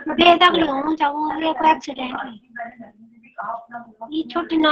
बेहतर हूँ जब वो एक्सीडेंट ये छोटी ना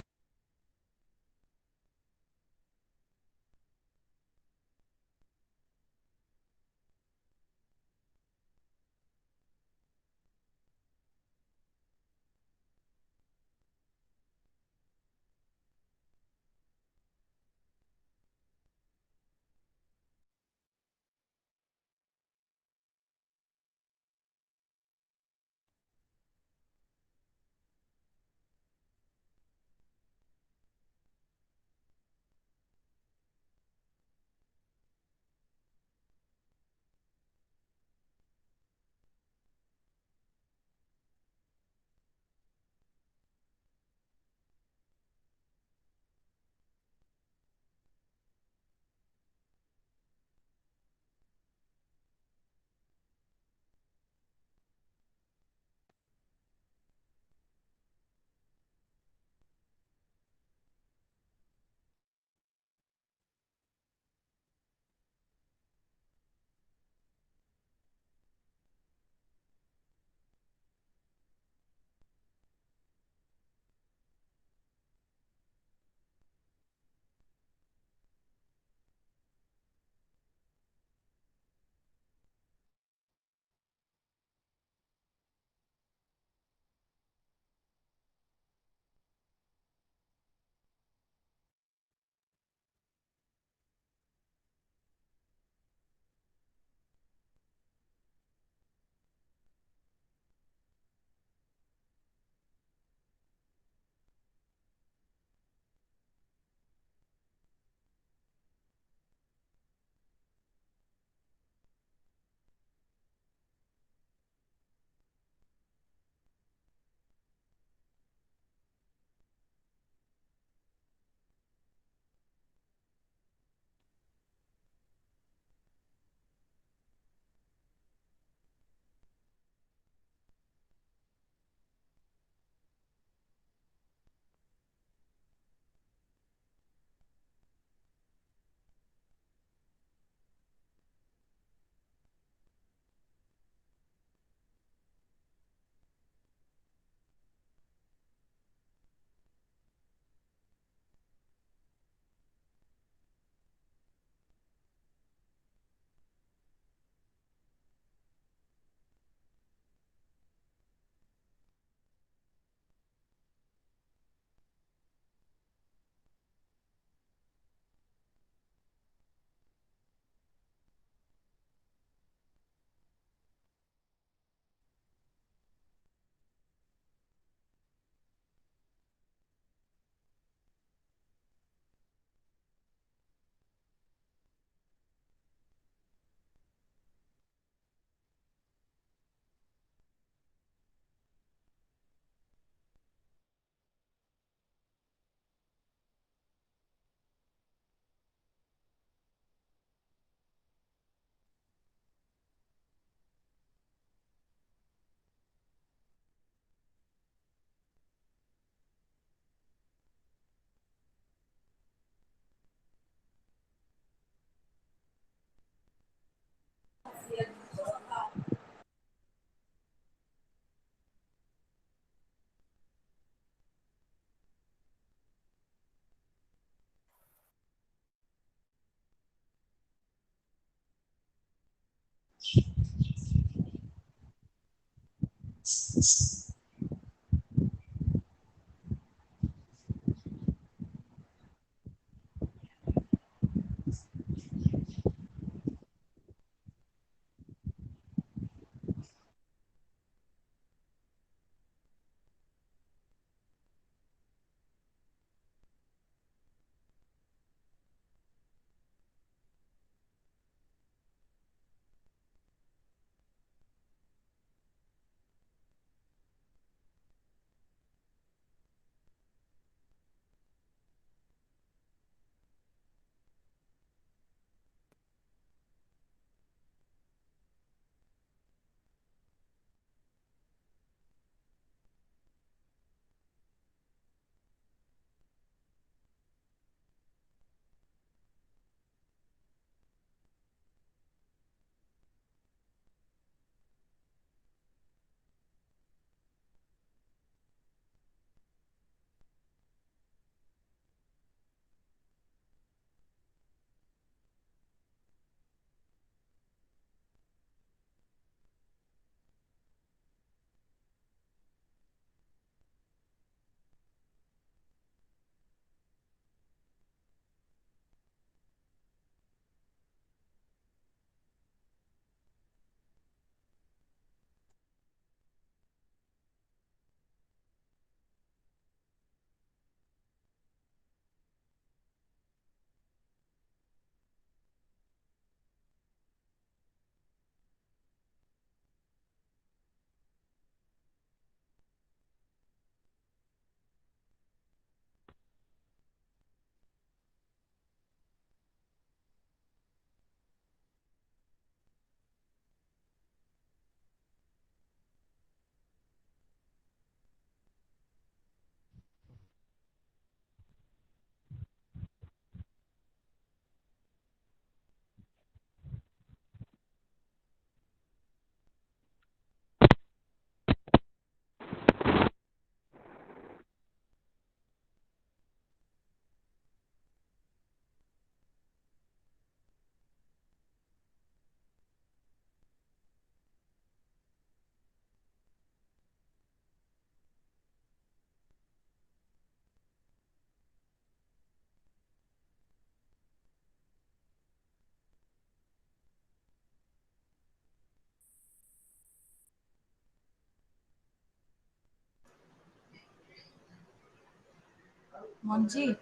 মঞ্জিত,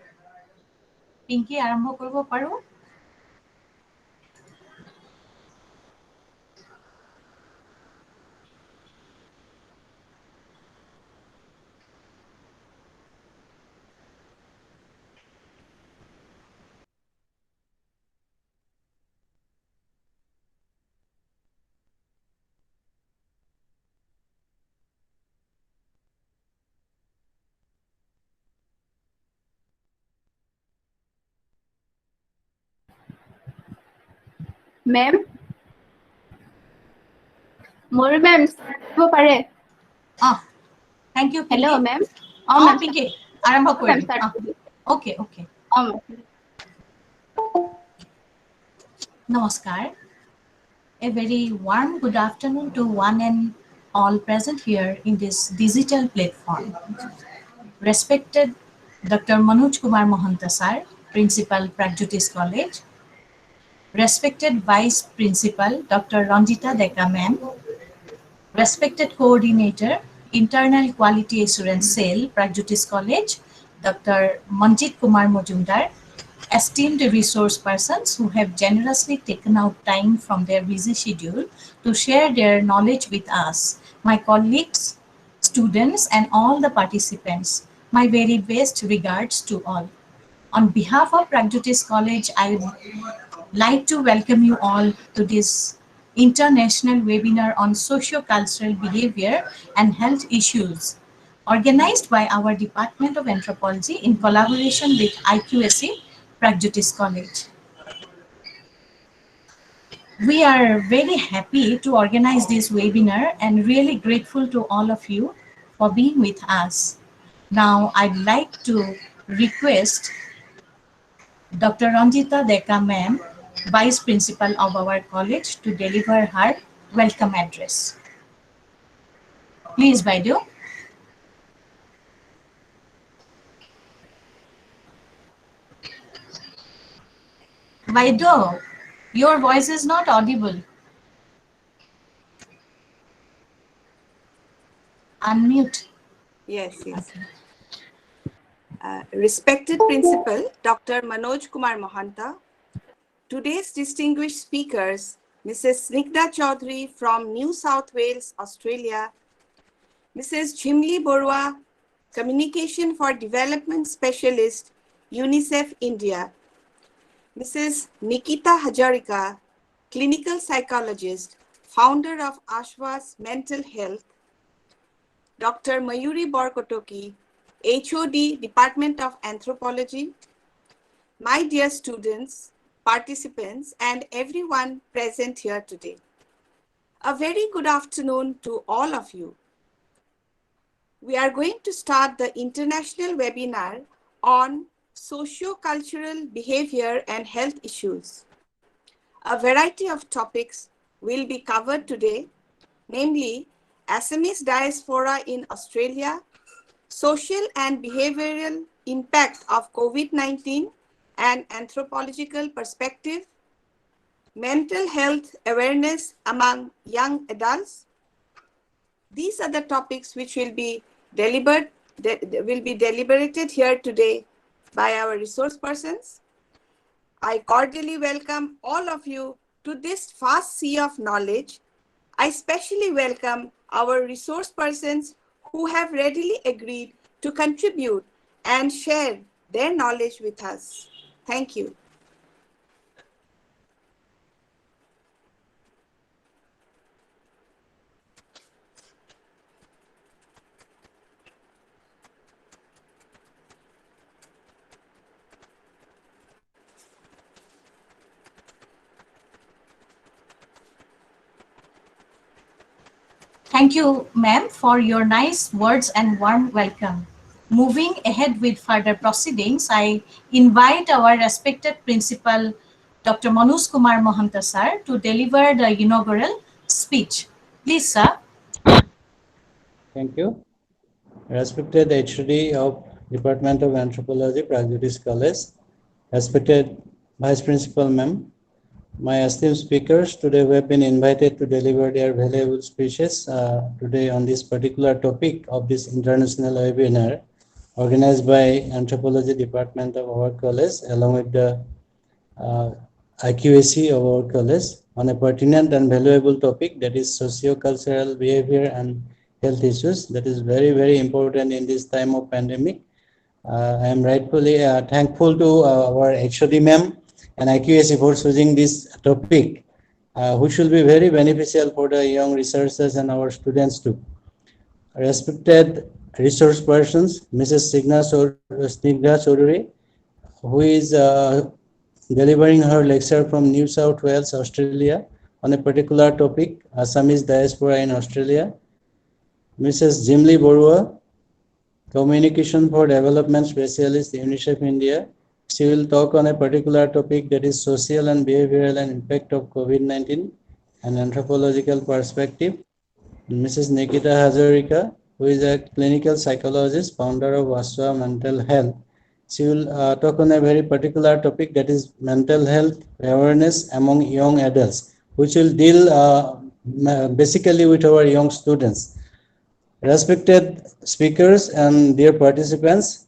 পিংকি আৰম্ভ কৰিব পাৰো? মেম, মোৰ মেম দিব পাৰে? Thank you hello' Pinky. Ma'am. Ma'am Pinky আৰম্ভ কৰি মেম দিম। Okay. Ma'am. Namaskar. A very warm good afternoon to one and all present here in this digital platform. Respected Dr. Manoj Kumar Mohanta sir, Principal Pragjyotish College. Respected Vice Principal Dr. Ranjita Deka ma'am. Respected Coordinator, Internal Quality Assurance Cell, Pragjyotish College, Dr. Manjit Kumar Mojumdar, esteemed resource persons who have generously taken out time from their busy schedule to share their knowledge with us, my colleagues, students, and all the participants. My very best regards to all. On behalf of Pragjyotish College, I would like to welcome you all to this international webinar on socio-cultural behavior and health issues, organized by our Department of Anthropology in collaboration with IQAC, Pragjyotish College. We are very happy to organize this webinar and really grateful to all of you for being with us. Now, I'd like to request Dr. Ranjita Deka ma'am, Vice Principal of our college, to deliver her welcome address. Please, Baidu. Baidu, your voice is not audible. Unmute. Yes. Okay. Respected Principal, Dr. Manoj Kumar Mohanta, today's distinguished speakers, Mrs. Snigdha Chaudhary from New South Wales, Australia, Mrs. Jhimli Borua, Communication for Development Specialist, UNICEF India, Mrs. Nikita Hazurika, Clinical Psychologist, founder of Ashwas Mental Health, Dr. Mayuri Borkotoki, HOD, Department of Anthropology, my dear students, participants, and everyone present here today. A very good afternoon to all of you. We are going to start the international webinar on socio-cultural behavior and health issues. A variety of topics will be covered today, namely Assamese diaspora in Australia, social and behavioral impact of COVID-19 and anthropological perspective, mental health awareness among young adults. These are the topics which will be deliberated here today by our resource persons. I cordially welcome all of you to this vast sea of knowledge. I especially welcome our resource persons who have readily agreed to contribute and share their knowledge with us. Thank you. Thank you, ma'am, for your nice words and warm welcome. Moving ahead with further proceedings, I invite our respected principal, Dr. Manoj Kumar Mohanta sir, to deliver the inaugural speech. Please, sir. Thank you. Respected HOD of Department of Anthropology, Pragjyotish College, respected Vice Principal ma'am, my esteemed speakers, today we have been invited to deliver their valuable speeches today on this particular topic of this international webinar organized by Anthropology Department of our college along with the uh, IQAC of our college on a pertinent and valuable topic, that is socio-cultural behavior and health issues. That is very, very important in this time of pandemic. I am rightfully thankful to our HOD ma'am and IQAC for choosing this topic, which will be very beneficial for the young researchers and our students too. Respected resource persons, Mrs. Snigdha Chaudhary, who is delivering her lecture from New South Wales, Australia, on a particular topic, Assamese diaspora in Australia. Mrs. Jimli Borua, Communication for Development Specialist, UNICEF India. She will talk on a particular topic, that is social and behavioral and impact of COVID-19 and anthropological perspective. Mrs. Nikita Hazurika, who is a clinical psychologist, founder of Asus Mental Health. She will talk on a very particular topic, that is mental health awareness among young adults, which will deal basically with our young students. Respected speakers and dear participants,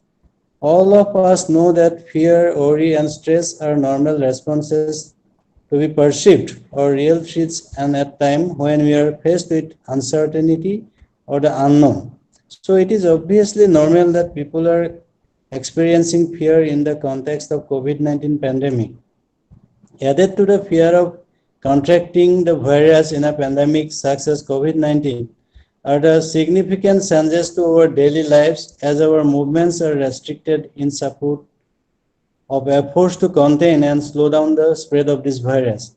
all of us know that fear, worry, and stress are normal responses to be perceived or real threats, and at time when we are faced with uncertainty or the unknown. So it is obviously normal that people are experiencing fear in the context of COVID-19 pandemic. Added to the fear of contracting the virus in a pandemic such as COVID-19 are the significant changes to our daily lives as our movements are restricted in support of efforts to contain and slow down the spread of this virus.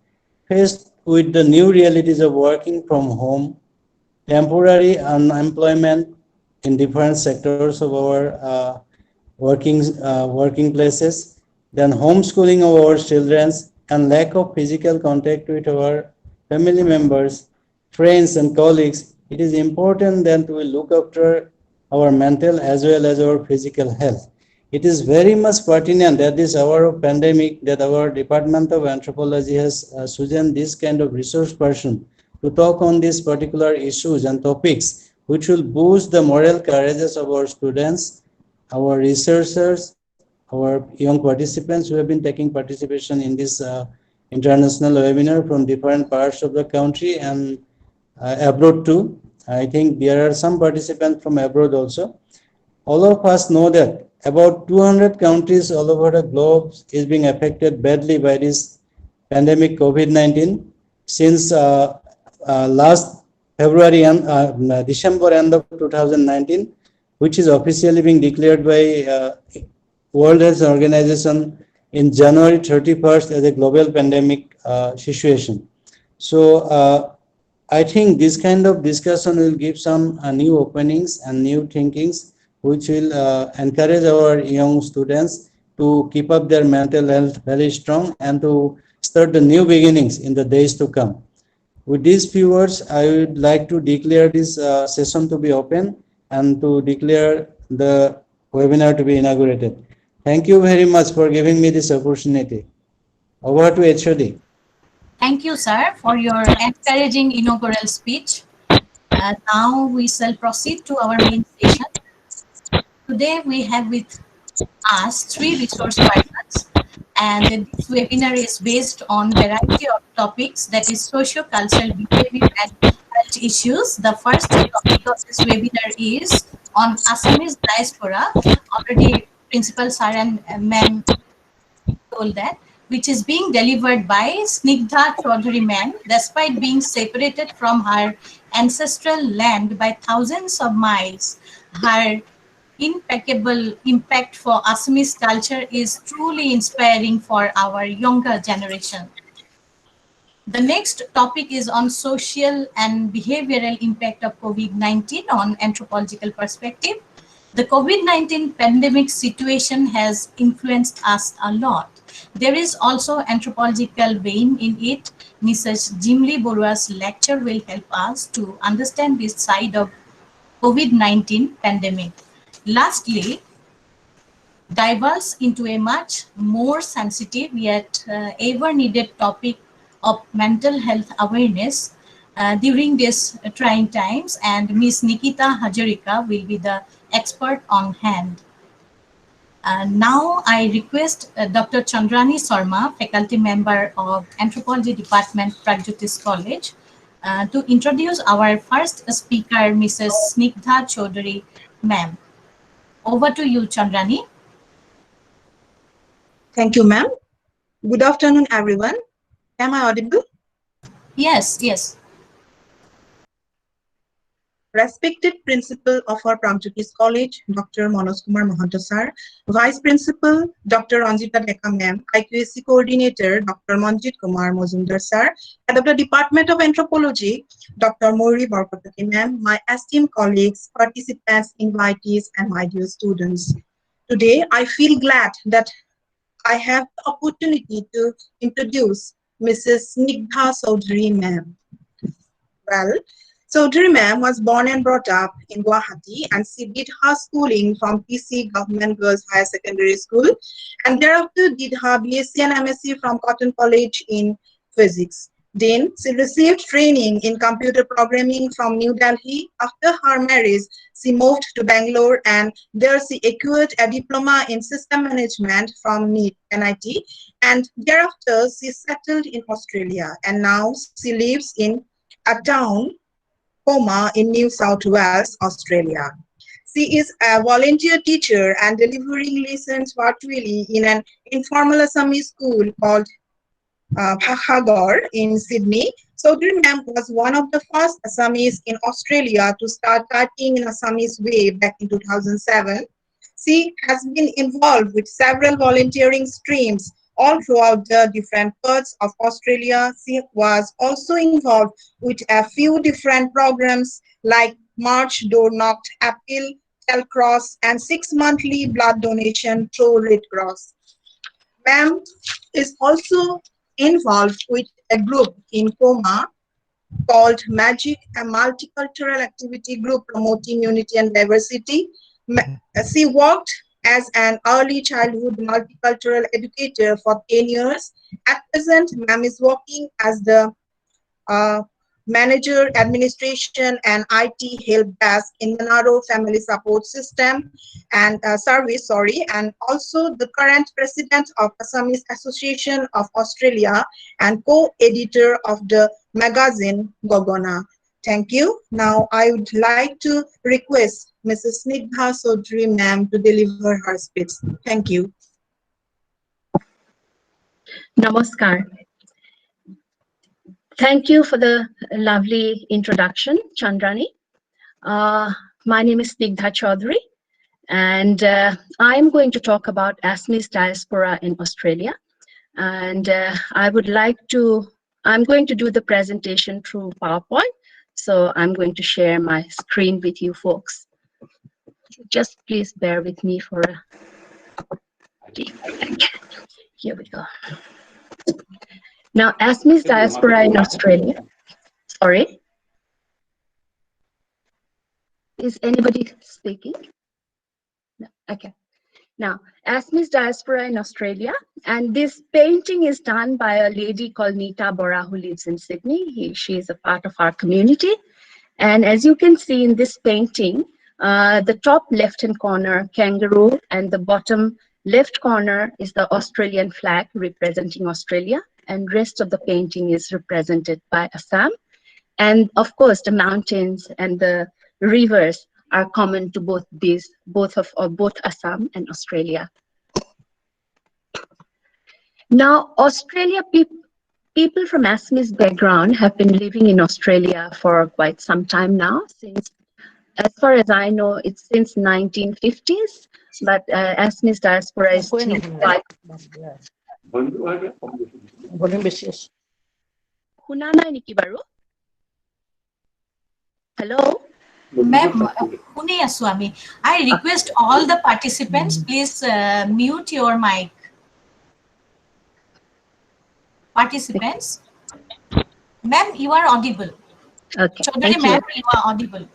Faced with the new realities of working from home, temporary unemployment in different sectors of our working places, then homeschooling of our children, and lack of physical contact with our family members, friends, and colleagues, it is important that we look after our mental as well as our physical health. It is very much pertinent at this hour of pandemic that our Department of Anthropology has chosen this kind of resource person to talk on these particular issues and topics, which will boost the moral courages of our students, our researchers, our young participants who have been taking participation in this international webinar from different parts of the country and abroad too. I think there are some participants from abroad also. All of us know that about 200 countries all over the globe is being affected badly by this pandemic COVID-19 since last February and December end of 2019, which is officially being declared by World Health Organization in January 31st as a global pandemic situation. So I think this kind of discussion will give some new openings and new thinkings, which will encourage our young students to keep up their mental health very strong and to start the new beginnings in the days to come. With these few words, I would like to declare this session to be open and to declare the webinar to be inaugurated. Thank you very much for giving me this opportunity. Over to HOD. Thank you, sir, for your encouraging inaugural speech. Now we shall proceed to our main session. Today we have with us 3 resource persons, and this webinar is based on variety of topics, that is socio-cultural behavior and health issues. The first topic of this webinar is on Assamese diaspora. Already Principal Sir and Ma'am told that, which is being delivered by Snigdha Chaudhary ma'am. Despite being separated from her ancestral land by thousands of miles, her impeccable impact for Assamese culture is truly inspiring for our younger generation. The next topic is on social and behavioral impact of COVID-19 on anthropological perspective. The COVID-19 pandemic situation has influenced us a lot. There is also anthropological vein in it. Mrs. Jimli Borua's lecture will help us to understand this side of COVID-19 pandemic. Lastly, diverse into a much more sensitive yet ever needed topic of mental health awareness during these trying times, and Ms. Nikita Hazurika will be the expert on hand. Now I request Dr. Chandrani Sarma, faculty member of Anthropology Department, Pragjyotish College, to introduce our first speaker, Mrs. Snigdha Chaudhary, ma'am. Over to you, Chandrani. Thank you, ma'am. Good afternoon, everyone. Am I audible? Yes, yes. Respected Principal of our Pragjyotish College, Dr. Manoj Kumar Mahanta sir, Vice Principal, Dr. Ranjita Deka ma'am, IQAC Coordinator, Dr. Manjit Kumar Mozumdar sir, Head of the Department of Anthropology, Dr. Mori Barkataki ma'am, my esteemed colleagues, participants, invitees, and my dear students. Today, I feel glad that I have the opportunity to introduce Mrs. Snigdha Chaudhary ma'am. Well, Chaudhary ma'am was born and brought up in Guwahati, and she did her schooling from PC Government Girls Higher Secondary School, and thereafter did her BSc and MSc from Cotton College in Physics. Then she received training in computer programming from New Delhi. After her marriage, she moved to Bangalore, and there she acquired a diploma in system management from NIT, and thereafter she settled in Australia, and now she lives in a town, Coma, in New South Wales, Australia. She is a volunteer teacher and delivering lessons virtually in an informal Assamese school called Bhakhagor in Sydney. Chaudhary ma'am was one of the first Assamese in Australia to start typing in Assamese way back in 2007. She has been involved with several volunteering streams all throughout the different parts of Australia. She was also involved with a few different programs like March Door Knocked, Appeal, Tel Cross, and 6 monthly blood donation through Red Cross. Ma'am is also involved with a group in Coma called Magic, a multicultural activity group promoting unity and diversity. She worked as an early childhood multicultural educator for 10 years. At present, ma'am is working as the manager, administration, and IT help desk in Monaro Family Support System and Service, and also the current president of Assamese Association of Australia and co-editor of the magazine Gogona. Thank you. Now I would like to request Mrs. Snigdha Chaudhary ma'am to deliver her speech. Thank you. Namaskar. Thank you for the lovely introduction, Chandrani. My name is Snigdha Chaudhary, and I'm going to talk about Assamese diaspora in Australia. And I'm going to do the presentation through PowerPoint. So I'm going to share my screen with you folks. Just please bear with me for a deep second. Here we go. Now, Assamese diaspora in Australia. Sorry. Is anybody speaking? No. Okay. Now, Assamese diaspora in Australia, and this painting is done by a lady called Nita Bora who lives in Sydney. She is a part of our community. And as you can see in this painting, the top left-hand corner, kangaroo, and the bottom left corner is the Australian flag representing Australia, and rest of the painting is represented by Assam. And of course, the mountains and the rivers are common to both Assam and Australia. Now, people from Assamese background have been living in Australia for quite some time now. Since, as far as I know, it's since 1950s. But Assamese diaspora is still quite. Hello. Ma'am, I request all the participants, please mute your mic. Participants, ma'am, you are audible. Okay. Chaudhary ma'am, you are audible.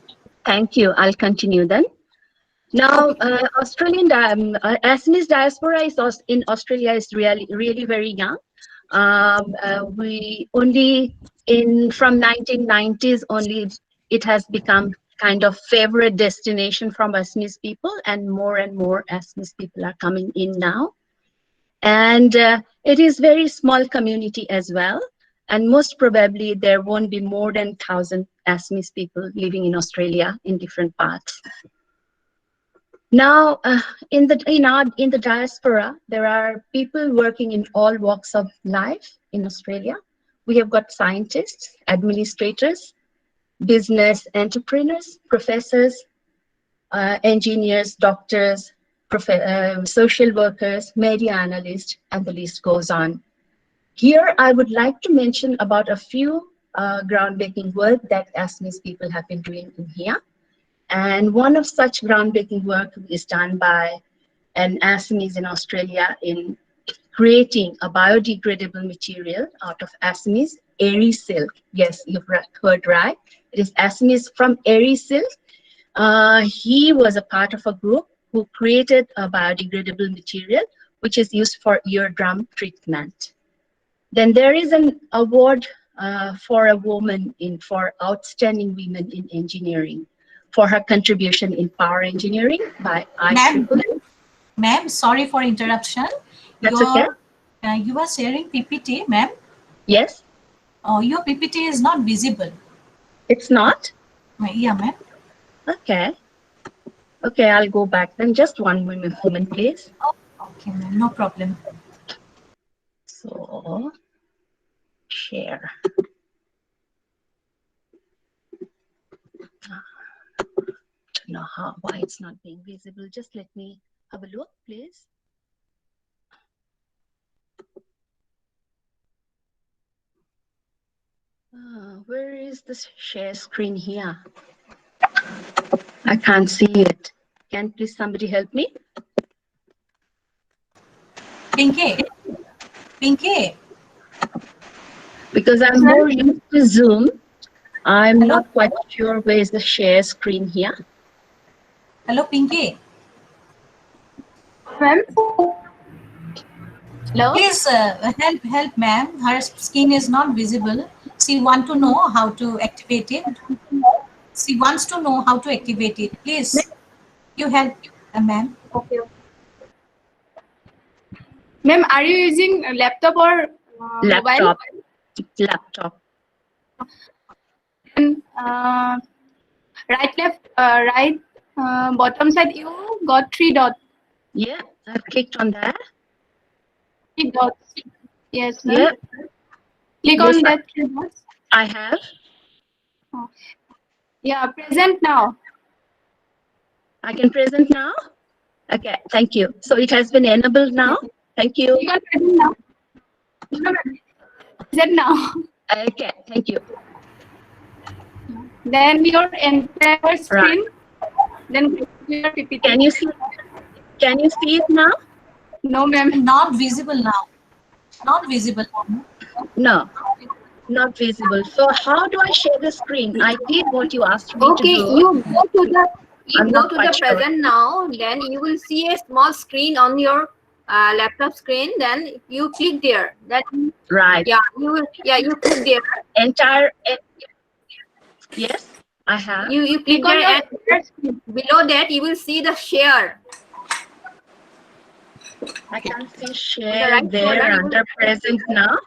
Thank you. I'll continue then. Now, Assamese diaspora in Australia is really very young. We only from 1990s only it has become kind of favorite destination from Assamese people, and more Assamese people are coming in now. And it is very small community as well. And most probably there won't be more than 1,000 Assamese people living in Australia in different parts. Now, in the diaspora, there are people working in all walks of life in Australia. We have got scientists, administrators, business entrepreneurs, professors, engineers, doctors, social workers, media analysts, and the list goes on. Here, I would like to mention about a few groundbreaking work that Assamese people have been doing in here. And one of such groundbreaking work is done by an Assamese in Australia in creating a biodegradable material out of Assamese airy silk. Yes, you've heard right. It is Assamese from airy silk. He was a part of a group who created a biodegradable material which is used for eardrum treatment. Then there is an award for a woman for outstanding women in engineering for her contribution in power engineering by IQAC. Ma'am, sorry for interruption. That's okay. You are sharing PPT, ma'am. Yes. Your PPT is not visible. It's not? Yeah, ma'am. Okay. Okay, I'll go back then. Just one moment, please. Oh, okay, ma'am. No problem. So, share. I don't know why it's not being visible. Just let me have a look, please. Where is this share screen here? I can't see it. Can please somebody help me? Pinky. Because I'm more used to Zoom, I'm Hello? not quite sure where is the share screen here. Hello, Pinky. Ma'am? Hello? Please help ma'am. Her skin is not visible. She wants to know how to activate it. She wants to know how to activate it. Please, you help, ma'am. Okay. Ma'am, are you using a laptop or Laptop. mobile? Laptop. And right, bottom side, you got 3 dots. Yeah, I've clicked on that. 3 dots. Yes, ma'am. Yeah. Click Yes, on that 3 dots. I have. Yeah, present now. I can present now. Okay, thank you. So it has been enabled now. Thank you. You can present now. Present now. Okay, thank you. Then your entire screen. Right. Then your PPT. Can you see? Can you see it now? No, ma'am. Not visible now. Not visible. No, not visible. So how do I share the screen? I did what you asked me to do. You go to the I'm not quite sure. present now. Then you will see a small screen on your laptop screen. Then you click there. Then Right. yeah, you click there. Entire. Yes, I have. You click On there, your and below that you will see the share. I can see share right there corner, under present now.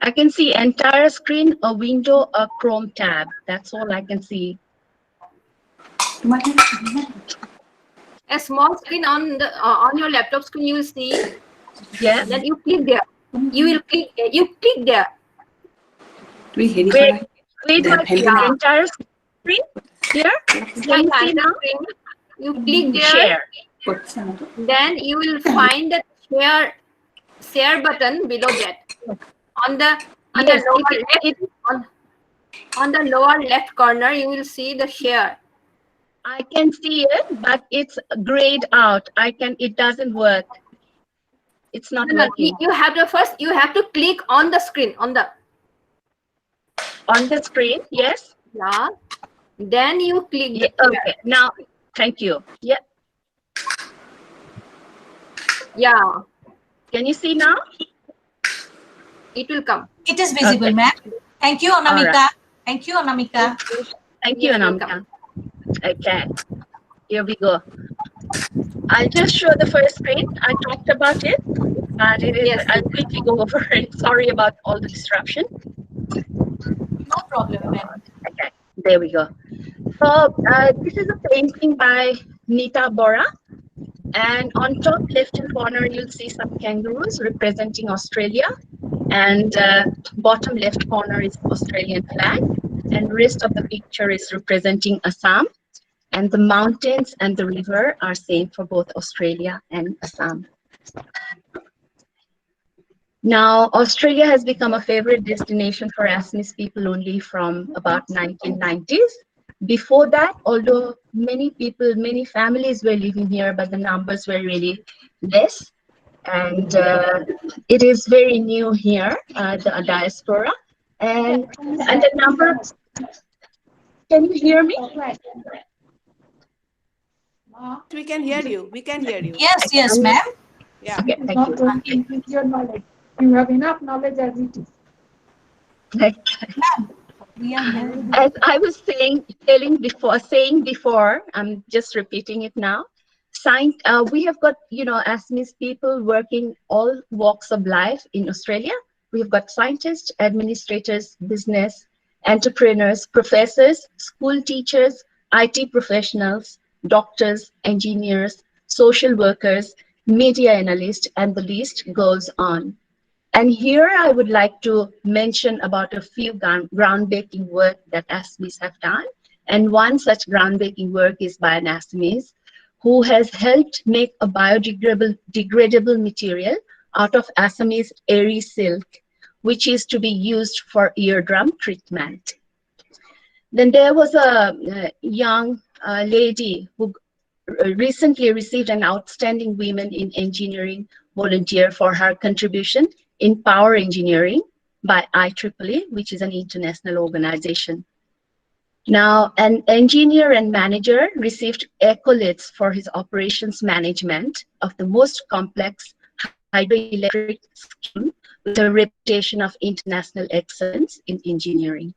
I can see entire screen, a window, a Chrome tab. That's all I can see. A small screen on the on your laptop screen you will see. Yeah. Then you click there. You will click. You click there. Where do I click? Entire screen? Here? Can you see now? You click there. Share. Then you will find the share button below that. On the Yes, on the lower left corner, you will see the share. I can see it, but it's grayed out. It doesn't work. It's not working. You have to click on the screen on the screen. Yes. yeah. Then you click. Yeah, okay. Now, thank you. Yeah. Yeah. Can you see now? It will come. It is visible, Okay. ma'am. Thank you, Anamika. Right. Thank you, Anamika. Thank you, Yes, Anamika. welcome. Okay, here we go. I'll just show the first screen. I talked about it, but it is, Yes. I'll quickly go over it. Sorry about all the disruption. No problem, ma'am. Okay, there we go. So this is a painting by Nita Bora. And on top left-hand corner, you'll see some kangaroos representing Australia. And bottom left corner is Australian flag. And rest of the picture is representing Assam. And the mountains and the river are same for both Australia and Assam. Now, Australia has become a favorite destination for Assamese people only from about 1990s. Before that, although many people, many families were living here, but the numbers were really less. And it is very new here, the diaspora. And the number, can you hear me? We can hear you. We can hear you. Yes, yes, ma'am. Yeah. Okay, thank Not you. going to increase your knowledge. You have enough knowledge as it is. We are here. As I was saying before, I'm just repeating it now. We have got, Assamese people working all walks of life in Australia. We've got scientists, administrators, business, entrepreneurs, professors, school teachers, IT professionals, doctors, engineers, social workers, media analysts, and the list goes on. And here I would like to mention about a few groundbreaking work that Assamese have done. And one such groundbreaking work is by an Assamese who has helped make a biodegradable material out of Assamese airy silk, which is to be used for eardrum treatment. Then there was a young lady who recently received an Outstanding Women in Engineering volunteer for her contribution in power engineering by IEEE, which is an international organization. Now, an engineer and manager received accolades for his operations management of the most complex hydroelectric scheme with a reputation of international excellence in engineering.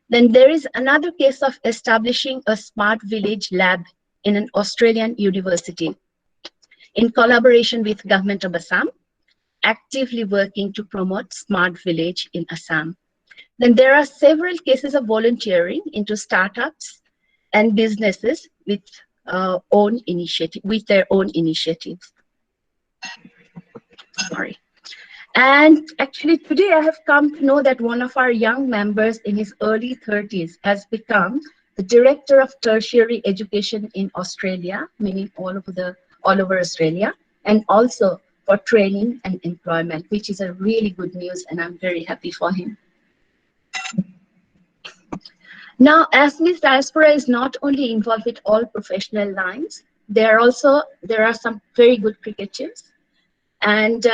Then there is another case of establishing a smart village lab in an Australian university in collaboration with Government of Assam, actively working to promote smart village in Assam. Then there are several cases of volunteering into startups and businesses with their own initiatives. Sorry. And actually today I have come to know that one of our young members in his early 30s has become the Director of Tertiary Education in Australia, meaning all over Australia, and also for training and employment, which is a really good news, and I'm very happy for him. Now, Assamese diaspora is not only involved with all professional lines, there are some very good cricketers. And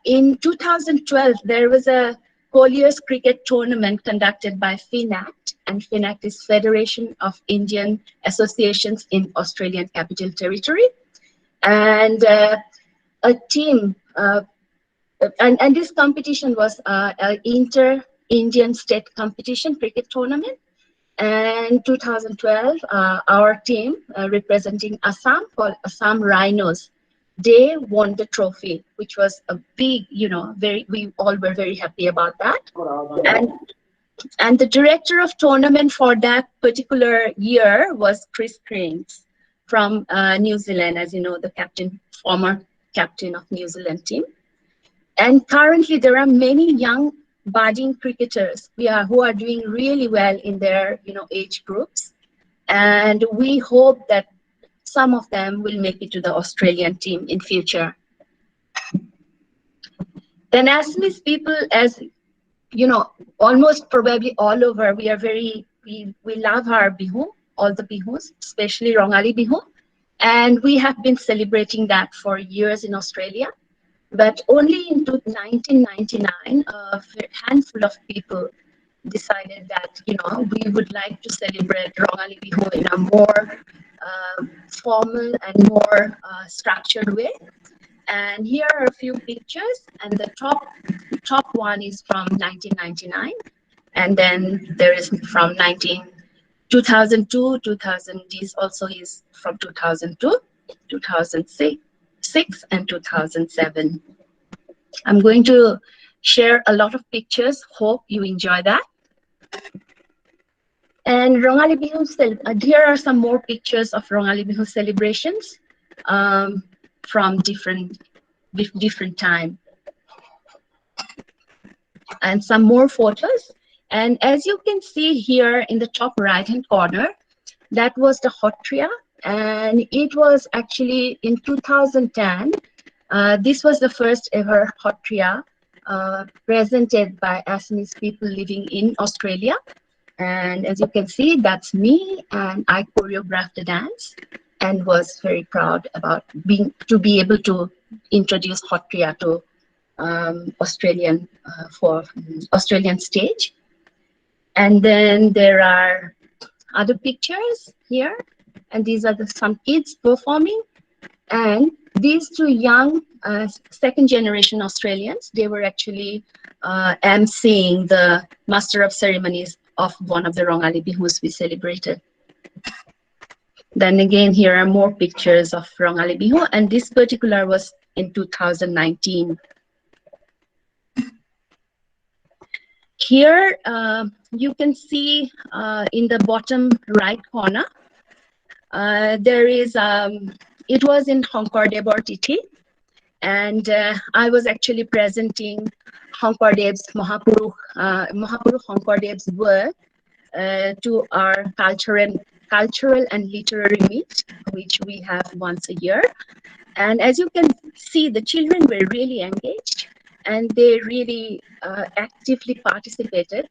in 2012, there was a Colliers cricket tournament conducted by FINACT, and FINACT is Federation of Indian Associations in Australian Capital Territory. And a team, and this competition was an inter-Indian state competition cricket tournament. And 2012, our team representing Assam, called Assam Rhinos, they won the trophy, which was a big, we all were very happy about that. And the director of tournament for that particular year was Chris Cranes from New Zealand, as you know, the former captain of New Zealand team. And currently there are many young budding cricketers who are doing really well in their age groups, and we hope that some of them will make it to the Australian team in future. Then Assamese people, as almost probably all over, we love our Bihu, all the Bihus, especially Rongali Bihu, and we have been celebrating that for years in Australia. But only in 1999, a handful of people decided that we would like to celebrate Rongali Bihu in a more formal and more structured way. And here are a few pictures, and the top one is from 1999, and then there is from 2012 2002, 2000. This also is from 2002, 2006, and 2007. I'm going to share a lot of pictures. Hope you enjoy that. And Rongali Bihu, here are some more pictures of Rongali Bihu celebrations from different time. And some more photos. And as you can see here in the top right hand corner, that was the Hotria, and it was actually in 2010. This was the first ever Hotria presented by Assamese people living in Australia. And as you can see, that's me, and I choreographed the dance and was very proud about to be able to introduce Hotria to Australian stage. And then there are other pictures here, and these are some kids performing. And these two young second generation Australians, they were actually emceeing the Master of Ceremonies of one of the Rongali Bihus we celebrated. Then again, here are more pictures of Rongali Bihu, and this particular was in 2019. Here you can see in the bottom right corner, there is, it was in Shangkardev's Tithi, and I was actually presenting Shangkardev's Mahapuru Shangkardev's work to our cultural and literary meet, which we have once a year. And as you can see, the children were really engaged, and they really actively participated,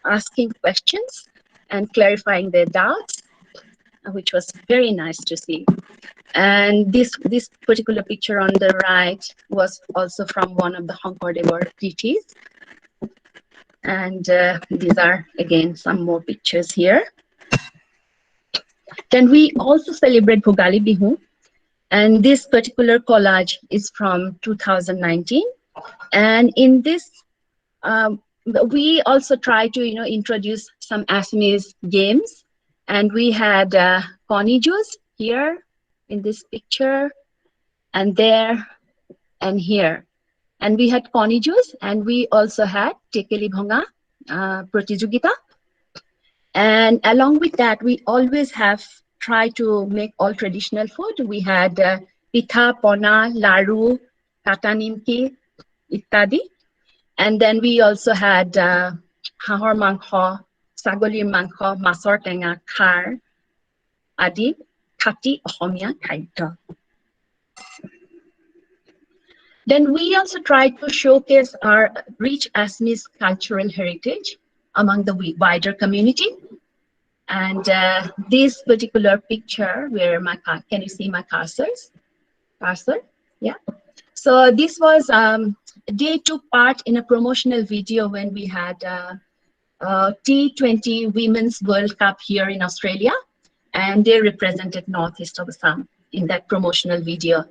asking questions and clarifying their doubts, which was very nice to see. And this particular picture on the right was also from one of the Shangkardev's Tithis. And these are, again, some more pictures here. Then we also celebrate Bhogali Bihu. And this particular collage is from 2019. And in this, we also try to, introduce some Assamese games. And we had Connie Juice here in this picture, and there, and here. And we had Connie Juice, and we also had Tekeli Bhonga Pratijogita. And along with that, we always have tried to make all traditional food. We had Pitha, Pona, Laru, Kata Nimki, Ittadi. And then we also had Hahor Mangho, Sagolir Mangho, Masor Tenga, Khar, Adi, Khati, Ohomia, Khaita. Then we also tried to showcase our rich Assamese cultural heritage among the wider community. And this particular picture, where can you see my cursor? Yeah. So this was, they took part in a promotional video when we had T20 Women's World Cup here in Australia, and they represented Northeast of Assam in that promotional video.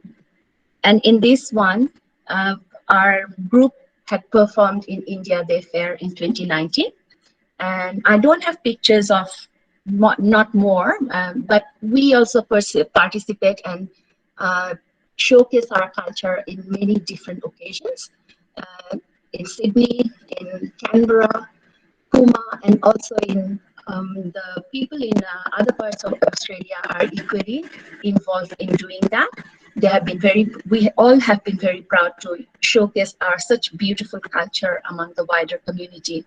And in this one, our group had performed in India Day Fair in 2019. And I don't have pictures of not more, but we also participate and showcase our culture in many different occasions. In Sydney, in Canberra, Puma, and also in the people in other parts of Australia are equally involved in doing that. They have been we all have been very proud to showcase our such beautiful culture among the wider community.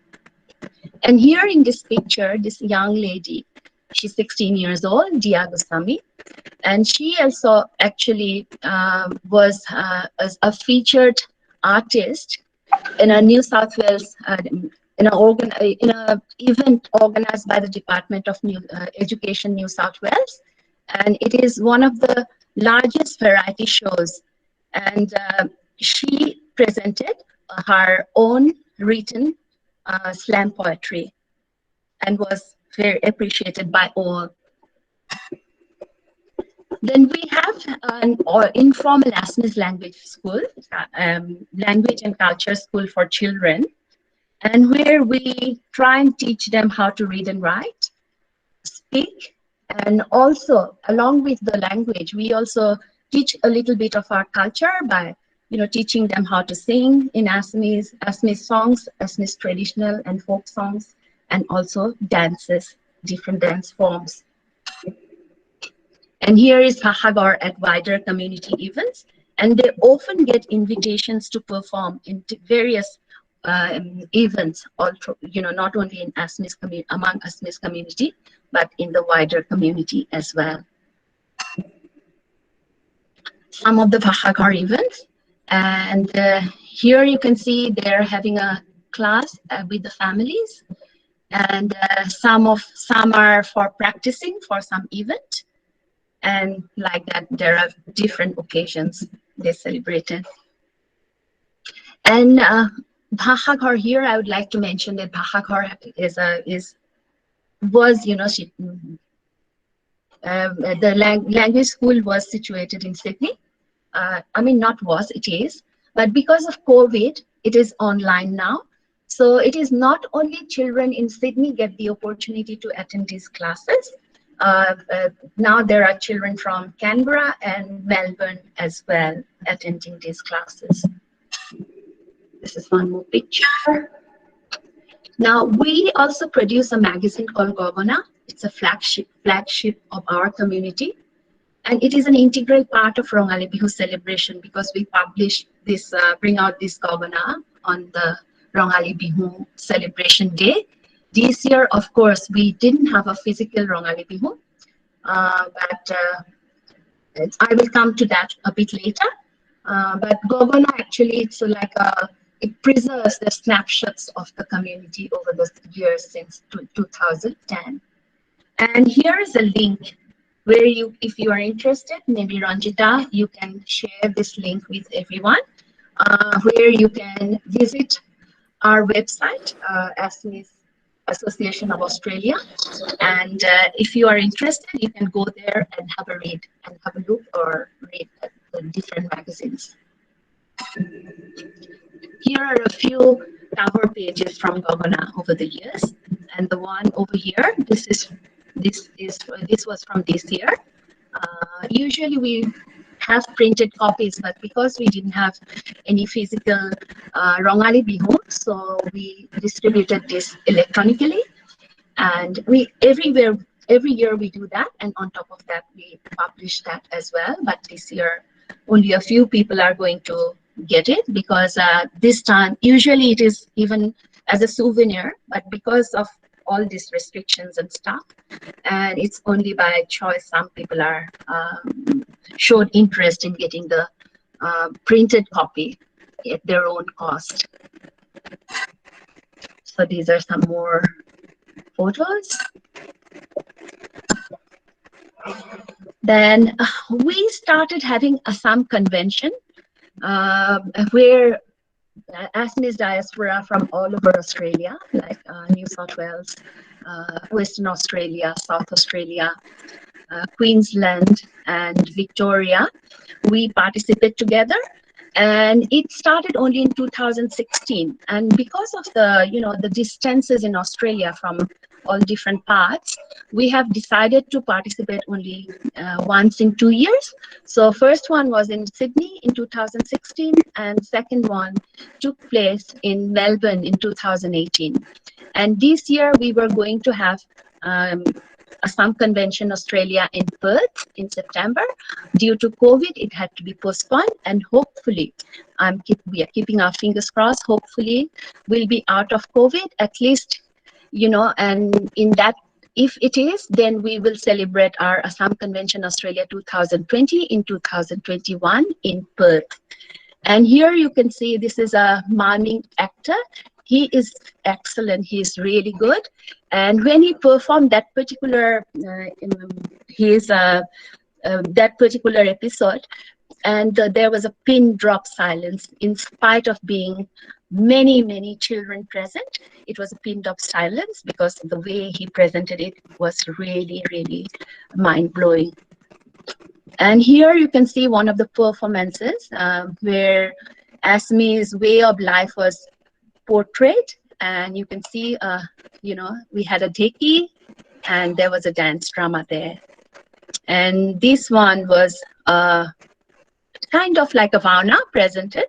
And here in this picture, this young lady, she's 16 years old, Dia Goswami, and she also actually was a featured artist in a New South Wales in an event organized by the Department of Education, New South Wales, and it is one of the largest variety shows. And she presented her own written slam poetry and was very appreciated by all. Then we have an informal Assamese language school, language and culture school for children, and where we try and teach them how to read and write. speak. And also, along with the language, we also teach a little bit of our culture by, teaching them how to sing in Assamese songs, Assamese traditional and folk songs, and also dances, different dance forms. And here is Bhakhagor at wider community events, and they often get invitations to perform in various events, also, not only in among Assamese community, but in the wider community as well. Some of the Bhakhagor events, and here you can see they're having a class with the families, and some are for practicing for some event, and like that there are different occasions they celebrated. And Bhakhagor here, I would like to mention that Bhakhagor the language school was situated in Sydney. It is, but because of COVID, it is online now. So it is not only children in Sydney get the opportunity to attend these classes. Now there are children from Canberra and Melbourne as well attending these classes. This is one more picture. Now we also produce a magazine called Gogona. It's a flagship of our community. And it is an integral part of Rongali Bihu celebration because we publish this, bring out this Gogona on the Rongali Bihu celebration day. This year, of course, we didn't have a physical Rongali Bihu, but I will come to that a bit later. But Gogona actually, it's like it preserves the snapshots of the community over the years since 2010. And here is a link where if you are interested, maybe Ranjita, you can share this link with everyone, where you can visit our website, Assamese Association of Australia. And if you are interested, you can go there and have a read and have a look or read the different magazines. Here are a few cover pages from Gogona over the years. And the one over here, this was from this year. Usually we have printed copies, but because we didn't have any physical Rongali Bihu, so we distributed this electronically. And every year we do that, and on top of that we publish that as well. But this year only a few people are going to get it because this time usually it is even as a souvenir, but because of all these restrictions and stuff, and it's only by choice some people are showed interest in getting the printed copy at their own cost. So these are some more photos. Then we started having some convention where Assamese diaspora from all over Australia, like New South Wales, Western Australia, South Australia, Queensland, and Victoria, we participate together. And it started only in 2016. And because of the distances in Australia from all different parts, we have decided to participate only once in 2 years. So first one was in Sydney in 2016, and second one took place in Melbourne in 2018. And this year we were going to have Assam Convention Australia in Perth in September. Due to COVID, it had to be postponed, and hopefully, we are keeping our fingers crossed, hopefully we'll be out of COVID at least, and in that, if it is, then we will celebrate our Assam Convention Australia 2020 in 2021 in Perth. And here you can see this is a miming actor. He is excellent. He is really good. And when he performed that particular that particular episode, and there was a pin drop silence in spite of being many children present. It was a pin drop silence because the way he presented it was really mind blowing. And here you can see one of the performances where Assamese way of life was portrayed, and you can see we had a deki and there was a dance drama there. And this one was kind of like a Varna presented.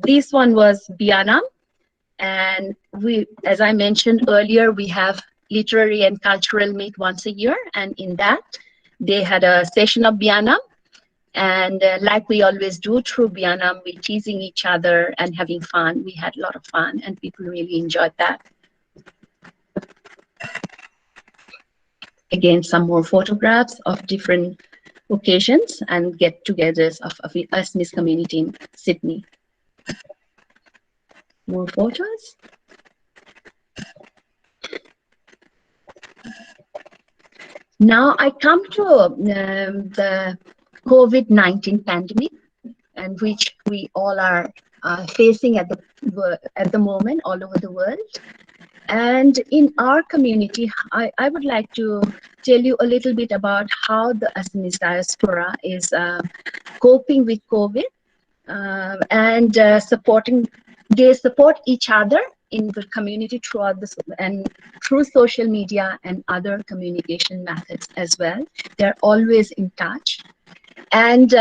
This one was Bianam. And as I mentioned earlier, we have literary and cultural meet once a year. And in that, they had a session of Bianam. And like we always do through Bianam, we're teasing each other and having fun. We had a lot of fun and people really enjoyed that. Again, some more photographs of different occasions and get-togethers of Assamese community in Sydney. More photos. Now I come to the COVID-19 pandemic, and which we all are facing at the moment all over the world. And in our community, I would like to tell you a little bit about how the Assamese diaspora is coping with COVID and supporting. They support each other in the community throughout this and through social media and other communication methods as well. They're always in touch. And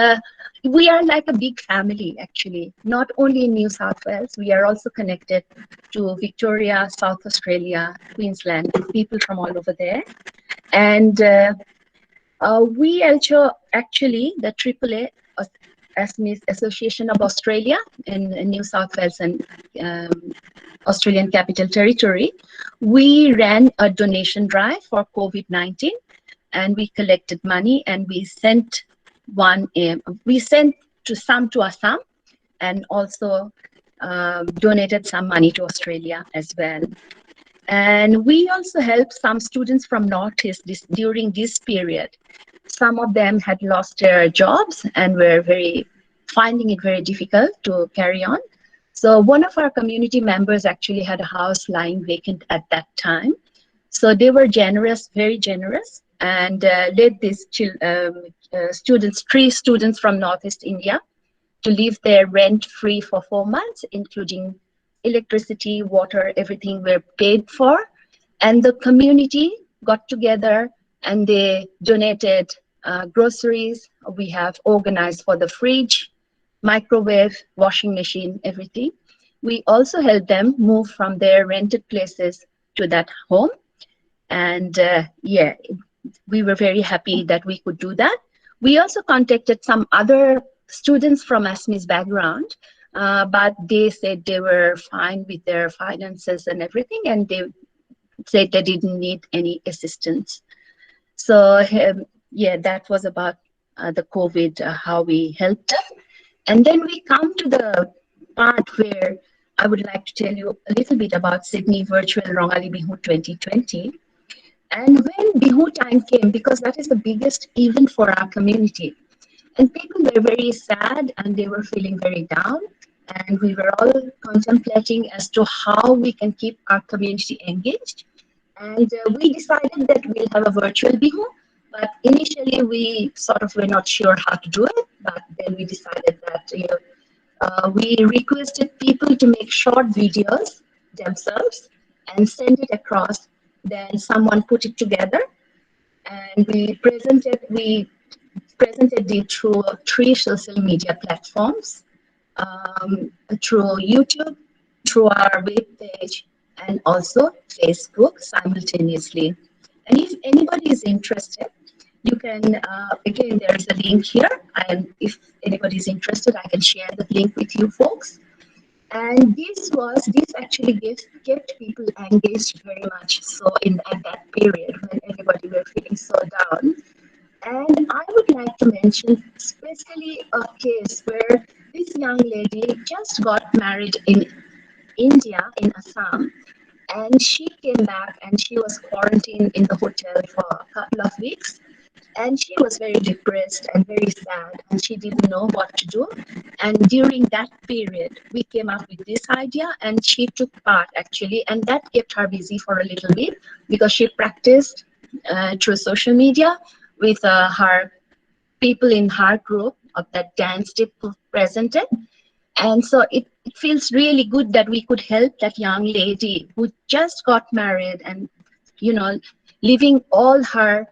we are like a big family, actually, not only in New South Wales, we are also connected to Victoria, South Australia, Queensland, and people from all over there. And we also, actually, the AAA, Assamese Association of Australia in New South Wales and Australian Capital Territory, we ran a donation drive for COVID-19, and we collected money and we sent some to Assam and also donated some money to Australia as well. And we also helped some students from Northeast during this period. Some of them had lost their jobs and were finding it very difficult to carry on. So one of our community members actually had a house lying vacant at that time. So they were generous, very generous, and led these students, 3 students from Northeast India, to live there rent-free for 4 months, including electricity, water, everything were paid for. And the community got together and they donated groceries. We have organized for the fridge, microwave, washing machine, everything. We also helped them move from their rented places to that home. And yeah, we were very happy that we could do that. We also contacted some other students from Assamese background, but they said they were fine with their finances and everything, and they said they didn't need any assistance. So yeah, that was about the COVID, how we helped them. And then we come to the part where I would like to tell you a little bit about Sydney Virtual Rongali Bihu 2020. And when Bihu time came, because that is the biggest event for our community, and people were very sad and they were feeling very down, and we were all contemplating as to how we can keep our community engaged. And we decided that we'll have a virtual Bihu, but initially we sort of were not sure how to do it, but then we decided that we requested people to make short videos themselves and send it across. Then someone put it together, and we presented it through 3 social media platforms, through YouTube, through our web page, and also Facebook simultaneously. And if anybody is interested, you can, again, there is a link here, and if anybody is interested, I can share the link with you folks. And this actually kept people engaged very much so at that period when everybody were feeling so down. And I would like to mention especially a case where this young lady just got married in India, in Assam, and she came back and she was quarantined in the hotel for a couple of weeks. And she was very depressed and very sad, and she didn't know what to do. And during that period, we came up with this idea, and she took part actually, and that kept her busy for a little bit because she practiced through social media with her people in her group of that dance they presented. And so it feels really good that we could help that young lady who just got married and, you know, leaving all her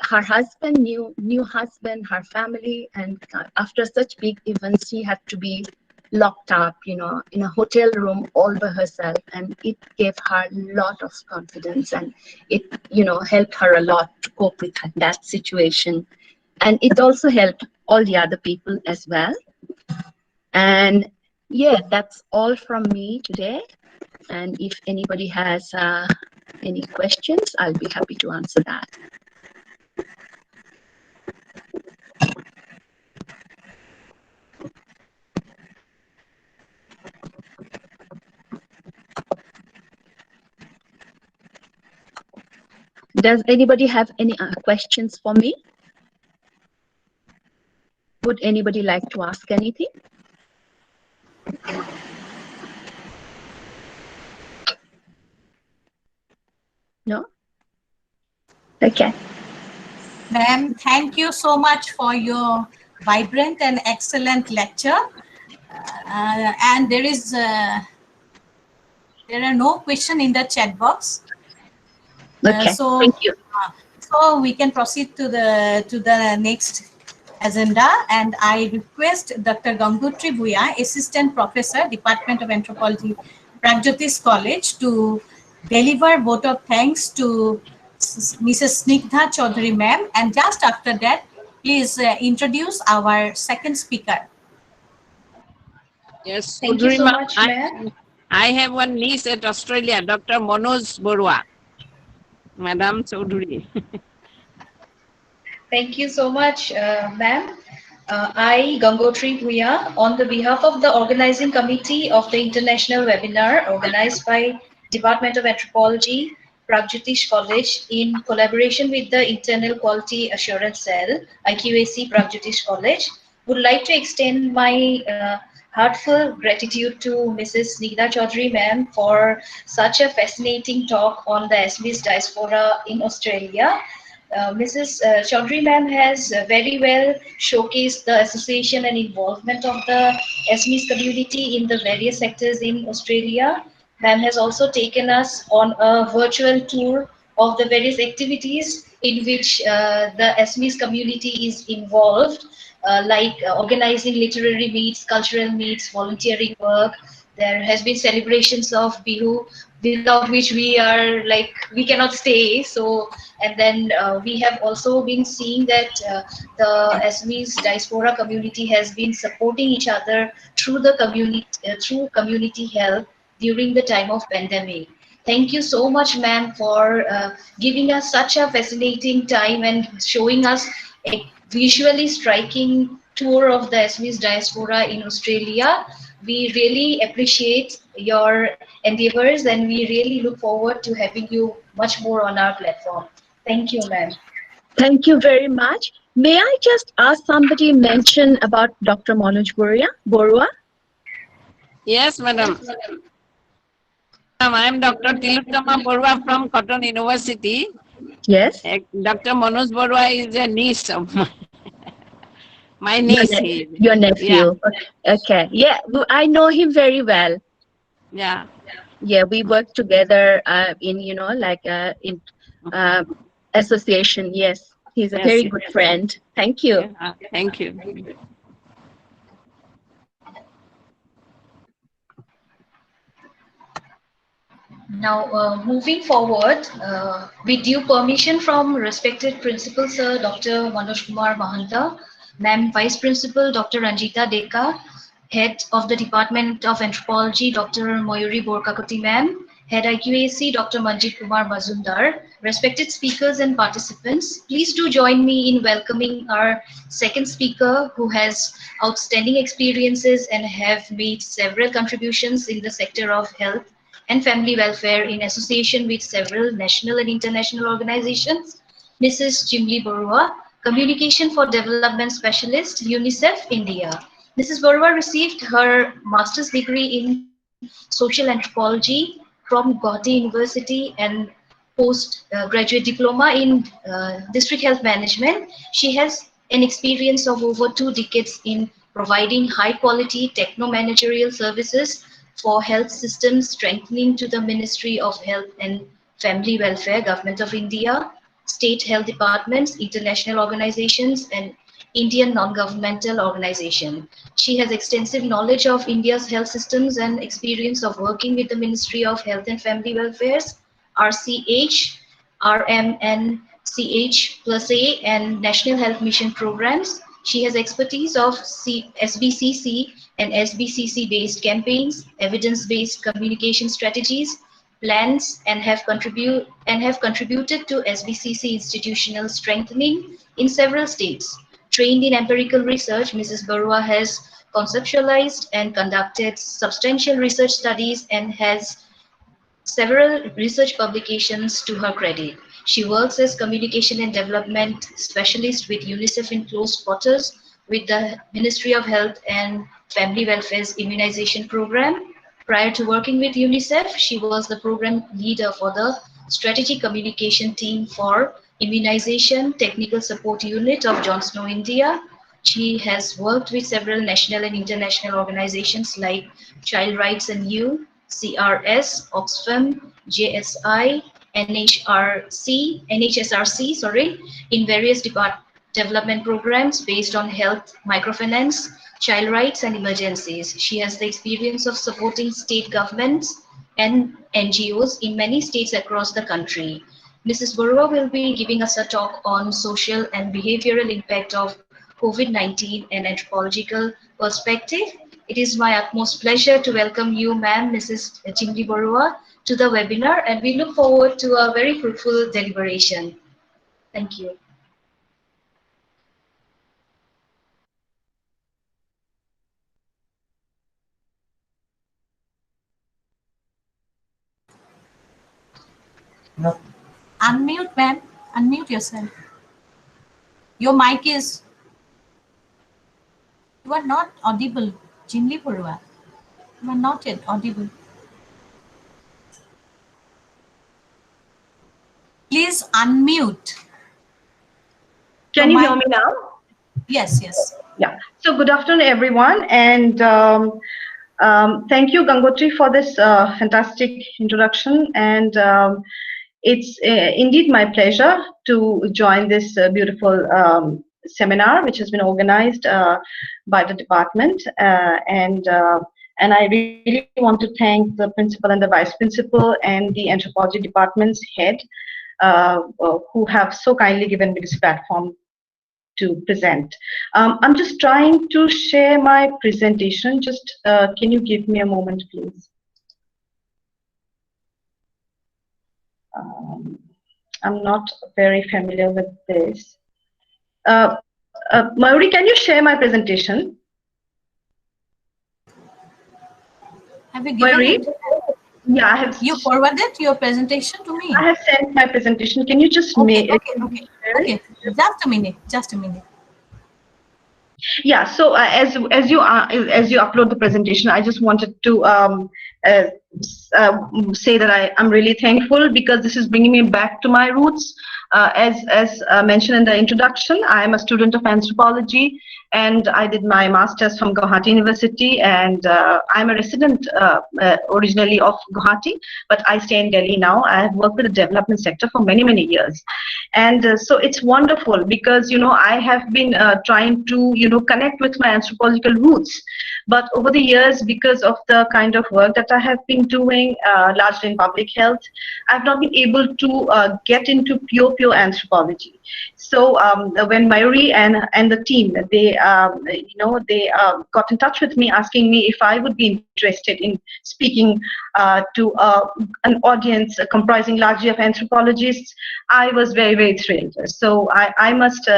husband, new husband, her family, and after such big events, she had to be locked up, you know, in a hotel room all by herself, and it gave her a lot of confidence, and it, you know, helped her a lot to cope with that situation, and it also helped all the other people as well. And yeah, that's all from me today. And if anybody has any questions, I'll be happy to answer that. Does anybody have any questions for me? Would anybody like to ask anything? No? Okay. Ma'am, thank you so much for your vibrant and excellent lecture. And there are no questions in the chat box. Okay. Thank you. So we can proceed to the next agenda, and I request Dr. Gangotri Bhuya, Assistant Professor, Department of Anthropology, Pragjyotish College, to deliver vote of thanks to Mrs. Stigma Chaudhary ma'am, and just after that, please introduce our second speaker. Yes, Thank you so much, ma'am. I have one niece at Australia, Dr. Manoj Borua. Madam Chaudhary. Thank you so much, ma'am. I, Gangotri Bhuya, on the behalf of the organizing committee of the international webinar organized by Department of Anthropology, Pragjyotish College, in collaboration with the Internal Quality Assurance Cell, IQAC Pragjyotish College, would like to extend my heartfelt gratitude to Mrs. Nikita Chaudhary ma'am for such a fascinating talk on the Assamese diaspora in Australia. Mrs. Chaudhary ma'am has very well showcased the association and involvement of the Assamese community in the various sectors in Australia. Ma'am has also taken us on a virtual tour of the various activities in which the Assamese community is involved, like organizing literary meets, cultural meets, volunteering work. There has been celebrations of Bihu, without which we cannot stay. So, and then we have also been seeing that the Assamese diaspora community has been supporting each other through the community help during the time of pandemic. Thank you so much, ma'am, for giving us such a fascinating time and showing us a visually striking tour of the Assamese diaspora in Australia. We really appreciate your endeavors, and we really look forward to having you much more on our platform. Thank you, ma'am. Thank you very much. May I just ask somebody mention about Dr. Manoj Borua? Yes, madam. I am Dr. Tilottama Borua from Cotton University. Yes. Dr. Manoj Borua is a niece of my niece. Your nephew. Yeah. Okay. Yeah, I know him very well. Yeah. Yeah, we work together in, in association. Yes, he's a very good friend. Thank you. Yeah, thank you. Now, moving forward, with due permission from respected Principal Sir Dr. Manoj Kumar Mahanta, Ma'am Vice Principal Dr. Ranjita Deka, Head of the Department of Anthropology Dr. Mayuri Borkakoti Ma'am, Head IQAC Dr. Manjit Kumar Mazumdar, respected speakers and participants, please do join me in welcoming our second speaker who has outstanding experiences and have made several contributions in the sector of health and family welfare in association with several national and international organizations, Mrs. Jimli Borua, Communication for Development Specialist, UNICEF, India. Mrs. Borua received her master's degree in social anthropology from Gauhati University and postgraduate diploma in district health management. She has an experience of over 2 decades in providing high-quality techno-managerial services for health systems, strengthening to the Ministry of Health and Family Welfare, Government of India, state health departments, international organizations, and Indian non-governmental organization. She has extensive knowledge of India's health systems and experience of working with the Ministry of Health and Family Welfare's RCH, RMNCH+A, and National Health Mission programs. She has expertise of SBCC and SBCC-based campaigns, evidence-based communication strategies, plans, and have contributed to SBCC institutional strengthening in several states. Trained in empirical research, Mrs. Barua has conceptualized and conducted substantial research studies and has several research publications to her credit. She works as communication and development specialist with UNICEF in close quarters with the Ministry of Health and Family Welfare's immunization program. Prior to working with UNICEF, she was the program leader for the strategic communication team for immunization technical support unit of John Snow, India. She has worked with several national and international organizations like Child Rights and You, CRS, Oxfam, JSI, NHSRC, in various development programs based on health, microfinance, child rights, and emergencies. She has the experience of supporting state governments and NGOs in many states across the country. Mrs. Barua will be giving us a talk on social and behavioral impact of COVID-19 and anthropological perspective. It is my utmost pleasure to welcome you, ma'am, Mrs. Jimli Barua, to the webinar, and we look forward to a very fruitful deliberation. Thank you. No. Unmute, ma'am. Unmute yourself. Your mic is... You are not audible, Jimli Barua. You are not yet audible. Please unmute. Can you hear me now? Yes, yes. Yeah. So good afternoon, everyone. And thank you, Gangotri, for this fantastic introduction. And it's indeed my pleasure to join this beautiful seminar, which has been organized by the department. And I really want to thank the principal and the vice principal and the anthropology department's head, who have so kindly given me this platform to present. I'm just trying to share my presentation. Just can you give me a moment, please? I'm not very familiar with this. Mayuri, can you share my presentation? Have you given Mayuri? it? Yeah, I have. You forwarded your presentation to me. I have sent my presentation. Can you just make it? Okay. Just a minute. Just a minute. Yeah. So as you upload the presentation, I just wanted to say that I'm really thankful because this is bringing me back to my roots. As mentioned in the introduction, I am a student of anthropology, and I did my master's from Guwahati University, and I'm a resident originally of Guwahati, but I stay in Delhi now. I have worked with the development sector for many years, and so it's wonderful because I have been trying to connect with my anthropological roots, but over the years, because of the kind of work that I have been doing, largely in public health, I've not been able to get into pure anthropology. So when Mayuri and the team, they got in touch with me asking me if I would be interested in speaking to an audience comprising largely of anthropologists, I was very thrilled. So I must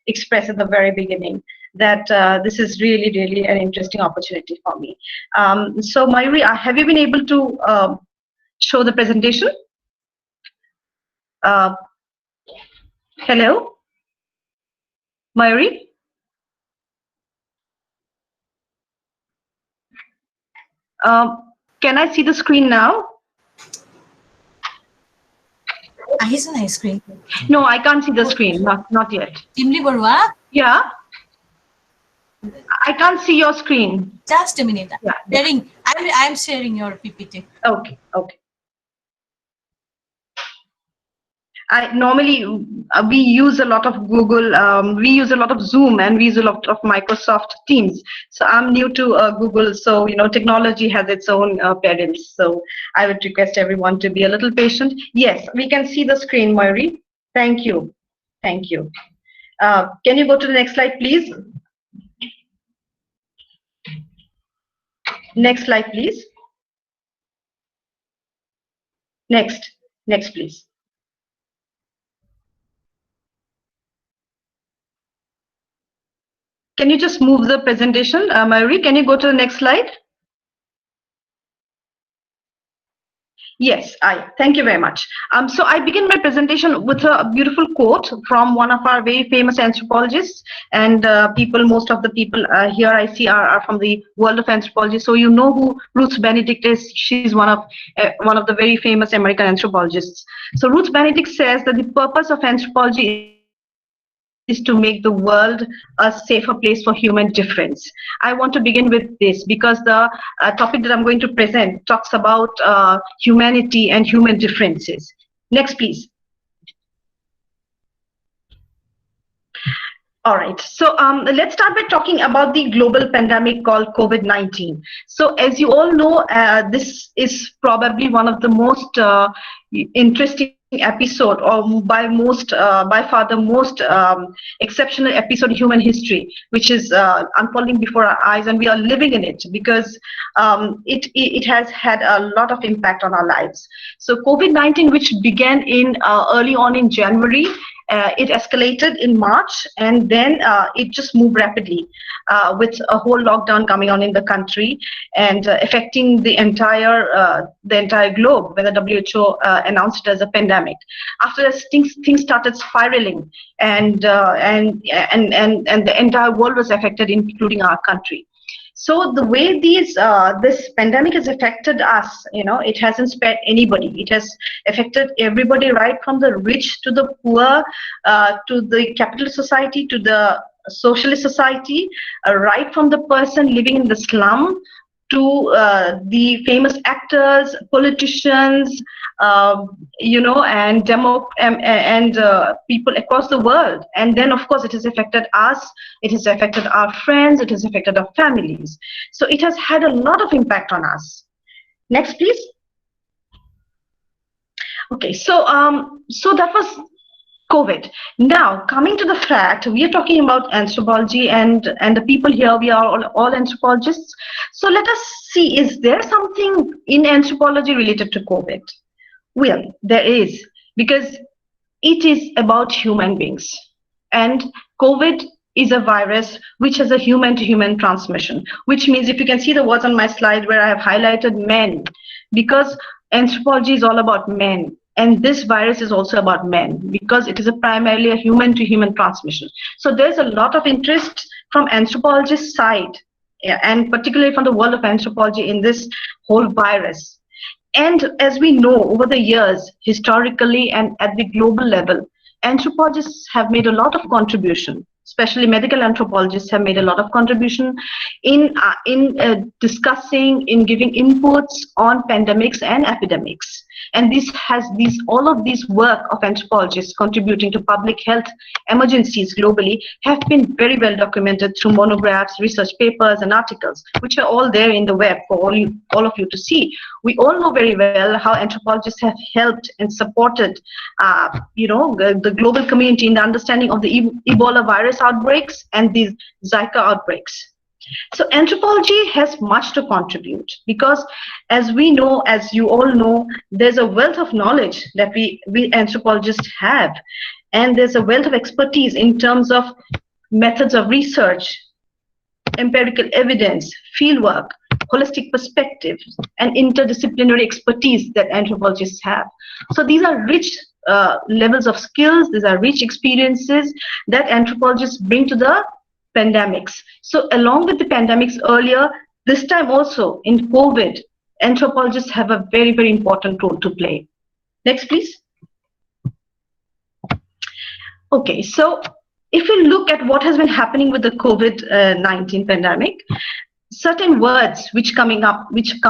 express at the very beginning that this is really an interesting opportunity for me. So Mayuri, have you been able to show the presentation? Hello, Mayuri? Can I see the screen now? Ahis na screen. No, I can't see the screen. Not yet. Jimli Barua? Yeah. I can't see your screen. Just a minute. Yeah. I'm sharing your PPT. Okay, okay. Normally we use a lot of Google, we use a lot of Zoom, and we use a lot of Microsoft Teams. So I'm new to Google, so technology has its own perils. So I would request everyone to be a little patient. Yes, we can see the screen, Mayuri. Thank you, thank you. Can you go to the next slide, please? Next slide, please. Next, please. Can you just move the presentation? Mayuri, can you go to the next slide? Yes, thank you very much. So I begin my presentation with a beautiful quote from one of our very famous anthropologists, and most of the people here I see are from the world of anthropology. So you know who Ruth Benedict is. She's one of the very famous American anthropologists. So Ruth Benedict says that the purpose of anthropology is to make the world a safer place for human difference. I want to begin with this because the topic that I'm going to present talks about humanity and human differences. Next, please. All right, so let's start by talking about the global pandemic called COVID-19. So as you all know, this is probably one of the most interesting episode, or by far the most exceptional episode in human history, which is unfolding before our eyes, and we are living in it because it has had a lot of impact on our lives. So COVID-19, which began in early on in January, it escalated in March, and then it just moved rapidly with a whole lockdown coming on in the country and affecting the entire globe when the WHO announced it as a pandemic. After that, things started spiraling, and the entire world was affected, including our country. So the way this pandemic has affected us, it hasn't spared anybody. It has affected everybody, right from the rich to the poor, to the capitalist society, to the socialist society, right from the person living in the slum to the famous actors, politicians, and people across the world. And then, of course, it has affected us. It has affected our friends. It has affected our families. So it has had a lot of impact on us. Next, please. Okay, so that was COVID. Now, coming to the fact, we are talking about anthropology, and the people here, we are all anthropologists. So let us see, is there something in anthropology related to COVID? Well, there is, because it is about human beings. And COVID is a virus which has a human-to-human transmission, which means, if you can see the words on my slide where I have highlighted men, because anthropology is all about men. And this virus is also about men because it is primarily a human-to-human transmission. So there's a lot of interest from anthropologists' side, and particularly from the world of anthropology, in this whole virus. And as we know, over the years, historically and at the global level, anthropologists have made a lot of contribution. Especially medical anthropologists have made a lot of contribution in discussing, in giving inputs on pandemics and epidemics. And all of these work of anthropologists contributing to public health emergencies globally have been very well documented through monographs, research papers, and articles, which are all there in the web for all of you to see. We all know very well how anthropologists have helped and supported, the global community in the understanding of the Ebola virus outbreaks and these Zika outbreaks. So anthropology has much to contribute because, as we know, as you all know, there's a wealth of knowledge that we anthropologists have, and there's a wealth of expertise in terms of methods of research, empirical evidence, fieldwork, holistic perspectives, and interdisciplinary expertise that anthropologists have. So these are rich levels of skills, these are rich experiences that anthropologists bring to the pandemics. So along with the pandemics earlier, this time also in COVID, anthropologists have a very, very important role to play. Next, please. Okay, so if you look at what has been happening with the COVID-19 pandemic, certain words which come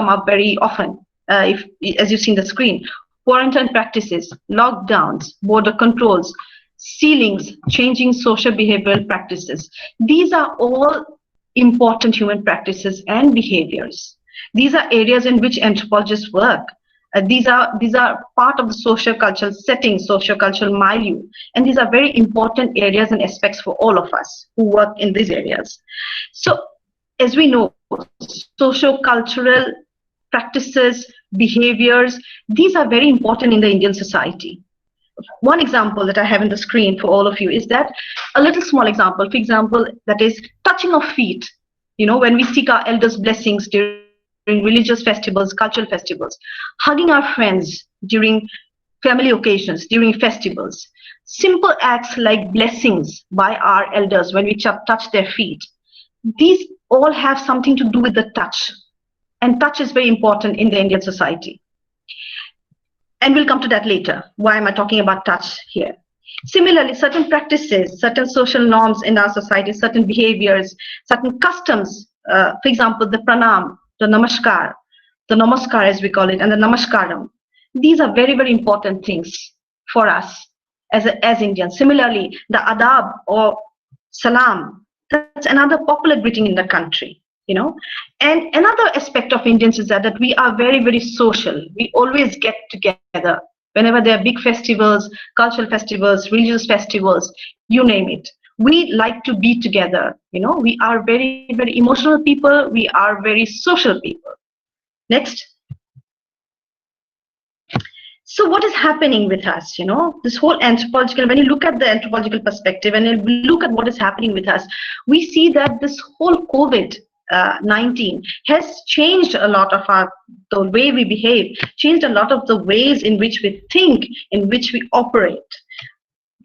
up very often, as you see in the screen: quarantine practices, lockdowns, border controls, ceilings, changing social behavioral practices. These are all important human practices and behaviors. These are areas in which anthropologists work. These are part of the socio-cultural setting, socio-cultural milieu, and these are very important areas and aspects for all of us who work in these areas. So, as we know, socio-cultural practices, behaviors, these are very important in the Indian society. One example that I have in the screen for all of you is that a little small example, for example, that is touching of feet. You know, when we seek our elders' blessings during religious festivals, cultural festivals, hugging our friends during family occasions, during festivals, simple acts like blessings by our elders when we touch their feet. These all have something to do with the touch, and touch is very important in the Indian society. And we'll come to that later. Why am I talking about touch here? Similarly, certain practices, certain social norms in our society, certain behaviors, certain customs, for example, the pranam, the namaskar as we call it, and the namaskaram. These are very, very important things for us as Indians. Similarly, the adab or salam, that's another popular greeting in the country, you know. And another aspect of Indians is that we are very, very social. We always get together whenever there are big festivals, cultural festivals, religious festivals, you name it. We like to be together, you know. We are very, very emotional people. We are very social people. Next. So what is happening with us, you know, this whole anthropological, when you look at the anthropological perspective and you look at what is happening with us, we see that this whole COVID-19 has changed a lot of the way we behave, changed a lot of the ways in which we think, in which we operate.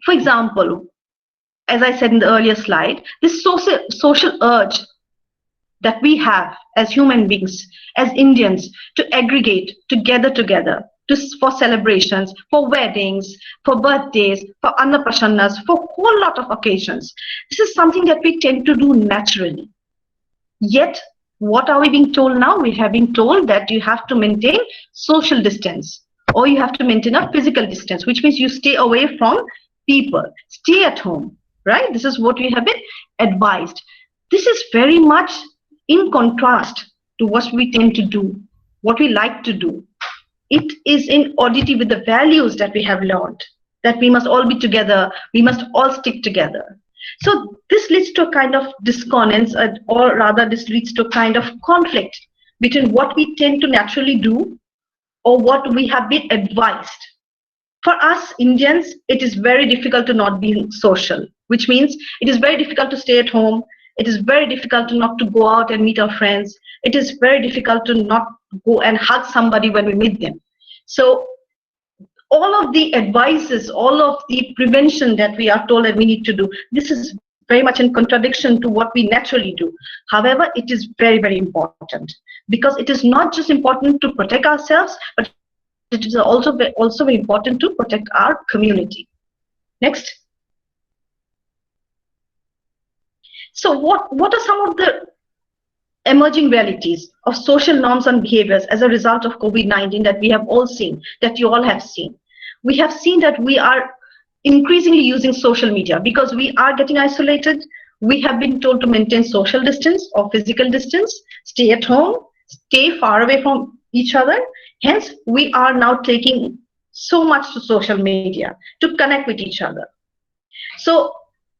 For example, as I said in the earlier slide, this social urge that we have as human beings, as Indians, to aggregate, to gather together, for celebrations, for weddings, for birthdays, for annaprashannas, for a whole lot of occasions. This is something that we tend to do naturally. Yet, what are we being told now? We have been told that you have to maintain social distance, or you have to maintain a physical distance, which means you stay away from people, stay at home, right? This is what we have been advised. This is very much in contrast to what we tend to do, what we like to do. It is in oddity with the values that we have learned, that we must all be together, we must all stick together. So this leads to a kind of dissonance, or rather this leads to a kind of conflict between what we tend to naturally do or what we have been advised. For us Indians, it is very difficult to not be social, which means it is very difficult to stay at home. It is very difficult to not to go out and meet our friends. It is very difficult to not go and hug somebody when we meet them. So all of the advices, all of the prevention that we are told that we need to do, this is very much in contradiction to what we naturally do. However, it is very, very important, because it is not just important to protect ourselves, but it is also very important to protect our community. Next. So what are some of the emerging realities of social norms and behaviors as a result of COVID-19 that we have all seen, that you all have seen? We have seen that we are increasingly using social media because we are getting isolated. We have been told to maintain social distance or physical distance, stay at home, stay far away from each other. Hence, we are now taking so much to social media to connect with each other. So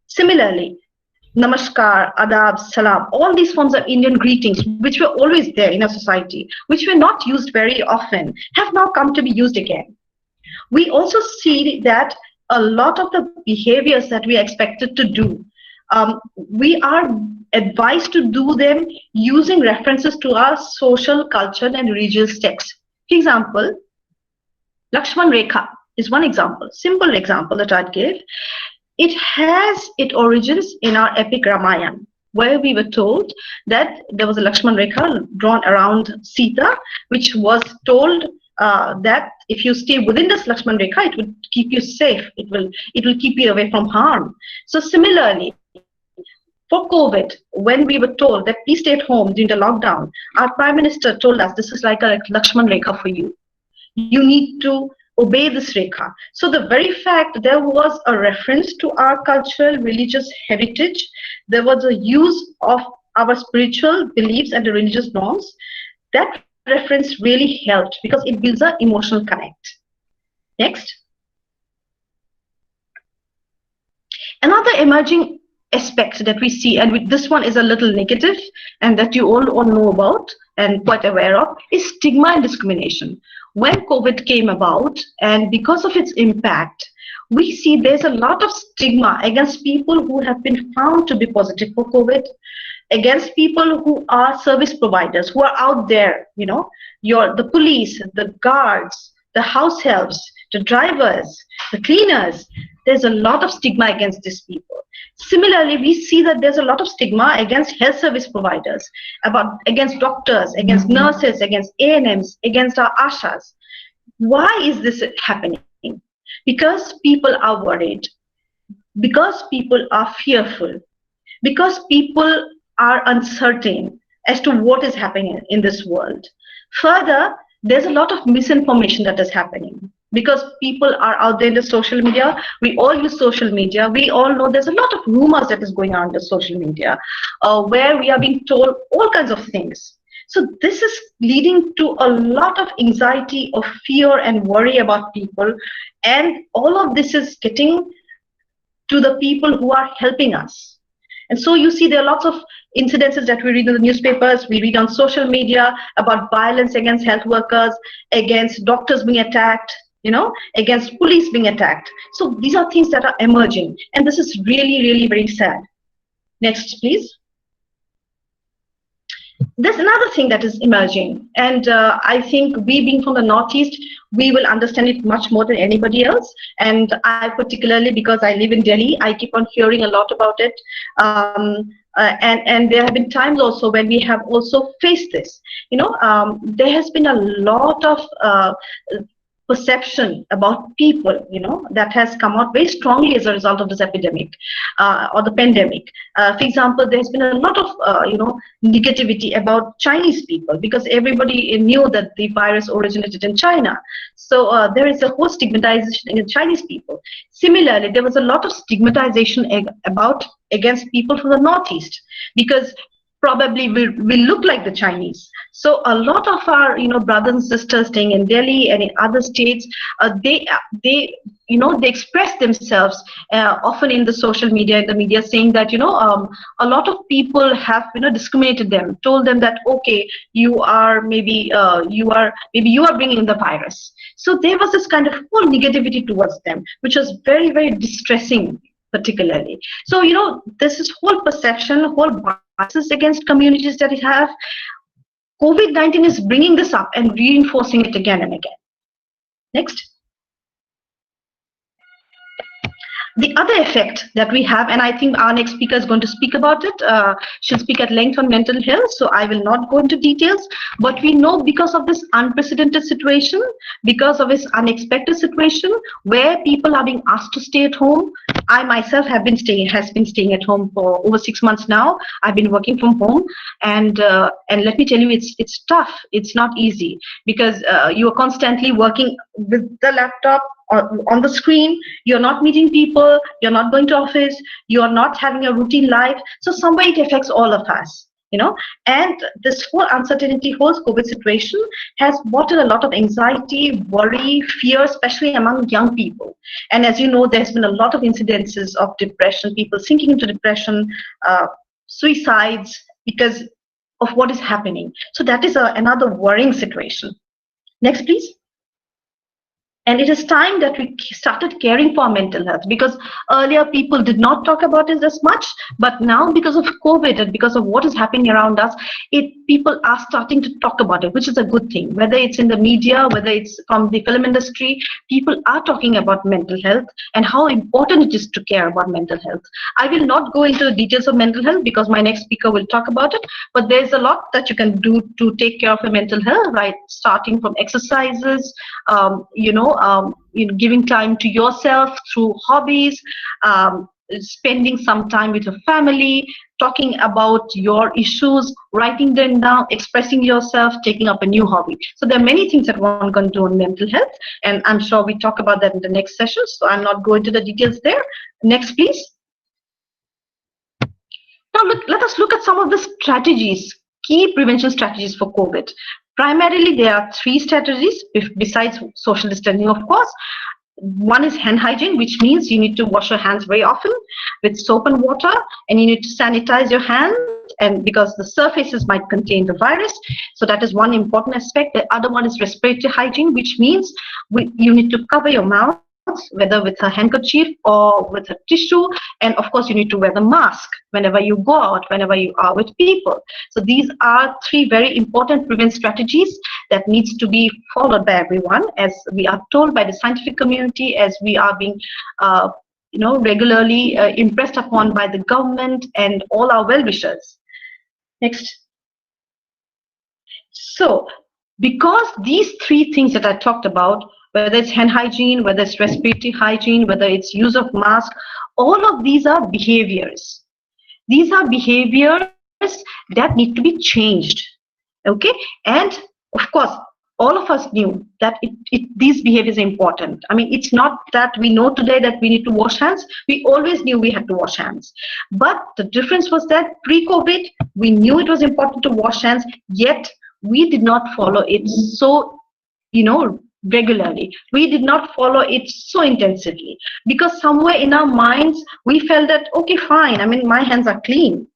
similarly, namaskar, adab, salam, all these forms of Indian greetings, which were always there in our society, which were not used very often, have now come to be used again. We also see that a lot of the behaviors that we are expected to do, we are advised to do them using references to our social, cultural, and religious texts. For example, Lakshman Rekha is one example, simple example that I'd give. It has its origins in our epic Ramayana, where we were told that there was a Lakshman Rekha drawn around Sita, which was told that if you stay within this Lakshman Rekha, it will keep you safe. It will keep you away from harm. So similarly, for COVID, when we were told that please stay at home during the lockdown, our Prime Minister told us this is like a Lakshman Rekha for you. You need to obey this Rekha. So the very fact there was a reference to our cultural, religious heritage, there was a use of our spiritual beliefs and the religious norms, that reference really helped because it builds an emotional connect. Next. Another emerging aspect that we see, and this one is a little negative and that you all know about and quite aware of, is stigma and discrimination. When COVID came about, and because of its impact, we see there's a lot of stigma against people who have been found to be positive for COVID, against people who are service providers, who are out there, you know, the police, the guards, the house helps, the drivers, the cleaners. There's a lot of stigma against these people. Similarly, we see that there's a lot of stigma against health service providers, against doctors, against nurses, against ANMs, against our ASHAs. Why is this happening? Because people are worried, because people are fearful, because people are uncertain as to what is happening in this world. Further, there's a lot of misinformation that is happening because people are out there in the social media. We all use social media. We all know there's a lot of rumors that is going on in the social media where we are being told all kinds of things. So this is leading to a lot of anxiety, of fear and worry about people. And all of this is getting to the people who are helping us. And so you see there are lots of incidences that we read in the newspapers, we read on social media about violence against health workers, against doctors being attacked, you know, against police being attacked. So these are things that are emerging. And this is really, really very sad. Next, please. There's another thing that is emerging, and I think we being from the Northeast, we will understand it much more than anybody else. And I particularly, because I live in Delhi, I keep on hearing a lot about it. And there have been times also when we have also faced this. You know, there has been a lot of perception about people, you know, that has come out very strongly as a result of this epidemic or the pandemic. For example, there's been a lot of, you know, negativity about Chinese people because everybody knew that the virus originated in China. So there is a whole stigmatization against Chinese people. Similarly, there was a lot of stigmatization against people from the Northeast because probably we look like the Chinese. So a lot of our, you know, brothers and sisters staying in Delhi and in other states, they express themselves often in the social media, in the media, saying that, you know, a lot of people have, you know, discriminated them, told them that, okay, you are maybe you are bringing the virus. So there was this kind of whole negativity towards them, which was very, very distressing, particularly. So, you know, this is whole perception, whole biases against communities that we have. COVID-19 is bringing this up and reinforcing it again and again. Next. The other effect that we have, and I think our next speaker is going to speak about it, she'll speak at length on mental health, so I will not go into details, but we know because of this unprecedented situation, because of this unexpected situation where people are being asked to stay at home. I myself has been staying at home for over 6 months now. I've been working from home, and let me tell you, it's tough. It's not easy because you are constantly working with the laptop on the screen. You're not meeting people. You're not going to office. You're not having a routine life. So somewhere it affects all of us, you know. And this whole uncertainty, whole COVID situation has brought in a lot of anxiety, worry, fear, especially among young people. And as you know, there's been a lot of incidences of depression, people sinking into depression, suicides because of what is happening. So that is another worrying situation. Next, please. And it is time that we started caring for our mental health, because earlier people did not talk about it as much, but now because of COVID and because of what is happening around us, people are starting to talk about it, which is a good thing. Whether it's in the media, whether it's from the film industry, people are talking about mental health and how important it is to care about mental health. I will not go into the details of mental health because my next speaker will talk about it, but there's a lot that you can do to take care of your mental health, right? Starting from exercises, giving time to yourself through hobbies, spending some time with your family, talking about your issues, writing them down, expressing yourself, taking up a new hobby. So there are many things that one can do on mental health, and I'm sure we talk about that in the next session, so I'm not going to the details there. Next, please. Now let us look at some of the strategies, key prevention strategies for COVID. Primarily, there are 3 strategies besides social distancing, of course. One is hand hygiene, which means you need to wash your hands very often with soap and water, and you need to sanitize your hands, and because the surfaces might contain the virus. So that is one important aspect. The other one is respiratory hygiene, which means you need to cover your mouth, whether with a handkerchief or with a tissue, and of course you need to wear the mask whenever you go out, whenever you are with people. So these are 3 very important prevention strategies that needs to be followed by everyone, as we are told by the scientific community, as we are being regularly impressed upon by the government and all our well-wishers. Next. So because these 3 things that I talked about, whether it's hand hygiene, whether it's respiratory hygiene, whether it's use of mask, all of these are behaviors. These are behaviors that need to be changed, okay? And of course, all of us knew that these behaviors are important. I mean, it's not that we know today that we need to wash hands. We always knew we had to wash hands. But the difference was that pre-COVID, we knew it was important to wash hands, yet we did not follow it so, regularly. We did not follow it so intensively, because somewhere in our minds we felt that, okay, fine, I mean, my hands are clean,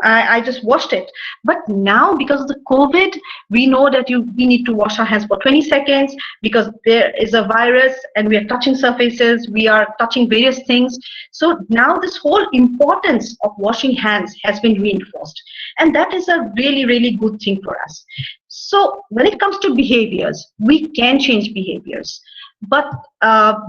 I just washed it. But now, because of the COVID, we know that we need to wash our hands for 20 seconds because there is a virus and we are touching surfaces, we are touching various things. So now this whole importance of washing hands has been reinforced, and that is a really, really good thing for us. So when it comes to behaviors, we can change behaviors, but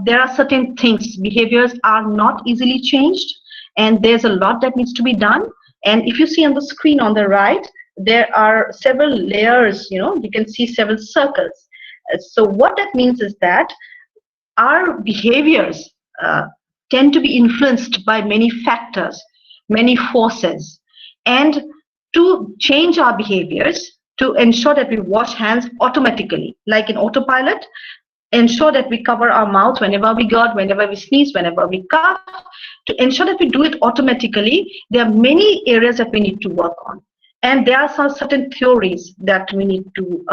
there are certain things. Behaviors are not easily changed, and there's a lot that needs to be done. And if you see on the screen on the right, there are several layers, you can see several circles. So what that means is that our behaviors tend to be influenced by many factors, many forces. And to change our behaviors, to ensure that we wash hands automatically, like in autopilot, ensure that we cover our mouth whenever we go out, whenever we sneeze, whenever we cough, to ensure that we do it automatically, there are many areas that we need to work on. And there are some certain theories that we need to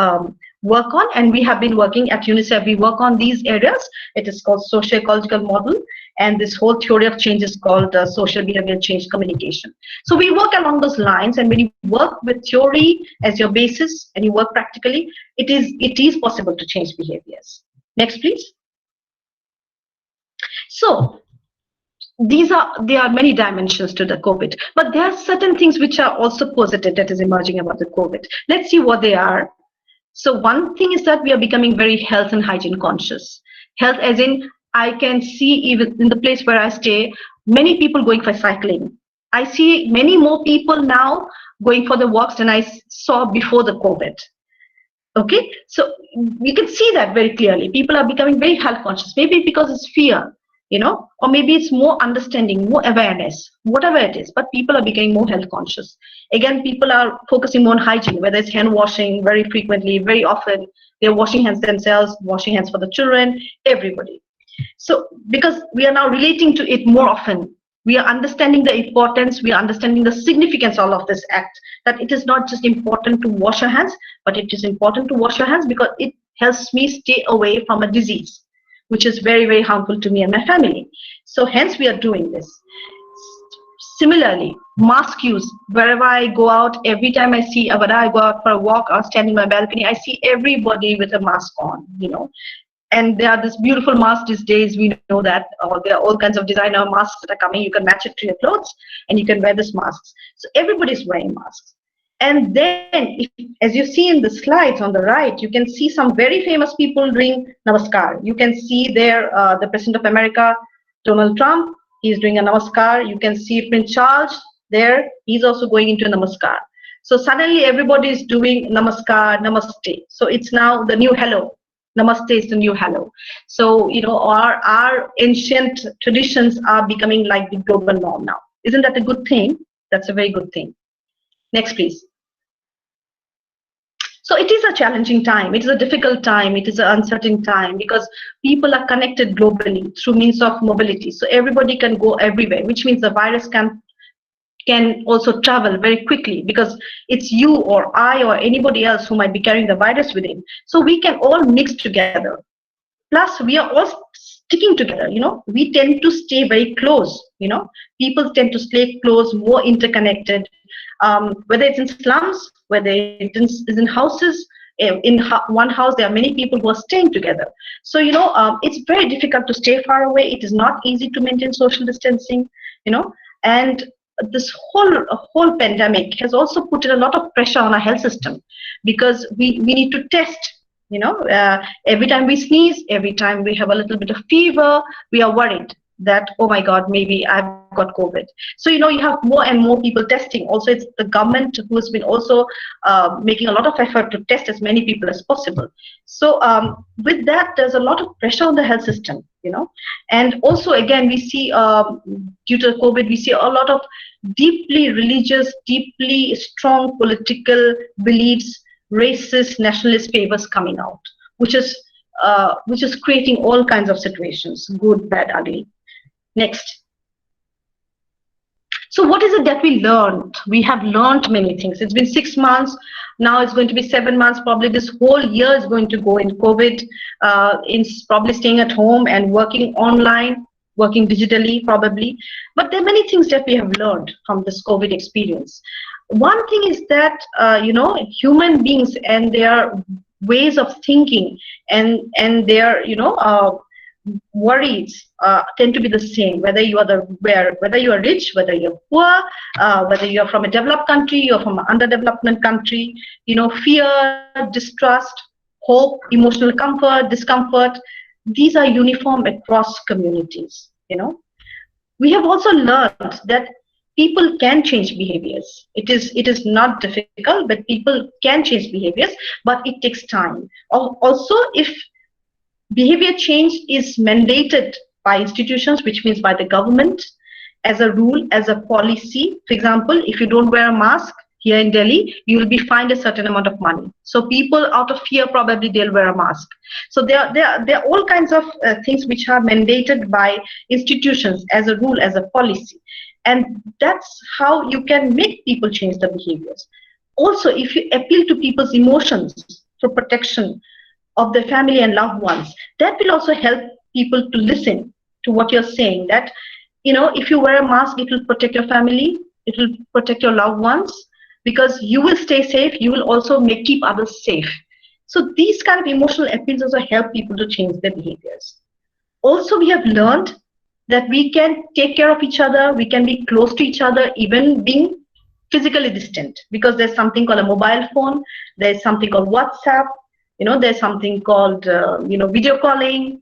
work on, and we have been working at UNICEF. We work on these areas. It is called Socioecological Model, and this whole theory of change is called social behavior change communication. So we work along those lines, and when you work with theory as your basis and you work practically, it is possible to change behaviors. Next, please. So there are many dimensions to the COVID, but there are certain things which are also positive that is emerging about the COVID. Let's see what they are. So one thing is that we are becoming very health and hygiene conscious. Health as in, I can see even in the place where I stay, many people going for cycling. I see many more people now going for the walks than I saw before the COVID. Okay, so you can see that very clearly. People are becoming very health conscious, maybe because it's fear, or maybe it's more understanding, more awareness, whatever it is, but people are becoming more health conscious. Again, people are focusing more on hygiene, whether it's hand washing very frequently, very often, they're washing hands themselves, washing hands for the children, everybody. So because we are now relating to it more often, we are understanding the importance, we are understanding the significance of all of this act, that it is not just important to wash your hands, but it is important to wash your hands because it helps me stay away from a disease, which is very, very harmful to me and my family. So hence we are doing this. Similarly, mask use, wherever I go out, every time I see, whether I go out for a walk or stand in my balcony, I see everybody with a mask on, And there are this beautiful masks these days. We know that there are all kinds of designer masks that are coming. You can match it to your clothes and you can wear these masks. So everybody's wearing masks. And then, as you see in the slides on the right, you can see some very famous people doing namaskar. You can see there the President of America, Donald Trump, he's doing a namaskar. You can see Prince Charles there, he's also going into a namaskar. So suddenly everybody is doing namaskar, namaste. So it's now the new hello. Namaste is the new hello. So, you know, our ancient traditions are becoming like the global norm now. Isn't that a good thing? That's a very good thing. Next, please. So it is a challenging time. It is a difficult time. It is an uncertain time because people are connected globally through means of mobility. So everybody can go everywhere, which means the virus can also travel very quickly because it's you or I or anybody else who might be carrying the virus within. So we can all mix together. Plus, we are all sticking together, you know. We tend to stay very close, you know. People tend to stay close, more interconnected, whether it's in slums, whether it is in houses. In one house, there are many people who are staying together. So, you know, it's very difficult to stay far away. It is not easy to maintain social distancing, you know, and this whole pandemic has also put in a lot of pressure on our health system because we need to test, you know, every time we sneeze, every time we have a little bit of fever, we are worried that, oh my God, maybe I've got COVID. So, you know, you have more and more people testing. Also, it's the government who has been also making a lot of effort to test as many people as possible. So with that, there's a lot of pressure on the health system, you know. And also, again, we see due to COVID, we see a lot of deeply religious, deeply strong political beliefs, racist, nationalist favors coming out, which is creating all kinds of situations, good, bad, ugly. Next. So what is it that we learned? We have learned many things. It's been 6 months. Now it's going to be 7 months. Probably this whole year is going to go in COVID, in probably staying at home and working online, working digitally probably. But there are many things that we have learned from this COVID experience. One thing is that, you know, human beings and their ways of thinking and their, you know, worries tend to be the same, whether you are whether you are rich, whether you're poor, whether you're from a developed country, you're from an underdeveloped country, you know, fear, distrust, hope, emotional comfort, discomfort, these are uniform across communities, you know. We have also learned that people can change behaviors. It is not difficult, but people can change behaviors, but it takes time. Also, if behavior change is mandated by institutions, which means by the government, as a rule, as a policy. For example, if you don't wear a mask here in Delhi, you will be fined a certain amount of money. So people, out of fear, probably they'll wear a mask. So there are all kinds of things which are mandated by institutions as a rule, as a policy. And that's how you can make people change their behaviors. Also, if you appeal to people's emotions for protection of their family and loved ones, that will also help people to listen to what you're saying, that, you know, if you wear a mask, it will protect your family, it will protect your loved ones, because you will stay safe, you will also keep others safe. So these kind of emotional appeals also help people to change their behaviors. Also, we have learned that we can take care of each other, we can be close to each other, even being physically distant, because there's something called a mobile phone, there's something called WhatsApp, you know, there's something called, you know, video calling,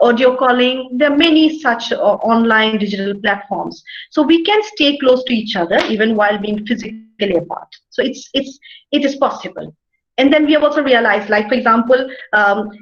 audio calling. There are many such online digital platforms. So we can stay close to each other even while being physically apart. So it is possible. And then we have also realized, like, for example,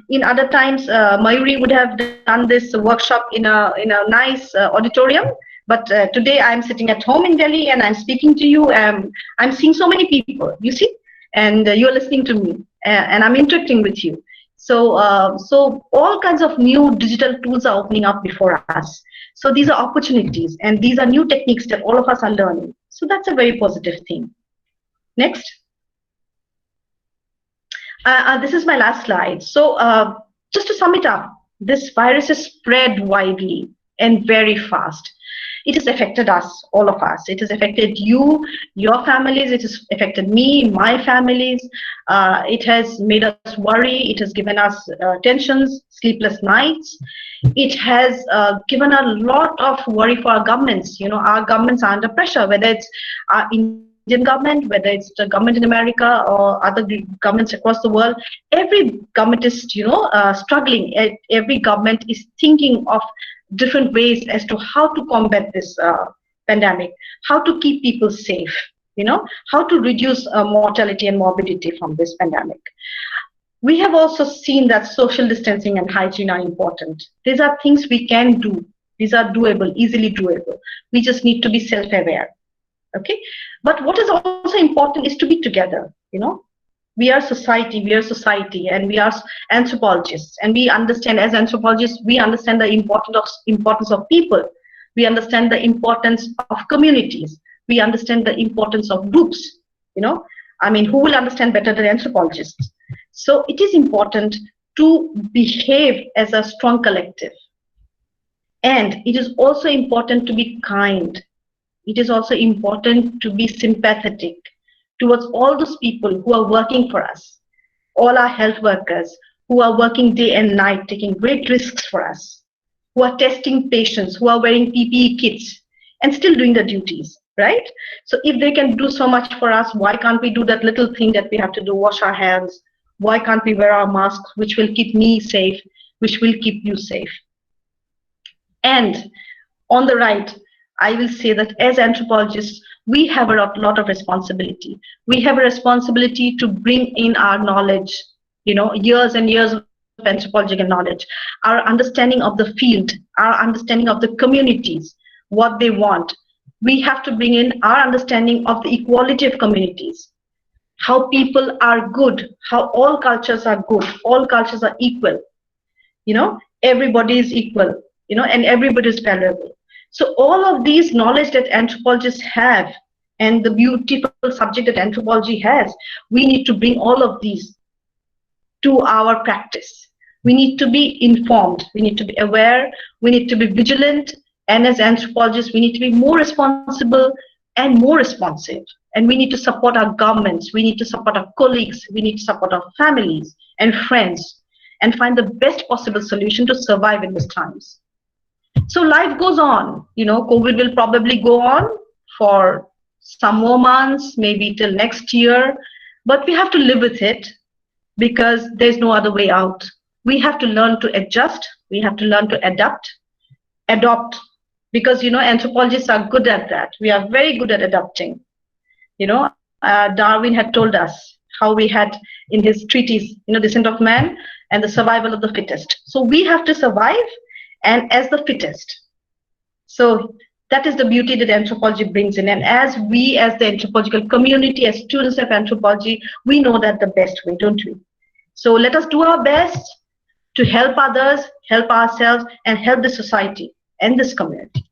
in other times, Mayuri would have done this workshop in a nice auditorium. But today I'm sitting at home in Delhi and I'm speaking to you. I'm seeing so many people, you see, and you're listening to me. And I'm interacting with you. So, so all kinds of new digital tools are opening up before us. So these are opportunities, and these are new techniques that all of us are learning. So that's a very positive thing. Next. This is my last slide. So just to sum it up, this virus is spread widely and very fast. it has affected us, all of us. It has affected you, your families. It has affected me, my families. It has made us worry. It has given us tensions, sleepless nights. It has given a lot of worry for our governments. You know, our governments are under pressure, whether it's our Indian government, whether it's the government in America or other governments across the world. Every government is, you know, struggling. Every government is thinking of different ways as to how to combat this pandemic, how to keep people safe, you know, how to reduce mortality and morbidity from this pandemic. We have also seen that social distancing and hygiene are important. These are things we can do. These are doable, easily doable. We just need to be self-aware. Okay, but what is also important is to be together. You know, we are society, and we are anthropologists, and we understand, as anthropologists, we understand the importance of people. We understand the importance of communities. We understand the importance of groups. You know, I mean, who will understand better than anthropologists? So it is important to behave as a strong collective, and it is also important to be kind. It is also important to be sympathetic towards all those people who are working for us, all our health workers who are working day and night, taking great risks for us, who are testing patients, who are wearing PPE kits and still doing the duties, right? So if they can do so much for us, why can't we do that little thing that we have to do, wash our hands? Why can't we wear our masks, which will keep me safe, which will keep you safe? And on the right, I will say that as anthropologists, we have a lot of responsibility. We have a responsibility to bring in our knowledge, you know, years and years of anthropological knowledge, our understanding of the field, our understanding of the communities, what they want. We have to bring in our understanding of the equality of communities, how people are good, how all cultures are good, all cultures are equal, you know, everybody is equal, you know, and everybody is valuable. So all of these knowledge that anthropologists have and the beautiful subject that anthropology has, we need to bring all of these to our practice. We need to be informed, we need to be aware, we need to be vigilant, and as anthropologists, we need to be more responsible and more responsive. And we need to support our governments, we need to support our colleagues, we need to support our families and friends, and find the best possible solution to survive in these times. So life goes on, you know, COVID will probably go on for some more months, maybe till next year, but we have to live with it because there's no other way out. We have to learn to adjust, we have to learn to adopt, because, you know, anthropologists are good at that. We are very good at adapting. You know, Darwin had told us how we had in his treatise, you know, Descent of Man and the survival of the fittest. So we have to survive, and as the fittest. So that is the beauty that anthropology brings in. And as we, as the anthropological community, as students of anthropology, we know that the best way, don't we? So let us do our best to help others, help ourselves, and help the society and this community.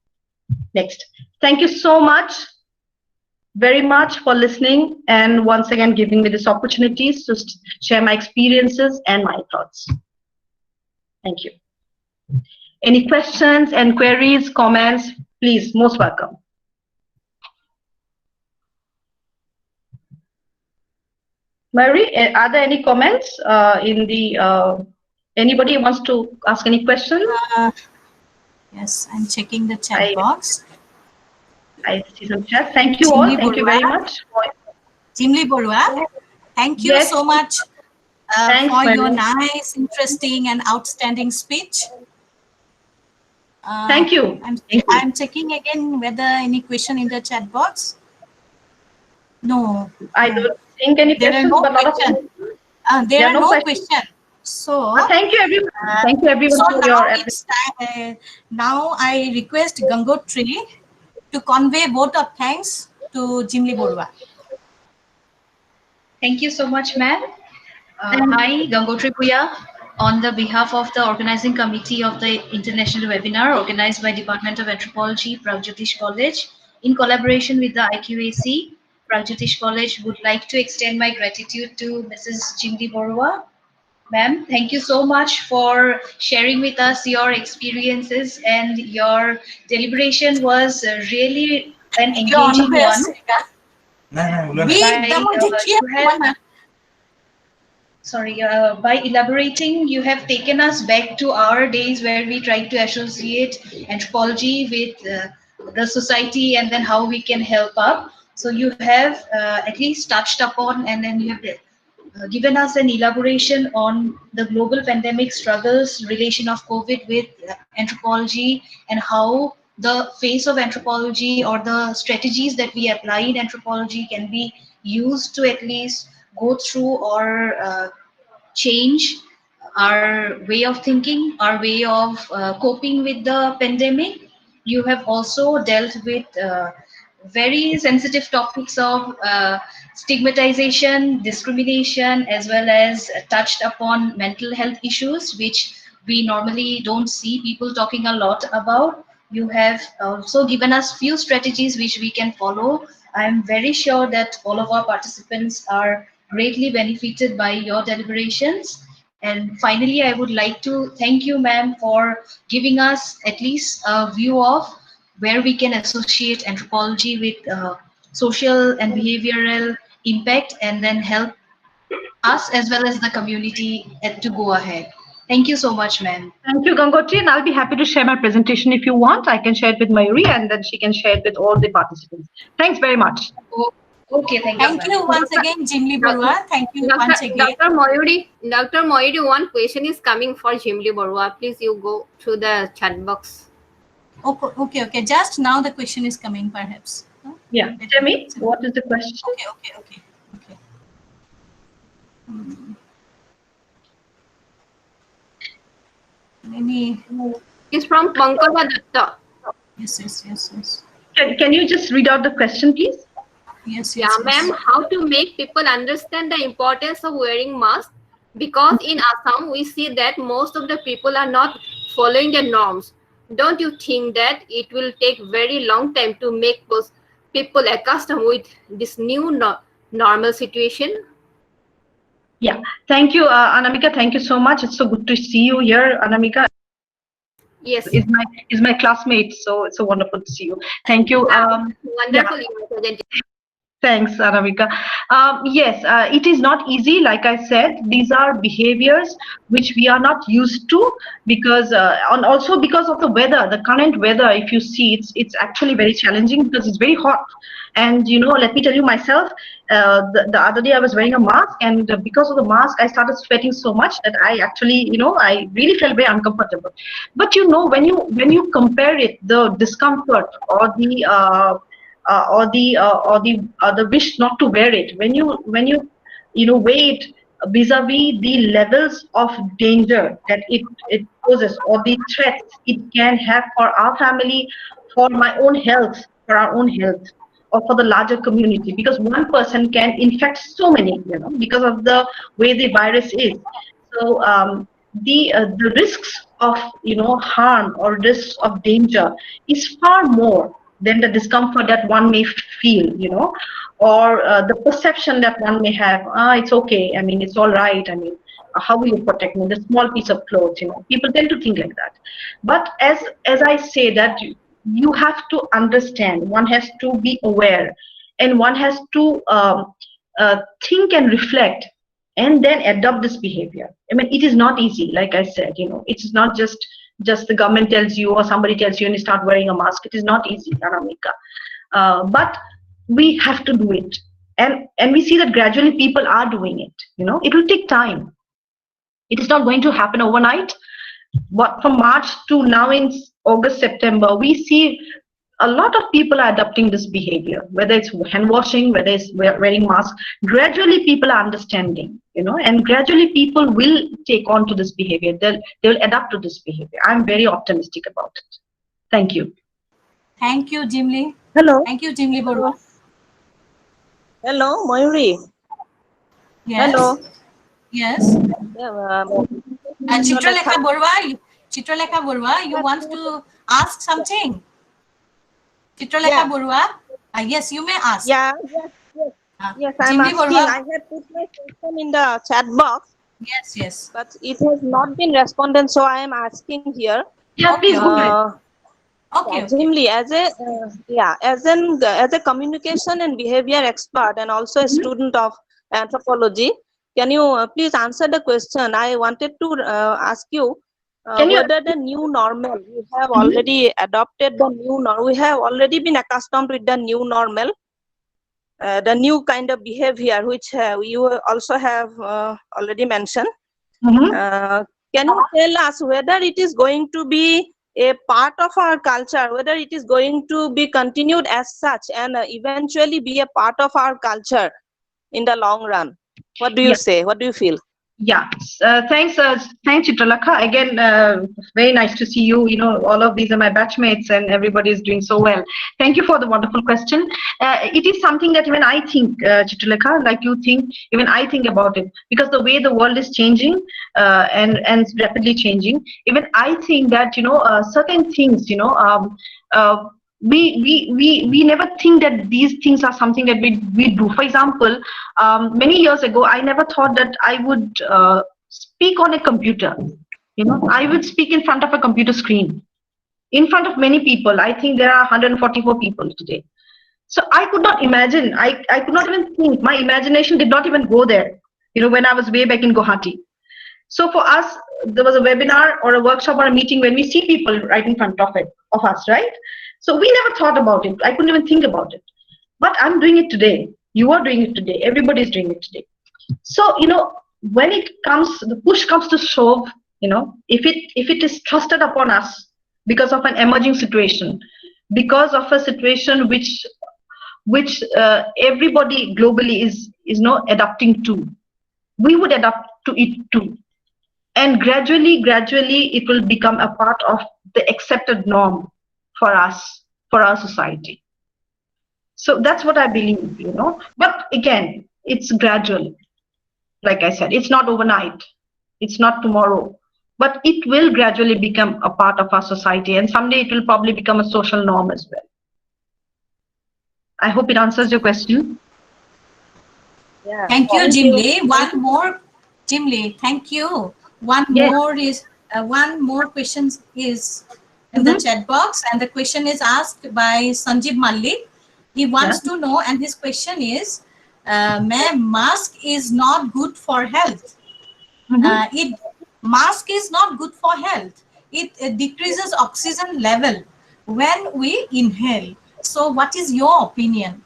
Next. Thank you so much, very much for listening, and once again giving me this opportunity to share my experiences and my thoughts. Thank you. Any questions and queries, comments, please, most welcome. Mary, are there any comments in the, anybody wants to ask any questions? Yes, I'm checking the chat box. I see some chat. Thank you all. Thank you very much. Jimli Borua, thank you so much for your nice, interesting, and outstanding speech. Thank you. I'm checking again whether any question in the chat box. No. I don't think any questions. There are no questions. So thank you everyone. Thank you everyone so for now your it's time, now I request Gangotri to convey vote of thanks to Jimli Borua. Thank you so much, ma'am. I, Gangotri Puya, on the behalf of the organizing committee of the international webinar organized by Department of Anthropology, Pragjyotish College, in collaboration with the IQAC, Pragjyotish College would like to extend my gratitude to Mrs. Jimli Borua, Ma'am, thank you so much for sharing with us your experiences, and your deliberation was really an engaging one. By elaborating, you have taken us back to our days where we tried to associate anthropology with the society and then how we can help up. So you have at least touched upon, and then you have given us an elaboration on the global pandemic struggles, relation of COVID with anthropology, and how the face of anthropology or the strategies that we apply in anthropology can be used to at least go through or change our way of thinking, our way of coping with the pandemic. You have also dealt with very sensitive topics of stigmatization, discrimination, as well as touched upon mental health issues, which we normally don't see people talking a lot about. You have also given us few strategies which we can follow. I'm very sure that all of our participants are greatly benefited by your deliberations. And finally, I would like to thank you, ma'am, for giving us at least a view of where we can associate anthropology with social and behavioral impact, and then help us as well as the community to go ahead. Thank you so much, ma'am. Thank you, Gangotri, and I'll be happy to share my presentation if you want. I can share it with Mayuri, and then she can share it with all the participants. Thanks very much. Okay, thank you once again, Jimli Barua. Thank you once again. Dr. Mayuri, one question is coming for Jimli Barua. Please, you go through the chat box. Okay. Just now the question is coming, perhaps. Yeah, tell me, what is the question? Okay. It's from Pankava Datta. Yes. Can you just read out the question, please? Yes. Ma'am, how to make people understand the importance of wearing masks? Because in Assam, we see that most of the people are not following the norms. Don't you think that it will take very long time to make those people accustomed with this new normal situation? Yeah, thank you, Anamika. Thank you so much. It's so good to see you here, Anamika. Yes, is my classmate, so it's so wonderful to see you. Thank you. Wonderful. Yeah. Thanks, Anamika. Yes, it is not easy. Like I said, these are behaviors which we are not used to, because and also because of the weather, the current weather. If you see, it's actually very challenging because it's very hot. And let me tell you myself, the other day I was wearing a mask, and because of the mask, I started sweating so much that I actually, I really felt very uncomfortable. But when you compare it, the discomfort or the the wish not to wear it, when you weigh it vis-a-vis the levels of danger that it poses, or the threats it can have for our family, for my own health, for our own health, or for the larger community, because one person can infect so many, because of the way the virus is. So the risks of harm or risks of danger is far more than the discomfort that one may feel, or the perception that one may have. It's okay. I mean, it's all right. I mean, how will you protect me? The small piece of clothes. People tend to think like that. But as I say, that you have to understand. One has to be aware, and one has to think and reflect, and then adopt this behavior. I mean, it is not easy. Like I said, it's not just the government tells you or somebody tells you and you start wearing a mask. It is not easy, Anamika. But we have to do it. And we see that gradually people are doing it. It will take time. It is not going to happen overnight. But from March to now in August, September, we see a lot of people are adopting this behavior, whether it's hand washing, whether it's wearing masks. Gradually people are understanding, and gradually people will take on to this behavior. They'll adapt to this behavior. I'm very optimistic about it. Thank you. Thank you, Jimli. Hello. Thank you, Jimli Barua. Hello, Mayuri. Yes. Hello. Yes. Yeah, Chitralekha Barua, you want to ask something? Chitralekha Barua? Yes, you may ask. Yes, I'm Jimli asking. Barua. I had put my question in the chat box, Yes, yes. but it has not been responded, so I am asking here. Yeah, please go ahead. Okay, Jimly, as a communication and behavior expert and also a student of anthropology, can you please answer the question? I wanted to ask you whether the new normal, we have already adopted the new normal, we have already been accustomed with the new normal, the new kind of behavior which you also have already mentioned. Can you tell us whether it is going to be a part of our culture, whether it is going to be continued as such and eventually be a part of our culture in the long run? What do you say? What do you feel? Yeah, thanks, Chitralakha. Again, very nice to see you. You know, all of these are my batchmates, and everybody is doing so well. Thank you for the wonderful question. It is something that even I think, Chitralakha, like you think, even I think about it, because the way the world is changing and rapidly changing, even I think that certain things, we never think that these things are something that we do. For example, many years ago, I never thought that I would speak on a computer. I would speak in front of a computer screen, in front of many people. I think there are 144 people today. So I could not imagine. I could not even think. My imagination did not even go there. When I was way back in Guwahati. So for us, there was a webinar or a workshop or a meeting when we see people right in front of us, right? So we never thought about it. I couldn't even think about it. But I'm doing it today. You are doing it today. Everybody is doing it today. So, when the push comes to shove, if it is trusted upon us because of an emerging situation, because of a situation which everybody globally is adapting to, we would adapt to it too. And gradually, it will become a part of the accepted norm for us, for our society. So that's what I believe, But again, it's gradual. Like I said, it's not overnight. It's not tomorrow. But it will gradually become a part of our society. And someday it will probably become a social norm as well. I hope it answers your question. Yeah. Thank you, Jimly. One more, Jimly. Thank you. One more question is in the chat box, and the question is asked by Sanjeev Malik. He wants to know, and his question is, ma'am, mask is not good for health. Mask is not good for health. It decreases oxygen level when we inhale. So what is your opinion?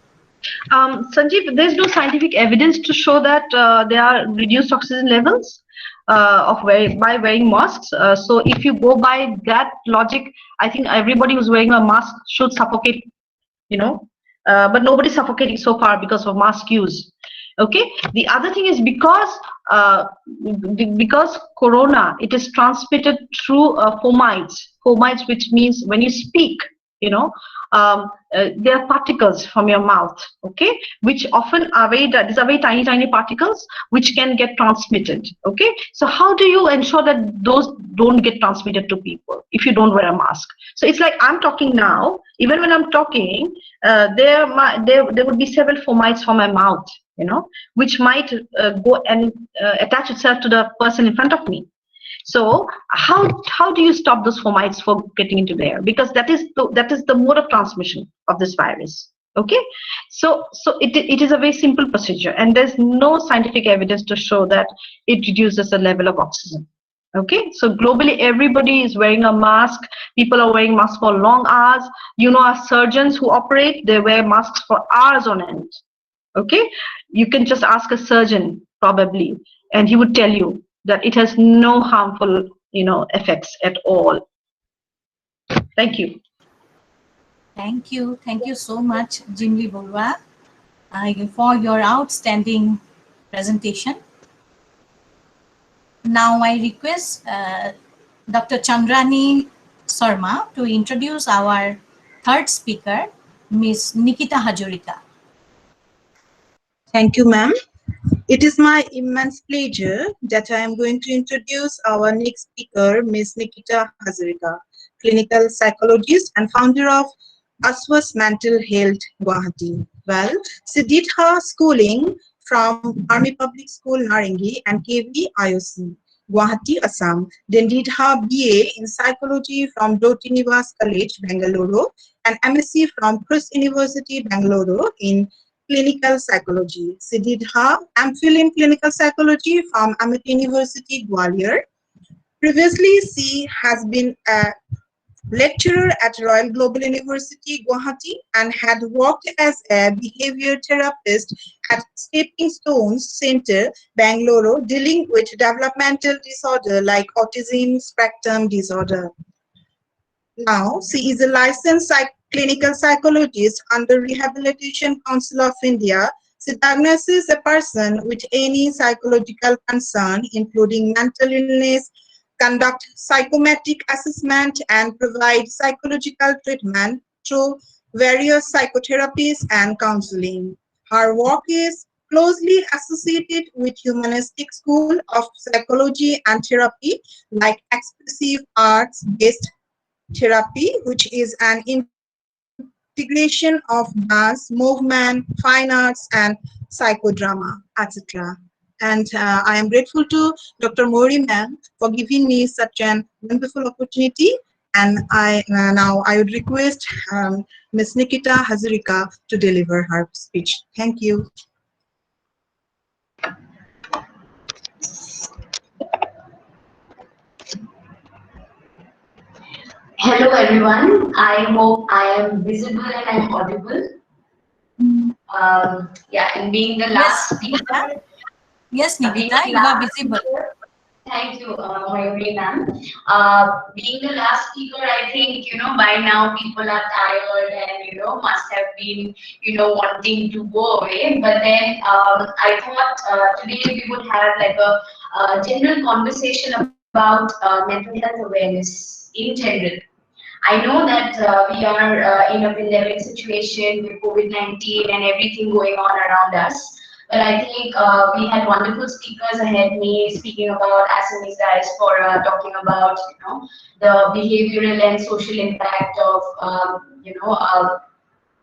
Sanjeev, there's no scientific evidence to show that there are reduced oxygen levels by wearing masks. So if you go by that logic, I think everybody who's wearing a mask should suffocate, but nobody's suffocating so far because of mask use. Okay. The other thing is because corona, it is transmitted through fomites, which means when you speak, there are particles from your mouth, okay, which often are these are very tiny particles which can get transmitted. Okay, so how do you ensure that those don't get transmitted to people if you don't wear a mask? So it's like I'm talking now. Even when I'm talking, there would be several fomites from my mouth, which might go and attach itself to the person in front of me. So how do you stop those fomites from getting into the air? Because that is the mode of transmission of this virus. Okay, so it is a very simple procedure, and there's no scientific evidence to show that it reduces the level of oxygen. Okay, so globally everybody is wearing a mask. People are wearing masks for long hours. Our surgeons who operate, they wear masks for hours on end. Okay, you can just ask a surgeon probably, and he would tell you that it has no harmful, effects at all. Thank you. Thank you. Thank you so much, Jimly Borua, for your outstanding presentation. Now I request Dr. Chandrani Sarma to introduce our third speaker, Ms. Nikita Hazurika. Thank you, ma'am. It is my immense pleasure that I am going to introduce our next speaker, Ms. Nikita Hazurika, clinical psychologist and founder of Asus Mental Health Guwahati. Well, she did her schooling from Army Public School, Narangi, and KV IOC, Guwahati, Assam. Then did her BA in Psychology from Jyoti Nivas College, Bangalore, and MSc from Christ University, Bangalore in Clinical Psychology. She did her MPhil in Clinical Psychology from Amity University, Gwalior. Previously, she has been a lecturer at Royal Global University, Guwahati, and had worked as a behavior therapist at Stepping Stones Center, Bangalore, dealing with developmental disorder like autism spectrum disorder. Now, she is a licensed clinical psychologist under Rehabilitation Council of India. She diagnoses a person with any psychological concern, including mental illness, conduct psychometric assessment, and provide psychological treatment through various psychotherapies and counseling. Her work is closely associated with humanistic school of psychology and therapy, like expressive arts-based therapy, which is an integration of dance, movement, fine arts, and psychodrama, etc. And I am grateful to Dr. Mori ma'am for giving me such an wonderful opportunity. And now I would request Ms. Nikita Hazurika to deliver her speech. Thank you. Hello everyone, I hope I am visible and I'm audible. Yeah, and being the last speaker. Yes, Nikita, you are visible. Thank you, Mayuri ma'am. Being the last speaker, I think, by now people are tired and, must have been, wanting to go away. But then I thought today we would have like a general conversation about mental health awareness in general. I know that we are in a pandemic situation with COVID-19 and everything going on around us. But I think we had wonderful speakers ahead me speaking about Asus diaspora, talking about the behavioral and social impact of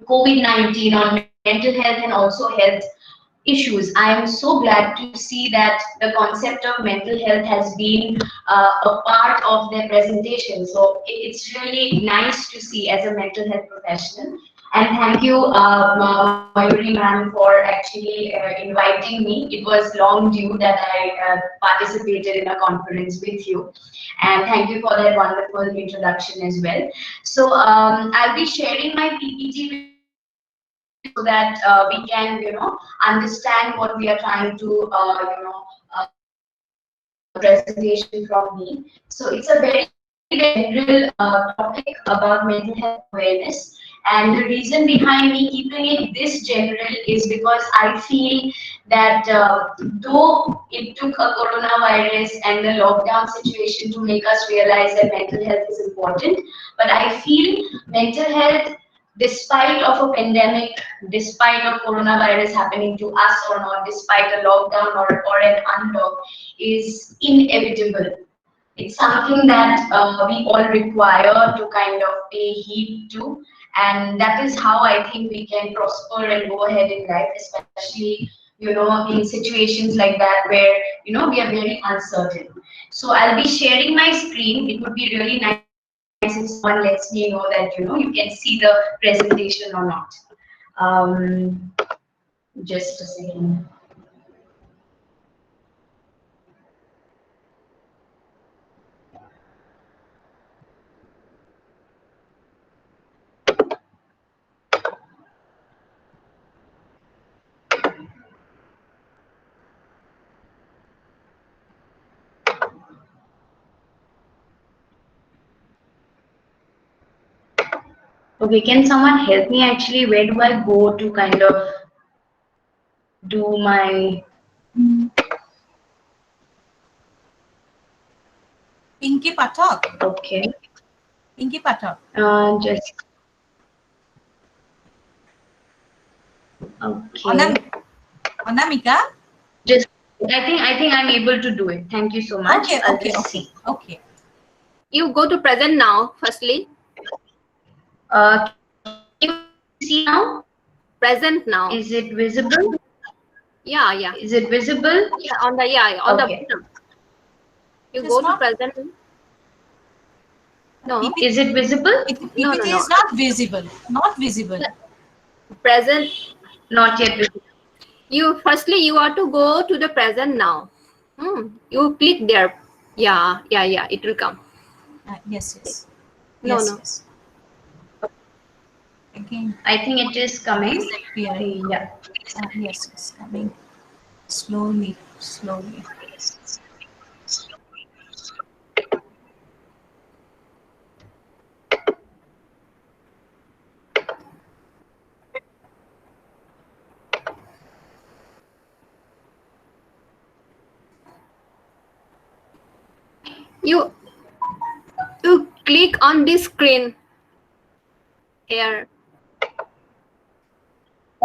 COVID-19 on mental health and also health issues. I am so glad to see that the concept of mental health has been a part of their presentation. So it's really nice to see as a mental health professional. And thank you, Mayuri ma'am, for actually inviting me. It was long due that I participated in a conference with you. And thank you for that wonderful introduction as well. So I'll be sharing my PPT so that we can, understand what we are trying to, presentation from me. So it's a very general topic about mental health awareness. And the reason behind me keeping it this general is because I feel that though it took a coronavirus and the lockdown situation to make us realize that mental health is important, but I feel mental health, despite of a pandemic, despite of coronavirus happening to us or not, despite a lockdown or an unlock, is inevitable. It's something that we all require to kind of pay heed to, and that is how I think we can prosper and go ahead in life, especially in situations like that where we are very uncertain. So I'll be sharing my screen. It would be really nice if someone lets me know that you can see the presentation or not. Just a second. Okay, can someone help me actually? Where do I go to kind of do my... Pinky Pathak. Okay. Pinky Pathak. Just... Okay. Anamika? Just, I think I'm able to do it. Thank you so much. Okay, I'll okay, just okay, see. okay. You go to present now, firstly. Can you see now? Present now. Is it visible? Yeah. Is it visible? Yeah, on the Okay. bottom. You It go is to not. present. No. Is it visible? No. PPT is not visible. Not visible. Present. Not yet visible. You are to go to the present now. You click there. Yeah. It will come. Yes. No. Yes. Again. I think it is coming. It's appearing. Yeah. Yes, coming. Slowly. You click on this screen here.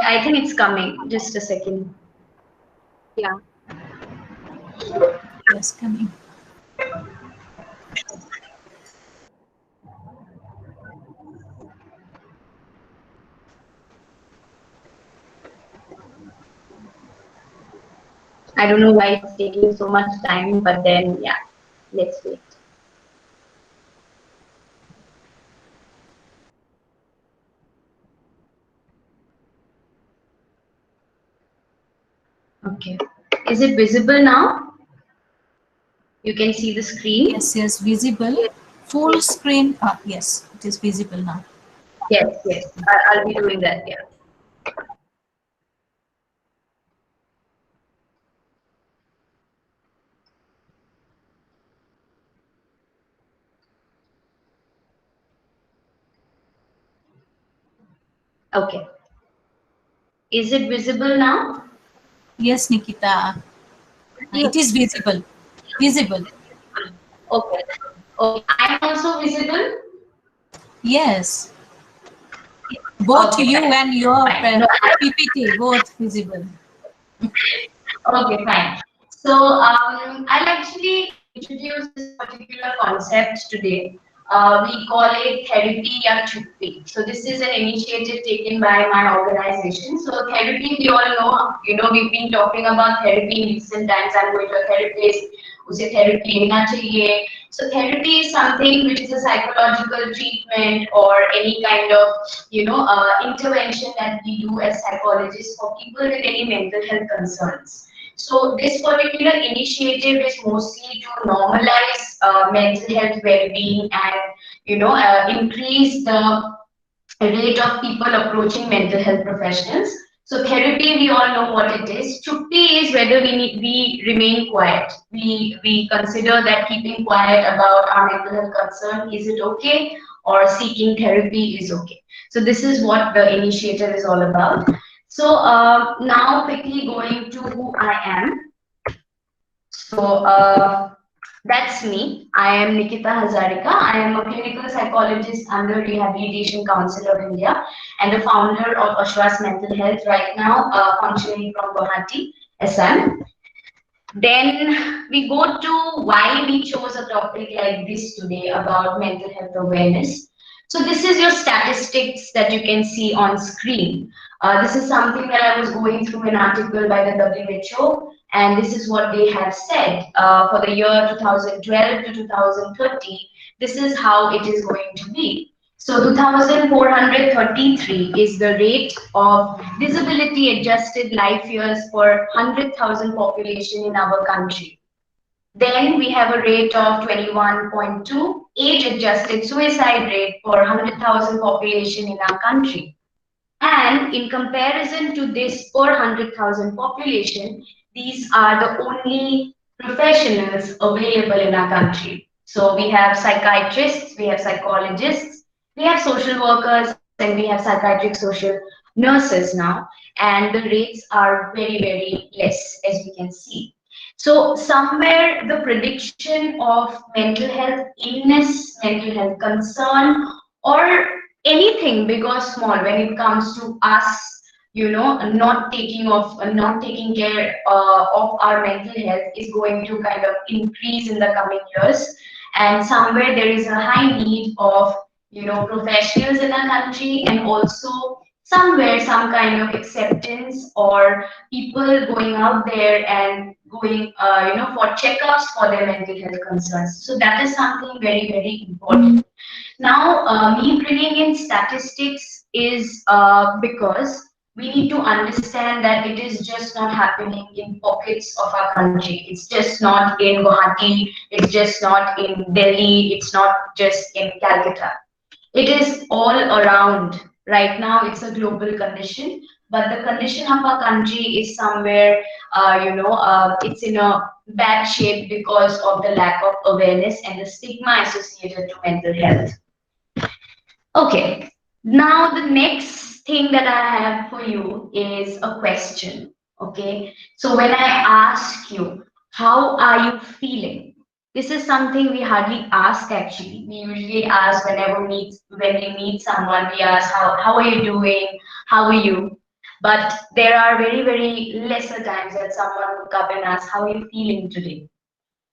I think it's coming. Just a second. Yeah. Yes, coming. I don't know why it's taking so much time, but then yeah, let's wait. Okay. Is it visible now? You can see the screen? Yes, visible. Full screen. Yes, it is visible now. Yes. I'll be doing that, yeah. Okay. Is it visible now? Yes, Nikita. It is visible. Okay. I'm also visible? Yes. Both Okay, you fine. and your Fine. PPT, both visible. Okay, fine. So I'll actually introduce this particular concept today. We call it therapy or chuppi. So this is an initiative taken by my organization. So therapy, we all know, we've been talking about therapy in recent times. I'm going to a therapist, usse therapy lena chahiye. So therapy is something which is a psychological treatment or any kind of, intervention that we do as psychologists for people with any mental health concerns. So this particular initiative is mostly to normalize mental health well-being and increase the rate of people approaching mental health professionals. So therapy, we all know what it is. Chuppi is whether we remain quiet. We consider that keeping quiet about our mental health concern, is it okay, or seeking therapy is okay. So this is what the initiative is all about. So now quickly going to who I am. So that's me. I am Nikita Hazurika. I am a clinical psychologist under Rehabilitation Council of India and the founder of Ashwas Mental Health right now, functioning from Guwahati, Assam. Then we go to why we chose a topic like this today about mental health awareness. So this is your statistics that you can see on screen. This is something that I was going through an article by the WHO, and this is what they have said for the year 2012 to 2030. This is how it is going to be. So 2,433 is the rate of disability adjusted life years per 100,000 population in our country. Then we have a rate of 21.2 age adjusted suicide rate per 100,000 population in our country. And in comparison to this per 100,000 population, these are the only professionals available in our country. So we have psychiatrists, we have psychologists, we have social workers, and we have psychiatric social nurses now. And the rates are very, very less, as we can see. So somewhere the prediction of mental health illness, mental health concern, or anything big or small when it comes to us, not taking care of our mental health is going to kind of increase in the coming years. And somewhere there is a high need of professionals in our country and also somewhere some kind of acceptance, or people going out there and going, for checkups for their mental health concerns. So that is something very, very important. Now, me bringing in statistics is because we need to understand that it is just not happening in pockets of our country. It's just not in Guwahati, it's just not in Delhi, it's not just in Calcutta. It is all around. Right now, it's a global condition, but the condition of our country is somewhere, it's in a bad shape because of the lack of awareness and the stigma associated to mental health. Okay, now the next thing that I have for you is a question. Okay, so when I ask you, how are you feeling? This is something we hardly ask actually. We usually ask when we meet someone, we ask, how are you doing? How are you? But there are very, very lesser times that someone would come and ask, how are you feeling today?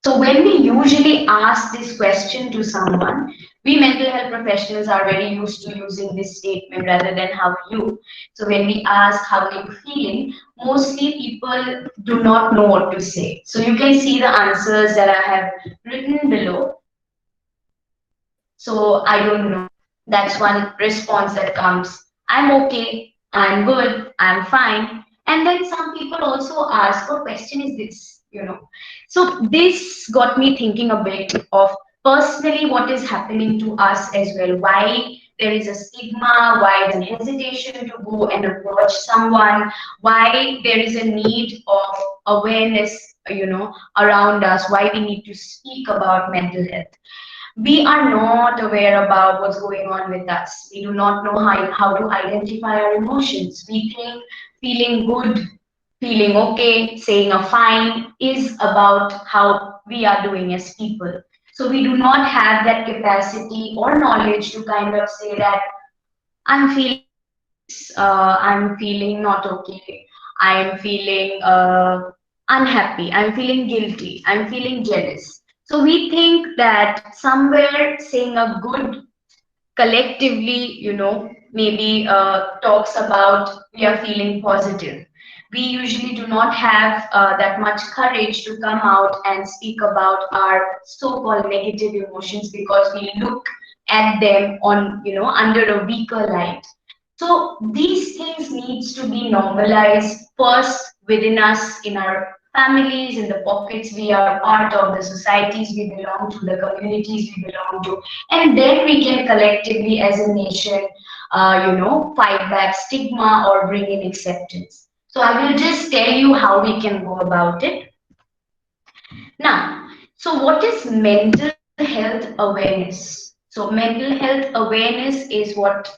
So when we usually ask this question to someone, we mental health professionals are very used to using this statement rather than how are you. So when we ask how are you feeling, mostly people do not know what to say. So you can see the answers that I have written below. So I don't know. That's one response that comes. I'm okay, I'm good, I'm fine. And then some people also ask, what question is this? So this got me thinking a bit of personally what is happening to us as well. Why there is a stigma, why there's a hesitation to go and approach someone, why there is a need of awareness, around us, why we need to speak about mental health. We are not aware about what's going on with us. We do not know how to identify our emotions. We think feeling good, feeling okay, saying a fine is about how we are doing as people. So we do not have that capacity or knowledge to kind of say that I'm feeling I'm feeling not okay, I am feeling unhappy, I'm feeling guilty, I'm feeling jealous. So we think that somewhere saying a good collectively, maybe talks about we are feeling positive. We usually do not have that much courage to come out and speak about our so-called negative emotions because we look at them on, under a weaker light. So these things needs to be normalized first within us, in our families, in the pockets we are part of, the societies we belong to, the communities we belong to, and then we can collectively as a nation, fight back stigma or bring in acceptance. So I will just tell you how we can go about it. Now, so what is mental health awareness? So mental health awareness is what,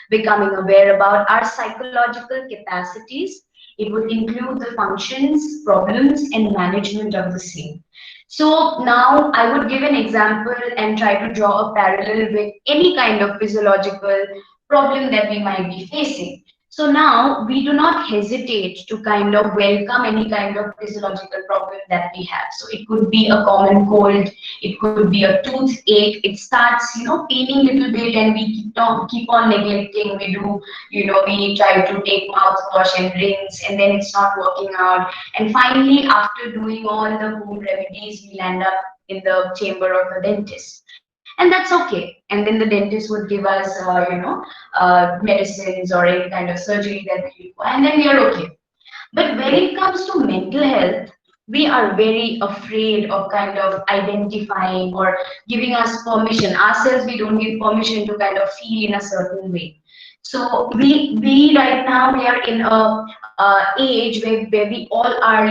becoming aware about our psychological capacities. It would include the functions, problems, and management of the same. So now I would give an example and try to draw a parallel with any kind of physiological problem that we might be facing. So now we do not hesitate to kind of welcome any kind of physiological problem that we have. So it could be a common cold, it could be a toothache. It starts, paining a little bit, and we keep on neglecting. We try to take mouthwash and rinse, and then it's not working out. And finally, after doing all the home remedies, we land up in the chamber of a dentist. And that's okay. And then the dentist would give us, medicines or any kind of surgery that we require, and then we are okay. But when it comes to mental health, we are very afraid of kind of identifying or giving us permission. Ourselves, we don't give permission to kind of feel in a certain way. So we right now we are in a age where we all are,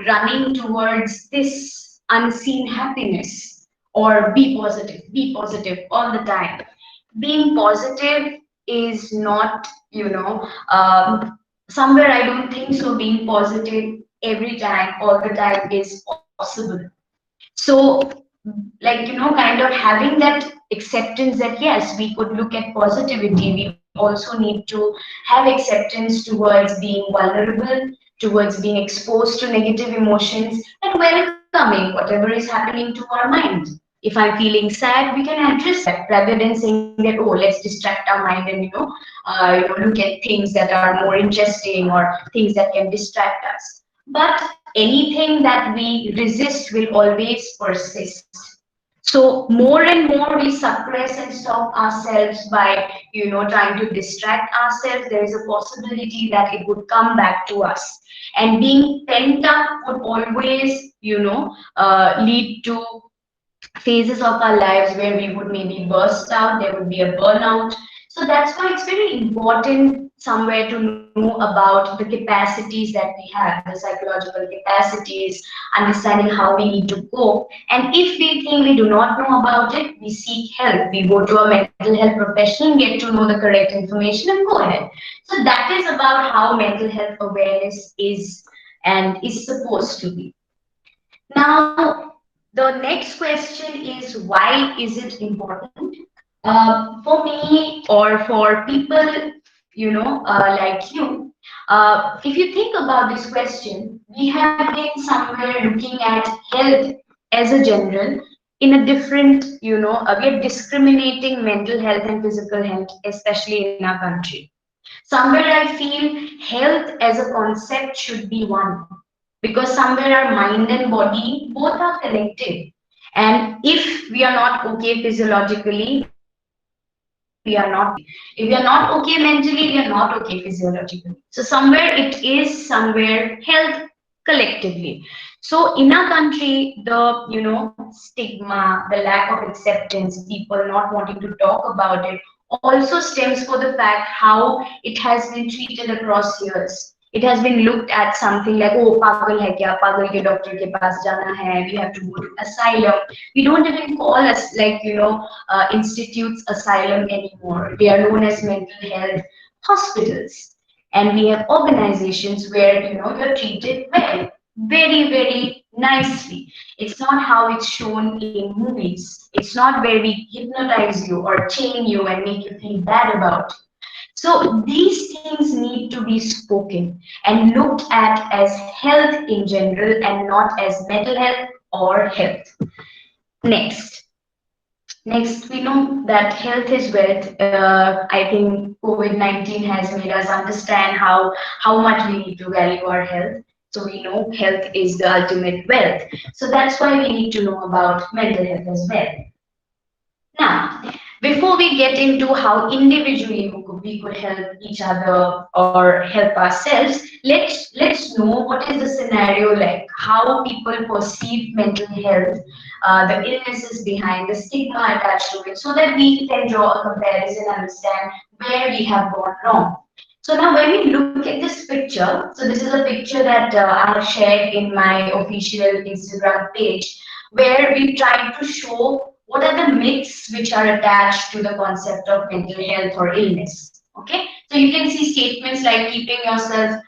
running towards this unseen happiness, or be positive all the time. Being positive is not, somewhere I don't think so. Being positive every time, all the time is possible. So, kind of having that acceptance that yes, we could look at positivity. We also need to have acceptance towards being vulnerable, towards being exposed to negative emotions, and welcoming whatever is happening to our mind. If I'm feeling sad, we can address that rather than saying that, oh, let's distract our mind and look at things that are more interesting or things that can distract us. But anything that we resist will always persist. So more and more we suppress and stop ourselves by, trying to distract ourselves. There is a possibility that it would come back to us. And being pent up would always, lead to phases of our lives where we would maybe burst out, there would be a burnout. So that's why it's very important somewhere to know about the capacities that we have, the psychological capacities, understanding how we need to cope. And if we think we do not know about it, we seek help. We go to a mental health professional, get to know the correct information and go ahead. So that is about how mental health awareness is and is supposed to be. Now, the next question is, why is it important? For me or for people, like you, if you think about this question, we have been somewhere looking at health as a general in a different, we are discriminating mental health and physical health, especially in our country. Somewhere I feel health as a concept should be one, because somewhere our mind and body both are connected. And if we are not okay physiologically, we are not okay. If we are not okay mentally, we are not okay physiologically. So somewhere it is somewhere health collectively. So in our country, the stigma, the lack of acceptance, people not wanting to talk about it, also stems for the fact how it has been treated across years. It has been looked at something like, oh, pagal hai kya, pagal ke doctor ke paas jana hai, we have to go to asylum. We don't even call us institutes asylum anymore. They are known as mental health hospitals. And we have organizations where, you're treated well, very, very nicely. It's not how it's shown in movies. It's not where we hypnotize you or chain you and make you feel bad about it. So these things need to be spoken and looked at as health in general and not as mental health or health. Next, we know that health is wealth. I think COVID-19 has made us understand how much we need to value our health. So we know health is the ultimate wealth. So that's why we need to know about mental health as well. Now, before we get into how individually we could help each other or help ourselves, let's know what is the scenario like, how people perceive mental health, the illnesses behind, the stigma attached to it, so that we can draw a comparison and understand where we have gone wrong. So now when we look at this picture, so this is a picture that I have shared in my official Instagram page, where we try to show what are the myths which are attached to the concept of mental health or illness. Okay, so you can see statements like keeping yourself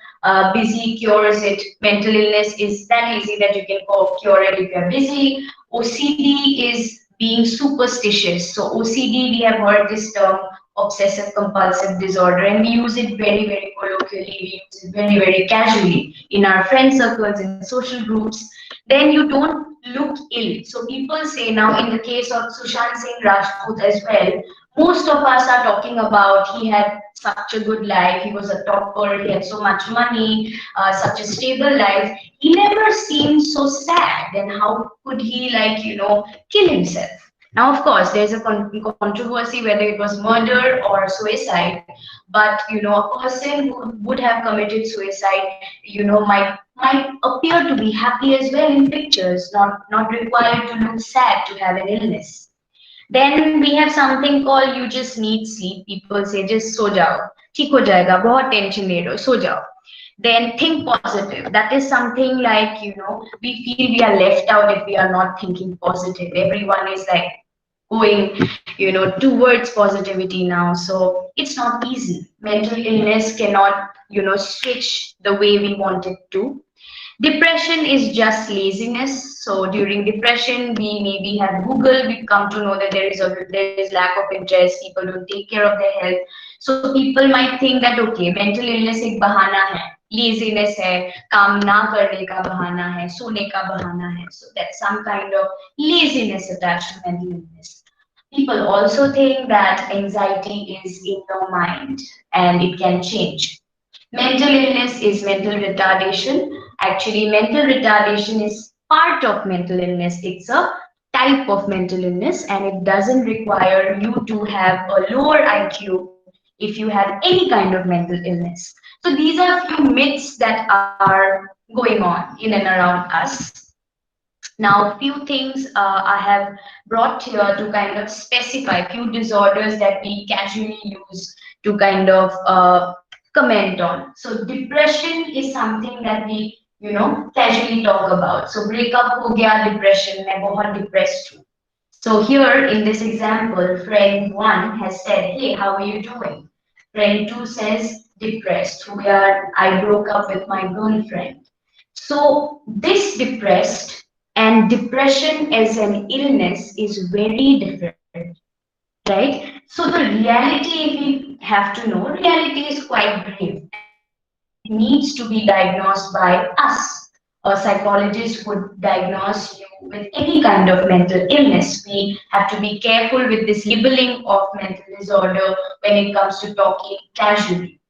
busy cures it. Mental illness is that easy that you can cure it if you're busy. OCD is being superstitious. So OCD, we have heard this term, obsessive compulsive disorder, and we use it very, very colloquially. We use it very, very casually in our friend circles, in social groups. Then you don't look ill. So people say now, in the case of Sushant Singh Rajput as well, most of us are talking about he had such a good life, he was a topper, he had so much money, such a stable life. He never seemed so sad. Then how could he kill himself? Now, of course, there's a controversy whether it was murder or suicide, but a person who would have committed suicide, might appear to be happy as well in pictures, not required to look sad to have an illness. Then we have something called you just need sleep. People say just so jao, theek ho jayega, bahut tension le rahe ho, so jao. Then think positive. That is something like, we feel we are left out if we are not thinking positive. Everyone is like going, towards positivity now. So it's not easy. Mental illness cannot, switch the way we want it to. Depression is just laziness. So during depression, we maybe have Google, we come to know that there is lack of interest, people don't take care of their health. So people might think that, okay, mental illness ek bahana hai. Laziness है, काम ना करने का बहाना है, सोने का बहाना है. So that's some kind of laziness attached to mental illness. People also think that anxiety is in your mind and it can change. Mental illness is mental retardation. Actually, mental retardation is part of mental illness. It's a type of mental illness and it doesn't require you to have a lower IQ if you have any kind of mental illness. So these are few myths that are going on in and around us. Now, few things I have brought here to kind of specify few disorders that we casually use to kind of comment on. So depression is something that we, casually talk about. So breakup ho gaya, depression, main bahut depressed hu. So here in this example, friend 1 has said, hey, how are you doing? Friend 2 says, depressed, I broke up with my girlfriend. So this depressed and depression as an illness is very different, right? So the reality, if we have to know, reality is quite grave and it needs to be diagnosed by us. A psychologist would diagnose you with any kind of mental illness. We have to be careful with this labeling of mental disorder when it comes to talking casually.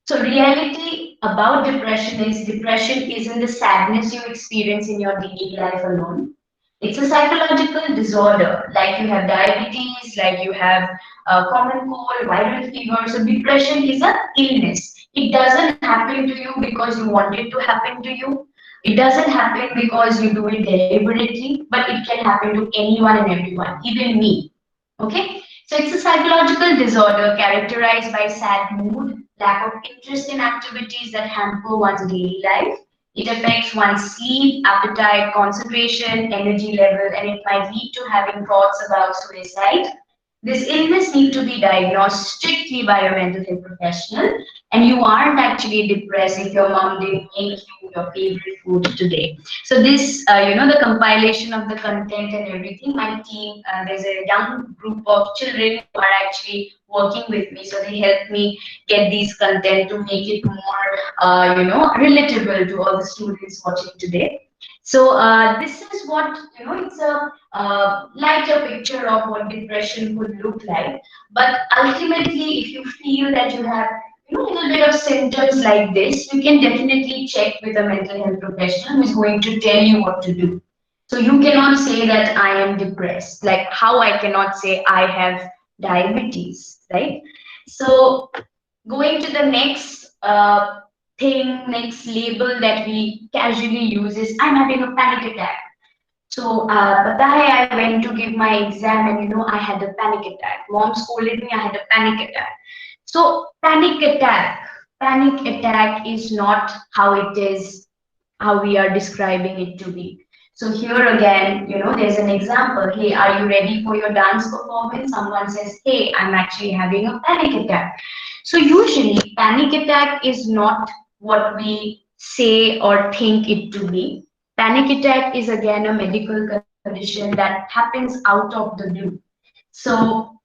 So reality about depression isn't the sadness you experience in your daily life alone. It's a psychological disorder, like you have diabetes, like you have common cold, viral fever. So depression is an illness. It doesn't happen to you because you want it to happen to you. It doesn't happen because you do it deliberately, but it can happen to anyone and everyone, even me. Okay? So it's a psychological disorder characterized by sad mood, lack of interest in activities that hamper one's daily life. It affects one's sleep, appetite, concentration, energy level, and it might lead to having thoughts about suicide. This illness needs to be diagnosed strictly by a mental health professional, and you aren't actually depressed if your mom didn't make you your favorite food today. So this, the compilation of the content and everything, my team, there's a young group of children who are actually working with me, so they help me get these content to make it more, relatable to all the students watching today. So this is what, it's a lighter picture of what depression could look like. But ultimately, if you feel that you have a little bit of symptoms like this, you can definitely check with a mental health professional who is going to tell you what to do. So you cannot say that I am depressed, like how I cannot say I have diabetes, right? So going to the next next label that we casually use is I'm having a panic attack. So, I went to give my exam and I had a panic attack. Mom scolded me, I had a panic attack. So, panic attack is not how it is, how we are describing it to be. So here again, there's an example. Hey, are you ready for your dance performance? Someone says, hey, I'm actually having a panic attack. So usually panic attack is not what we say or think it to be. Panic attack is again a medical condition that happens out of the blue. So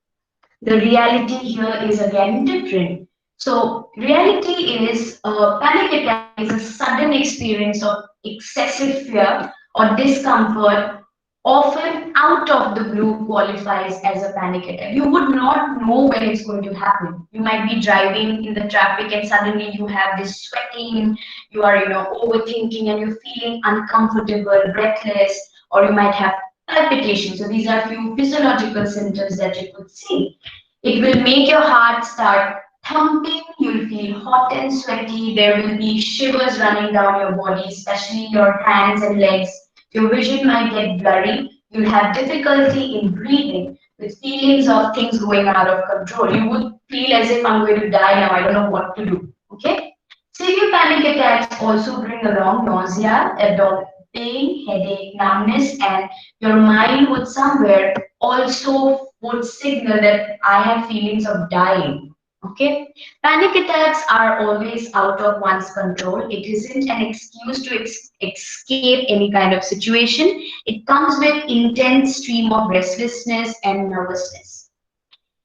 the reality here is again different. So reality is panic attack is a sudden experience of excessive fear or discomfort, often out of the blue qualifies as a panic attack. You would not know when it's going to happen. You might be driving in the traffic and suddenly you have this sweating, you are overthinking and you're feeling uncomfortable, breathless, or you might have palpitation. So these are few physiological symptoms that you could see. It will make your heart start thumping, you'll feel hot and sweaty, there will be shivers running down your body, especially your hands and legs. Your vision might get blurry, you'll have difficulty in breathing with feelings of things going out of control. You would feel as if I'm going to die now, I don't know what to do, okay? Severe panic attacks also bring along nausea, abdominal pain, headache, numbness, and your mind would somewhere also would signal that I have feelings of dying. Okay, panic attacks are always out of one's control. It isn't an excuse to escape any kind of situation. It comes with intense stream of restlessness and nervousness.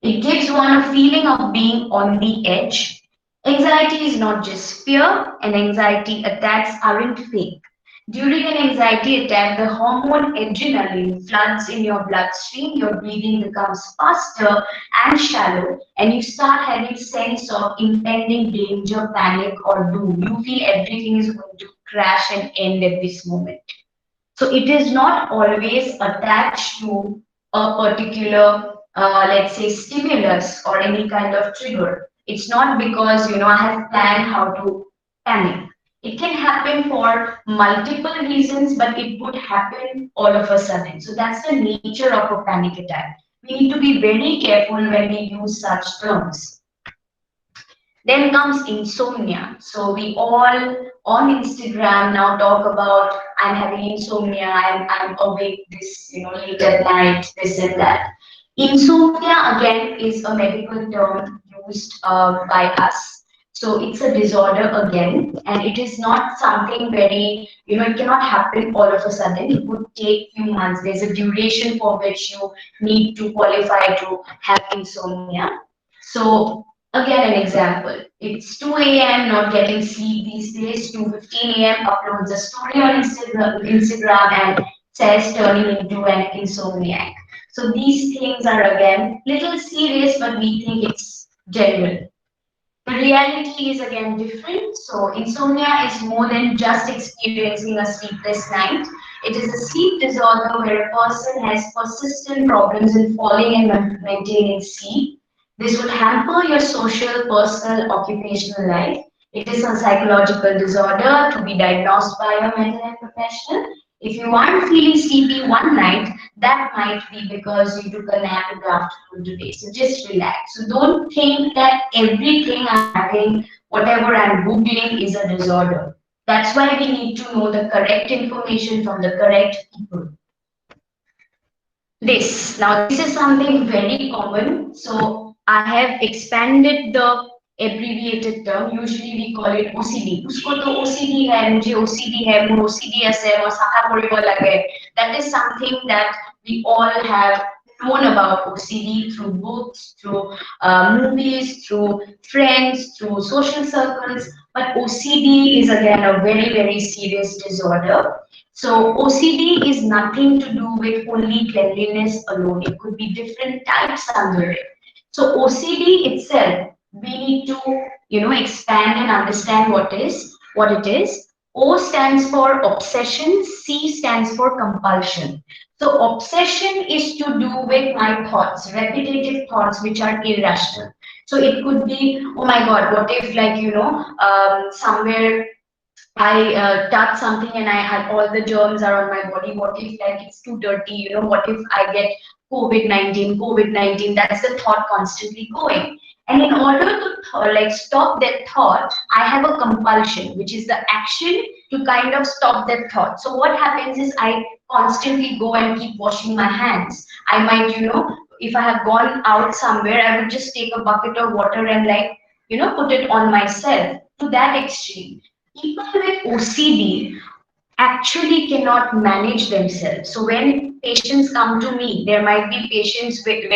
It gives one a feeling of being on the edge, Anxiety is not just fear, and anxiety attacks aren't fake. During an anxiety attack, the hormone adrenaline floods in your bloodstream, your breathing becomes faster and shallow, and you start having sense of impending danger, panic, or doom. You feel everything is going to crash and end at this moment. So it is not always attached to a particular, let's say, stimulus or any kind of trigger. It's not because, I have planned how to panic. It can happen for multiple reasons, but it would happen all of a sudden. So that's the nature of a panic attack. We need to be very careful when we use such terms. Then comes insomnia. So we all on Instagram now talk about I'm having insomnia, I'm awake this, late at night, this and that. Insomnia again is a medical term used by us. So it's a disorder again, and it is not something very, it cannot happen all of a sudden. It would take few months. There's a duration for which you need to qualify to have insomnia. So again, an example. It's 2 a.m. not getting sleep these days. 2:15 a.m. uploads a story on Instagram and says turning into an insomniac. So these things are again little serious, but we think it's general. The reality is again different. So insomnia is more than just experiencing a sleepless night. It is a sleep disorder where a person has persistent problems in falling and maintaining sleep. This would hamper your social, personal, occupational life. It is a psychological disorder to be diagnosed by a mental health professional. If you aren't feeling sleepy one night, that might be because you took a nap in the afternoon today. So just relax. So don't think that everything I'm having, whatever I'm Googling is a disorder. That's why we need to know the correct information from the correct people. Now this is something very common. So I have expanded the abbreviated term. Usually we call it OCD. Usko to OCD hai, mujhe OCD hai, mujhe OCD ase, mujhe saka koribo lage. That is something that we all have known about OCD through books, through movies, through friends, through social circles. But OCD is again a very, very serious disorder. So OCD is nothing to do with only cleanliness alone. It could be different types under it. So OCD itself, we need to, expand and understand what it is. O stands for obsession, C stands for compulsion. So obsession is to do with my thoughts, repetitive thoughts which are irrational. So it could be, oh my God, what if somewhere I touch something and I had all the germs are on my body. What if it's too dirty? What if I get COVID-19? That's the thought constantly going. And in order to stop that thought, I have a compulsion, which is the action to kind of stop that thought. So what happens is I constantly go and keep washing my hands. I might, if I have gone out somewhere, I would just take a bucket of water and put it on myself to that extreme. People with OCD actually cannot manage themselves. So when patients come to me, there might be patients where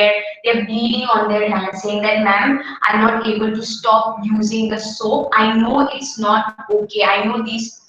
they're bleeding on their hands saying that, ma'am, I'm not able to stop using the soap. I know it's not okay. I know these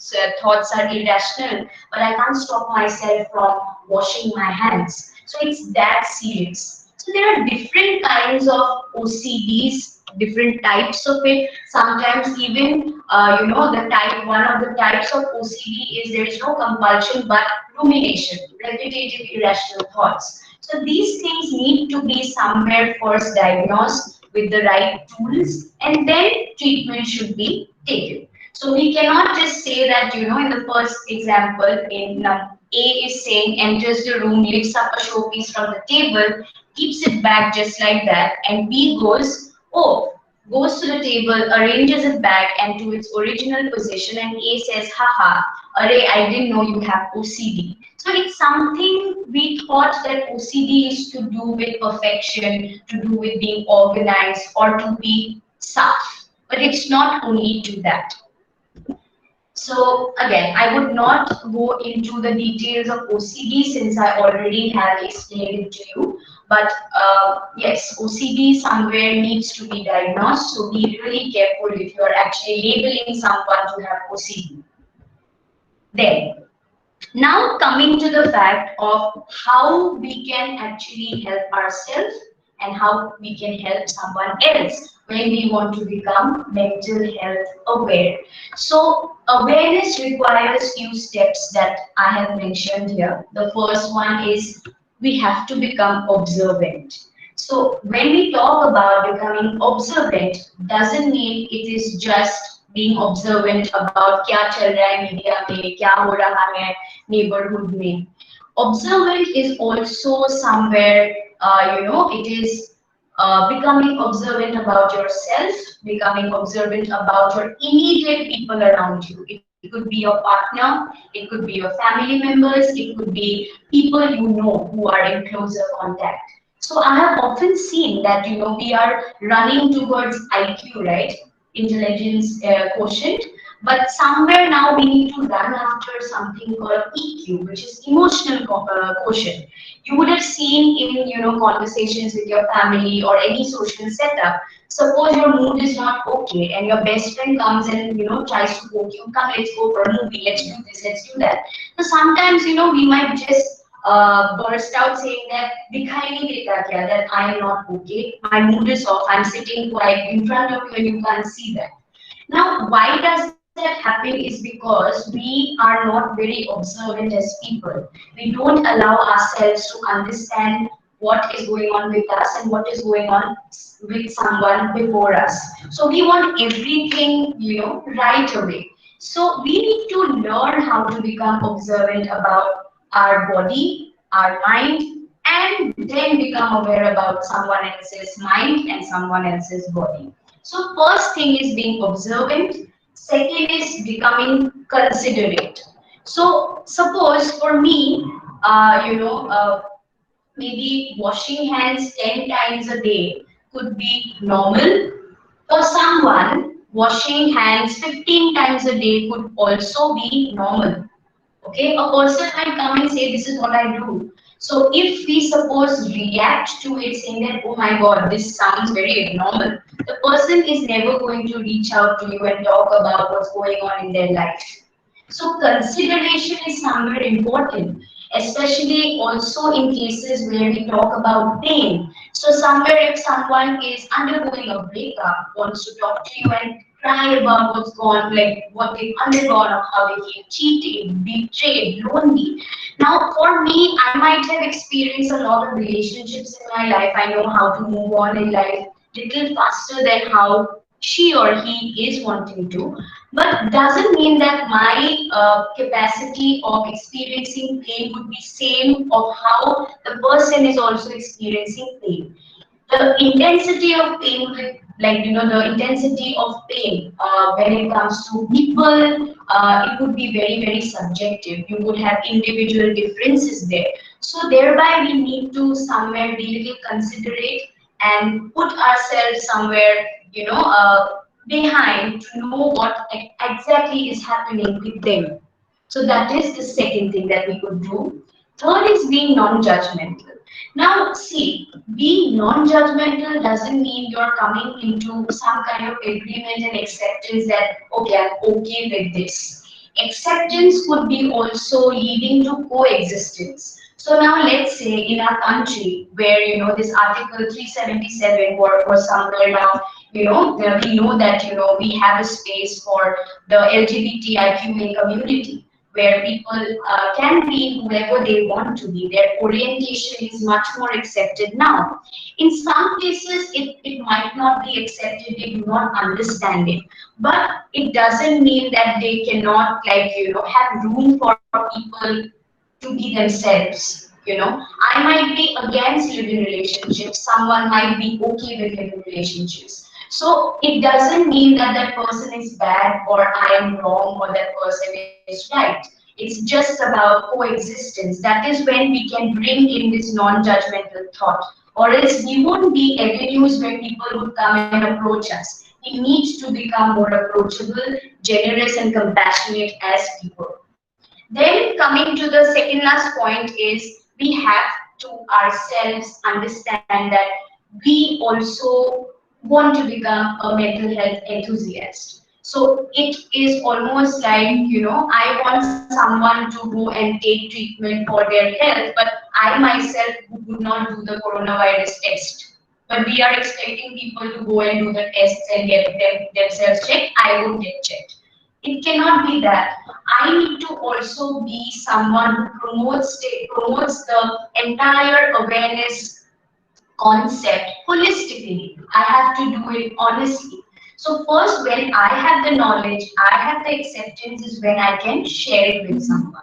thoughts are irrational, but I can't stop myself from washing my hands. So it's that serious. So there are different kinds of OCDs, different types of it. Sometimes even one of the types of OCD is there is no compulsion but rumination, repetitive irrational thoughts. So these things need to be somewhere first diagnosed with the right tools, and then treatment should be taken. So we cannot just say that, in the first example, in A is saying enters the room, lifts up a showpiece from the table, keeps it back just like that, and B goes, oh, goes to the table, arranges it back and to its original position, and A says, haha, array, I didn't know you have OCD. So it's something we thought that OCD is to do with perfection, to do with being organized or to be soft, but it's not only to that. So again, I would not go into the details of OCD since I already have explained it to you. But yes, OCD somewhere needs to be diagnosed. So be really careful if you are actually labeling someone to have OCD. Then, now coming to the fact of how we can actually help ourselves and how we can help someone else when we want to become mental health aware. So awareness requires few steps that I have mentioned here. The first one is we have to become observant. So when we talk about becoming observant, doesn't mean it is just being observant about क्या चल रहा है media में, क्या हो रहा है neighborhood में. Observant is also somewhere, it is becoming observant about yourself, becoming observant about your immediate people around you. It could be your partner, it could be your family members, it could be people you know who are in closer contact. So I have often seen that we are running towards IQ, right? Intelligence quotient, but somewhere now we need to run after something called EQ, which is emotional quotient. You would have seen in conversations with your family or any social setup. Suppose your mood is not okay and your best friend comes and tries to poke you, come, let's go for a movie, let's do this, let's do that. So sometimes we might just burst out saying that dikhai nahi deta kya, that I am not okay, my mood is off, I'm sitting quiet in front of you and you can't see that. Now, why does that happen is because we are not very observant as people. We don't allow ourselves to understand what is going on with us and what is going on with someone before us. So we want everything, right away. So we need to learn how to become observant about our body, our mind, and then become aware about someone else's mind and someone else's body. So first thing is being observant. Second is becoming considerate. So suppose for me, maybe washing hands 10 times a day could be normal. For someone, washing hands 15 times a day could also be normal. Okay, a person might come and say, this is what I do. So if we suppose react to it saying that, oh my God, this sounds very abnormal, the person is never going to reach out to you and talk about what's going on in their life. So consideration is somewhere important, especially also in cases where we talk about pain. So somewhere if someone is undergoing a breakup, wants to talk to you and cry about what's gone, like what they've undergone or how they feel cheated, betrayed, lonely. Now for me, I might have experienced a lot of relationships in my life. I know how to move on in life little faster than how she or he is wanting to, but doesn't mean that my capacity of experiencing pain would be same of how the person is also experiencing pain. The intensity of pain with the intensity of pain when it comes to people, it would be very, very subjective. You would have individual differences there. So thereby we need to somewhere be little considerate and put ourselves somewhere, behind to know what exactly is happening with them. So that is the second thing that we could do. Third is being non-judgmental. Now, see, being non-judgmental doesn't mean you're coming into some kind of agreement and acceptance that, okay, I'm okay with this. Acceptance could be also leading to coexistence. So now let's say in our country where, this Article 377 or somewhere now, we know that, we have a space for the LGBTIQ community, where people can be whoever they want to be. Their orientation is much more accepted now. In some cases, it might not be accepted, they do not understand it. But it doesn't mean that they cannot, have room for people to be themselves. I might be against living relationships, someone might be okay with living relationships. So it doesn't mean that that person is bad or I am wrong or that person is right. It's just about coexistence. That is when we can bring in this non-judgmental thought, or else we won't be avenues where people would come and approach us. We need to become more approachable, generous and compassionate as people. Then coming to the second last point is we have to ourselves understand that we also want to become a mental health enthusiast. So it is almost like, you know, I want someone to go and take treatment for their health, but I myself would not do the coronavirus test. But we are expecting people to go and do the tests and get themselves checked. I won't get checked. It cannot be that. I need to also be someone who promotes the entire awareness concept holistically. I have to do it honestly. So first, when I have the knowledge, I have the acceptance, is when I can share it with someone.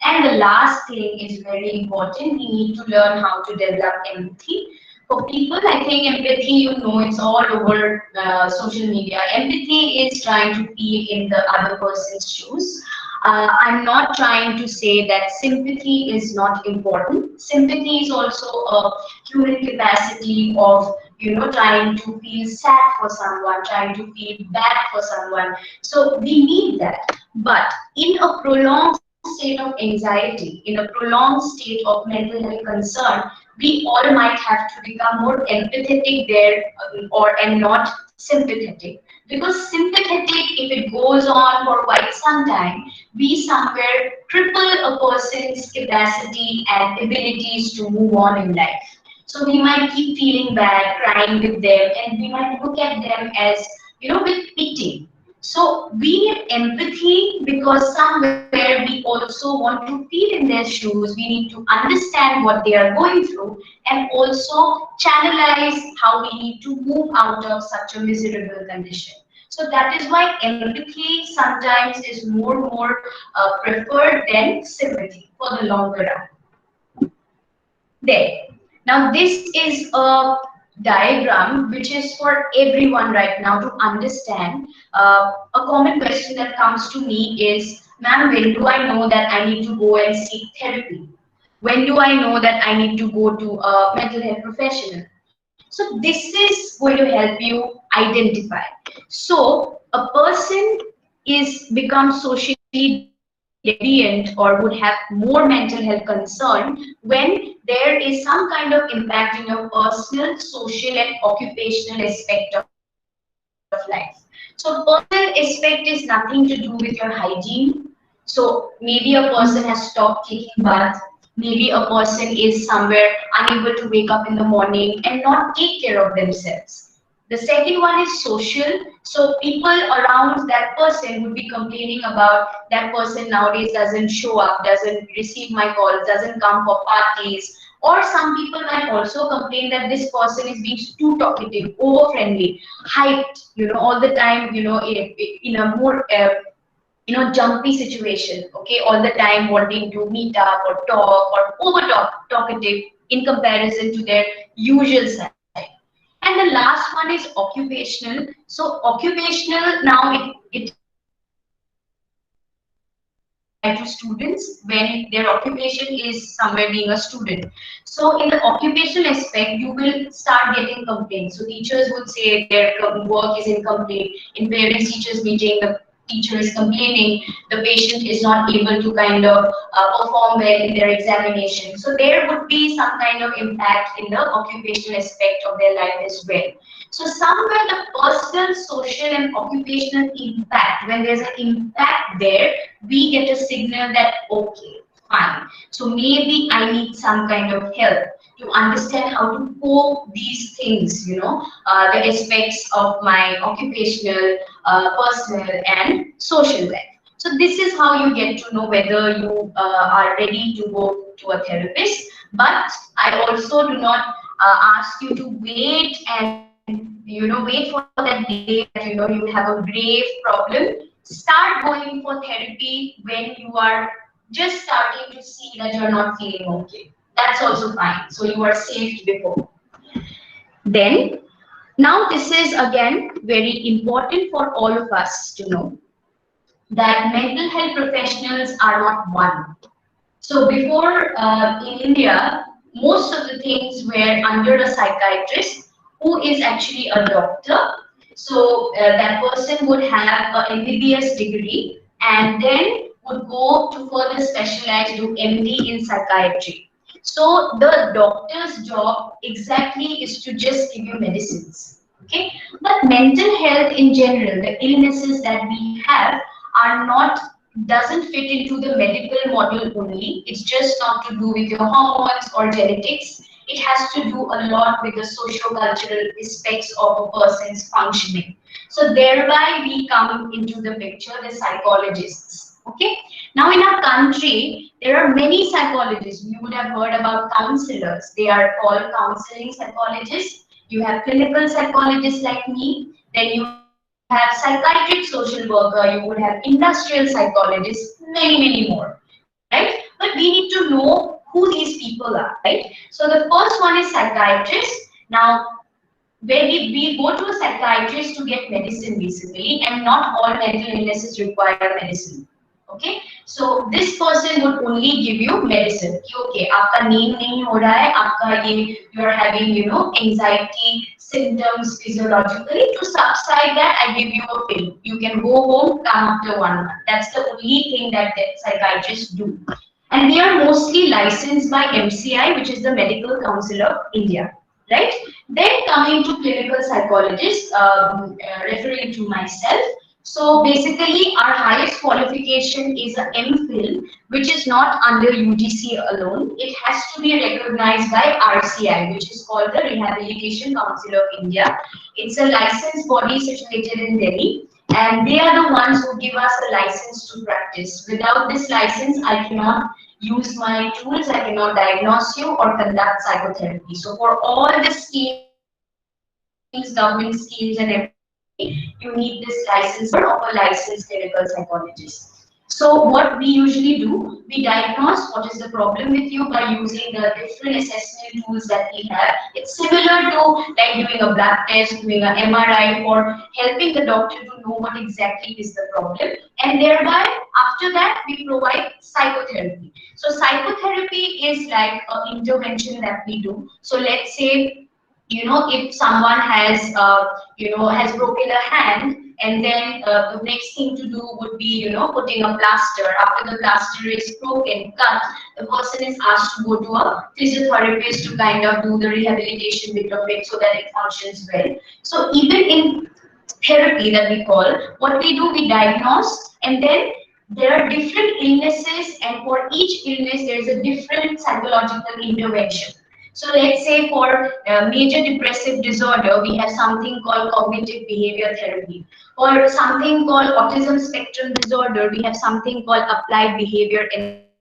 And the last thing is very important. We need to learn how to develop empathy. For people, I think empathy, you know, it's all over social media. Empathy is trying to be in the other person's shoes. I'm not trying to say that sympathy is not important. Sympathy is also a human capacity of, you know, trying to feel sad for someone, trying to feel bad for someone. So we need that. But in a prolonged state of anxiety, in a prolonged state of mental health concern, we all might have to become more empathetic there and not sympathetic. Because sympathetic, if it goes on for quite some time, we somewhere cripple a person's capacity and abilities to move on in life. So we might keep feeling bad, crying with them, and we might look at them as, you know, with pity. So we need empathy because somewhere we also want to feel in their shoes. We need to understand what they are going through and also channelize how we need to move out of such a miserable condition. So that is why empathy sometimes is more preferred than sympathy for the longer run. There. Now this is a diagram which is for everyone right now to understand. A common question that comes to me is, ma'am, when do I know that I need to go and seek therapy? When do I know that I need to go to a mental health professional? So this is going to help you identify. So a person is become socially deviant or would have more mental health concern when there is some kind of impact in your personal, social and occupational aspect of life. So personal aspect is nothing to do with your hygiene. So maybe a person has stopped taking bath. Maybe a person is somewhere unable to wake up in the morning and not take care of themselves. The second one is social. So people around that person would be complaining about that person nowadays doesn't show up, doesn't receive my calls, doesn't come for parties. Or some people might also complain that this person is being too talkative, over friendly, hyped, you know, all the time, you know, in a more you know, jumpy situation, okay, all the time wanting to meet up or talk or over talkative in comparison to their usual side. And the last one is occupational. So occupational, now it to students when their occupation is somewhere being a student. So in the occupational aspect, you will start getting complaints. So teachers would say their work is incomplete. In parents teachers meeting, the teacher is complaining the patient is not able to kind of perform well in their examination. So there would be some kind of impact in the occupational aspect of their life as well. So somewhere the personal, social and occupational impact, when there's an impact there, we get a signal that, okay, fine. So maybe I need some kind of help to understand how to cope these things, you know, the aspects of my occupational, personal and social life. So this is how you get to know whether you are ready to go to a therapist. But I also do not ask you to wait and, you know, wait for that day that, you know, you have a grave problem. Start going for therapy when you are just starting to see that you're not feeling okay. That's also fine. So you are saved before. Then, now this is again very important for all of us to know that mental health professionals are not one. So before in India, most of the things were under a psychiatrist who is actually a doctor. So that person would have an MBBS degree and then would go to further specialize, do MD in psychiatry. So the doctor's job exactly is to just give you medicines. Okay, but mental health in general, the illnesses that we have are not, doesn't fit into the medical model only. It's just not to do with your hormones or genetics. It has to do a lot with the socio-cultural aspects of a person's functioning. So thereby we come into the picture, the psychologists. Okay. Now in our country, there are many psychologists. You would have heard about counselors. They are called counseling psychologists. You have clinical psychologists like me. Then you have psychiatric social worker. You would have industrial psychologists. Many more. Right? But we need to know who these people are. Right? So the first one is psychiatrist. Now, where we go to a psychiatrist to get medicine basically, and not all mental illnesses require medicine. Okay, so this person would only give you medicine. Okay, आपका नींद नहीं हो रहा है, आपका ये you are having anxiety symptoms physiologically. To subside that, I give you a pill. You can go home, come after 1 month. That's the only thing that psychiatrists do. And they are mostly licensed by MCI, which is the Medical Council of India. Right? Then coming to clinical psychologists, referring to myself. So basically, our highest qualification is an MPhil, which is not under UGC alone. It has to be recognized by RCI, which is called the Rehabilitation Council of India. It's a licensed body situated in Delhi, and they are the ones who give us a license to practice. Without this license, I cannot use my tools, I cannot diagnose you or conduct psychotherapy. So for all the schemes, government schemes and everything, you need this license of a licensed clinical psychologist. So what we usually do, we diagnose what is the problem with you by using the different assessment tools that we have. It's similar to like doing a blood test, doing an MRI, or helping the doctor to know what exactly is the problem. And thereby, after that, we provide psychotherapy. So psychotherapy is like an intervention that we do. So let's say, if someone has, has broken a hand, and then the next thing to do would be, putting a plaster. After the plaster is broken, cut, the person is asked to go to a physiotherapist to kind of do the rehabilitation bit of it so that it functions well. So even in therapy that we call, what we do, we diagnose, and then there are different illnesses, and for each illness, there is a different psychological intervention. So let's say for major depressive disorder, we have something called cognitive behavior therapy. For something called autism spectrum disorder, we have something called applied behavior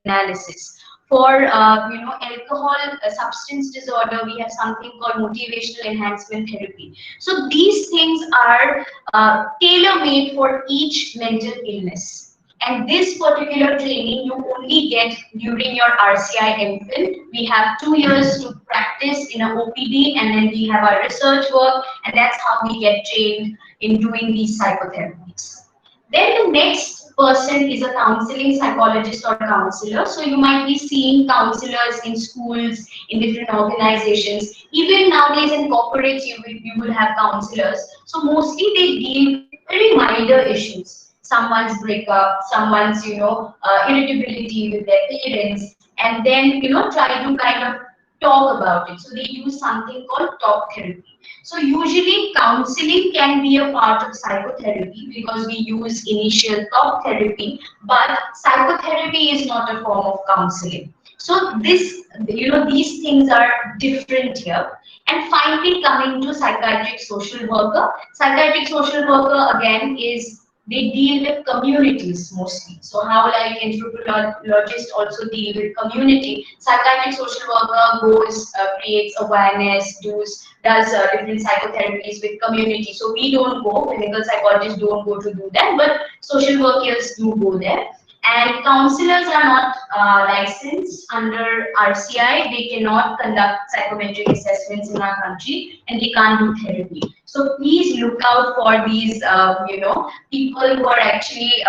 analysis. For alcohol substance disorder, we have something called motivational enhancement therapy. So these things are tailor-made for each mental illness. And this particular training you only get during your RCI MPhil. We have 2 years to practice in a OPD, and then we have our research work, and that's how we get trained in doing these psychotherapies. Then the next person is a counseling psychologist or counselor. So you might be seeing counselors in schools, in different organizations. Even nowadays in corporates, you will have counselors. So mostly they deal with very milder issues. Someone's breakup, someone's irritability with their parents, and then try to kind of talk about it. So they use something called talk therapy. So usually counseling can be a part of psychotherapy because we use initial talk therapy, but psychotherapy is not a form of counseling. So this, these things are different here. And finally, coming to psychiatric social worker. Psychiatric social worker again is, they deal with communities mostly. So how like anthropologists also deal with community, psychiatric social worker goes, creates awareness, does different psychotherapies with community. So we don't go, clinical psychologists don't go to do that, but social workers do go there. And counselors are not licensed under RCI. They cannot conduct psychometric assessments in our country, and they can't do therapy. So please look out for these, people who are actually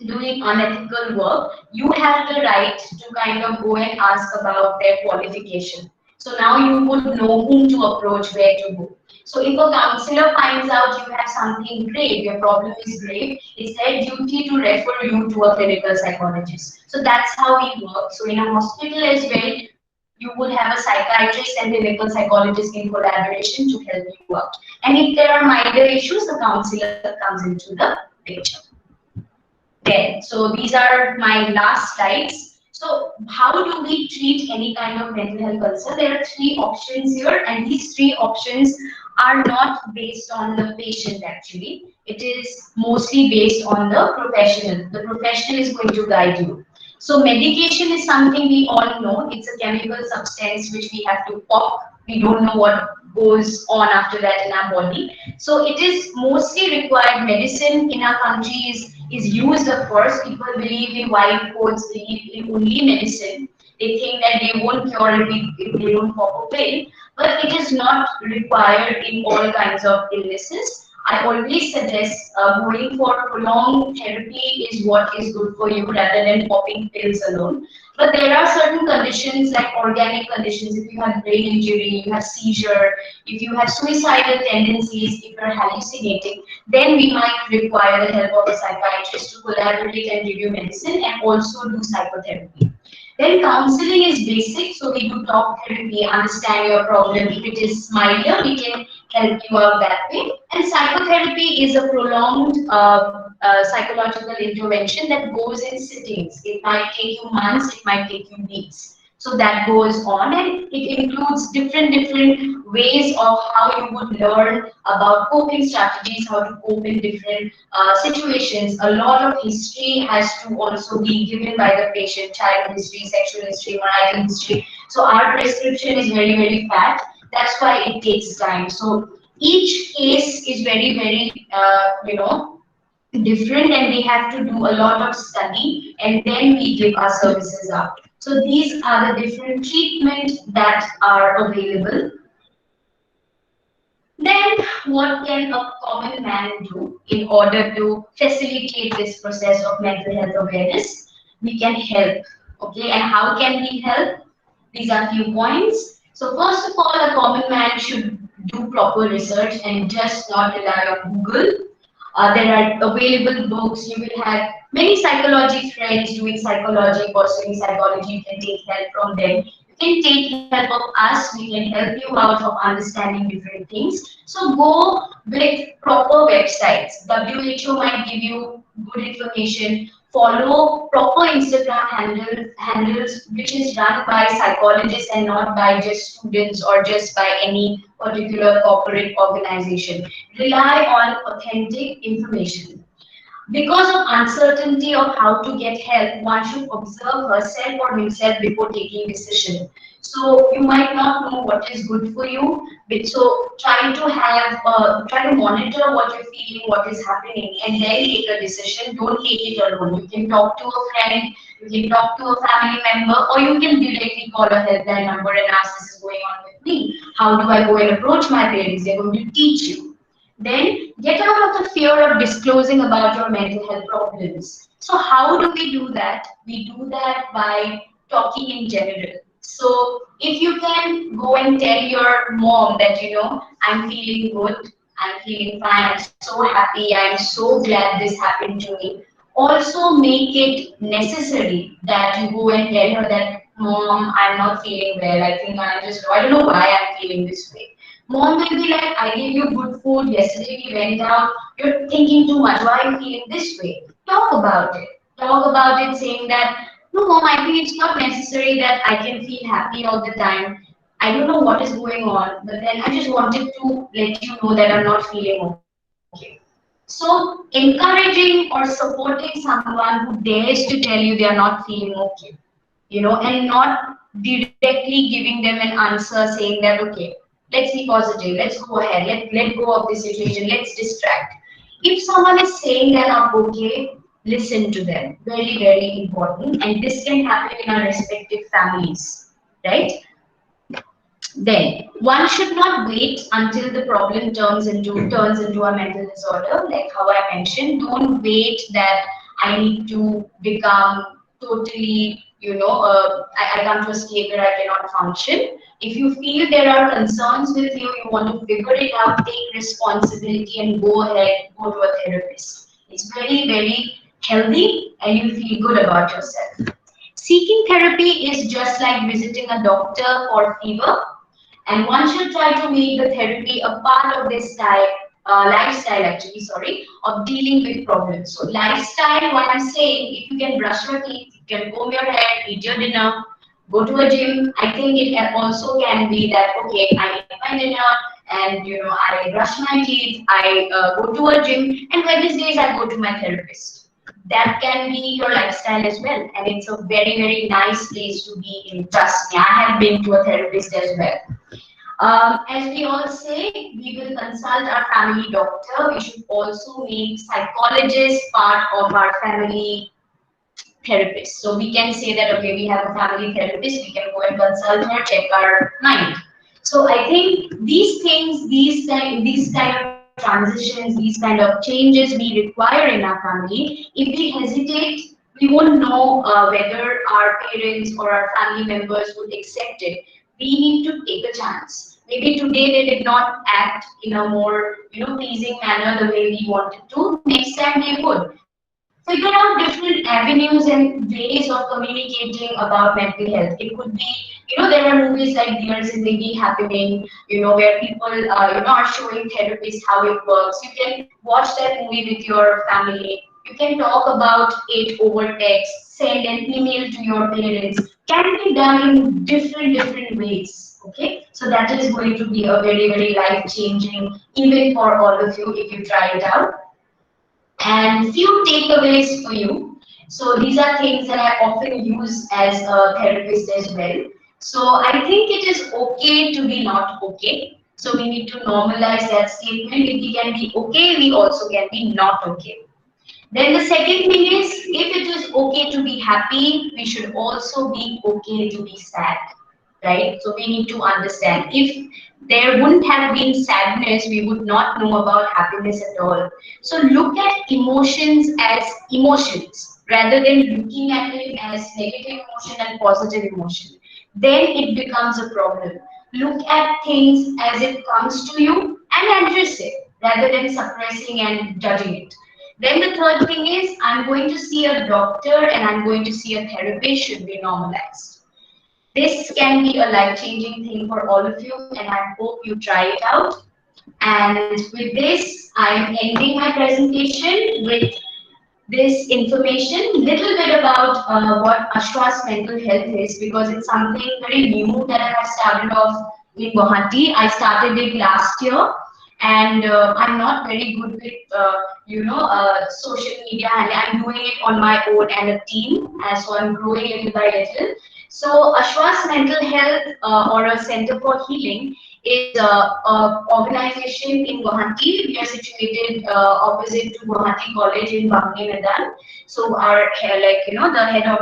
doing unethical work. You have the right to kind of go and ask about their qualification. So now you would know whom to approach, where to go. So if a counselor finds out you have something grave, your problem is grave, it's their duty to refer you to a clinical psychologist. So that's how we work. So in a hospital as well, you would have a psychiatrist and clinical psychologist in collaboration to help you out. And if there are minor issues, the counselor comes into the picture. Then, so these are my last slides. So how do we treat any kind of mental health concern? There are three options here, and these three options are not based on the patient actually. It is mostly based on the professional. The professional is going to guide you. So medication is something we all know. It's a chemical substance which we have to pop. We don't know what goes on after that in our body. So it is mostly required. Medicine in our country is used, of course. People believe in white coats, believe in only medicine. They think that they won't cure if they don't pop a pill. But it is not required in all kinds of illnesses. I always suggest going for prolonged therapy is what is good for you rather than popping pills alone. But there are certain conditions like organic conditions. If you have brain injury, you have seizure, if you have suicidal tendencies, if you're hallucinating, then we might require the help of a psychiatrist to collaborate and give you medicine and also do psychotherapy. Then counseling is basic, so we do talk therapy, understand your problem. If it is milder, we can help you out that way. And psychotherapy is a prolonged psychological intervention that goes in sittings. It might take you months, it might take you weeks. So that goes on, and it includes different ways of how you would learn about coping strategies, how to cope in different situations. A lot of history has to also be given by the patient: child history, sexual history, marital history. So our prescription is very fat. That's why it takes time. So each case is very different, and we have to do a lot of study, and then we give our services out. So these are the different treatments that are available. Then what can a common man do in order to facilitate this process of mental health awareness? We can help. Okay, and how can we help? These are few points. So first of all, a common man should do proper research and just not rely on Google. There are available books. You will have many psychology friends doing psychology, pursuing psychology. You can take help from them. You can take help of us. We can help you out of understanding different things. So go with proper websites. WHO might give you good information. Follow proper Instagram handles which is run by psychologists and not by just students or just by any particular corporate organization. Rely on authentic information. Because of uncertainty of how to get help, one should observe herself or himself before taking decision. So you might not know what is good for you, but so try to monitor what you're feeling, what is happening, and then take a decision. Don't take it alone. You can talk to a friend, you can talk to a family member, or you can directly call a helpline number and ask, this is going on with me. How do I go and approach my parents? They're going to teach you. Then get out of the fear of disclosing about your mental health problems. So how do we do that? We do that by talking in general. So if you can go and tell your mom that, I'm feeling good, I'm feeling fine, I'm so happy, I'm so glad this happened to me. Also make it necessary that you go and tell her that, Mom, I'm not feeling well. I think I don't know why I'm feeling this way. Mom will be like, I gave you good food, yesterday we went out, you're thinking too much, why are you feeling this way? Talk about it. Talk about it saying that, no Mom, I think it's not necessary that I can feel happy all the time. I don't know what is going on, but then I just wanted to let you know that I'm not feeling okay. So encouraging or supporting someone who dares to tell you they are not feeling okay, and not directly giving them an answer saying that, okay, let's be positive, let's go ahead, let go of this situation, let's distract. If someone is saying they're not okay, listen to them. Very important. And this can happen in our respective families, right? Then one should not wait until the problem turns into a mental disorder, like how I mentioned. Don't wait that I need to become totally, I come to a state where I cannot function. If you feel there are concerns with you, you want to figure it out, take responsibility and go ahead, go to a therapist. It's very healthy and you feel good about yourself. Seeking therapy is just like visiting a doctor for fever, and one should try to make the therapy a part of this lifestyle actually, sorry, of dealing with problems. So lifestyle, what I'm saying, if you can brush your teeth, you can comb your hair, eat your dinner, go to a gym, I think it also can be that, okay, I eat my dinner and I brush my teeth, I go to a gym, and Wednesdays I go to my therapist. That can be your lifestyle as well, and it's a very, very nice place to be in. Trust me, I have been to a therapist as well. As we all say, we will consult our family doctor. We should also make psychologists part of our family therapist. So we can say that, okay, we have a family therapist, we can go and consult her, check our mind. So I think these things, these kind of transitions, these kind of changes we require in our family, if we hesitate, we won't know whether our parents or our family members would accept it. We need to take a chance. Maybe today they did not act in a more pleasing manner the way we wanted to. Next time they would. Figure out different avenues and ways of communicating about mental health. It could be, there are movies like Dear Zindagi happening, where people, are showing therapists how it works. You can watch that movie with your family. You can talk about it over text, send an email to your parents. Can be done in different ways. Okay, so that is going to be a very, very life-changing, even for all of you if you try it out. And few takeaways for you. So these are things that I often use as a therapist as well. So I think it is okay to be not okay. So we need to normalize that statement. If we can be okay, we also can be not okay. Then the second thing is, if it is okay to be happy, we should also be okay to be sad, right? So we need to understand, if there wouldn't have been sadness, we would not know about happiness at all. So look at emotions as emotions rather than looking at it as negative emotion and positive emotion. Then it becomes a problem. Look at things as it comes to you and address it rather than suppressing and judging it. Then the third thing is, I'm going to see a doctor and I'm going to see a therapist should be normalized. This can be a life-changing thing for all of you, and I hope you try it out. And with this, I'm ending my presentation with this information, little bit about what Ashwa's mental health is, because it's something very new that I have started off in Guwahati. I started it last year, and I'm not very good with social media, and I'm doing it on my own and a team, and so I'm growing little by little. So Ashwa's Mental Health or a Center for Healing is an organization in Guwahati. We are situated opposite to Guwahati College in Bangli Medan. So our the head of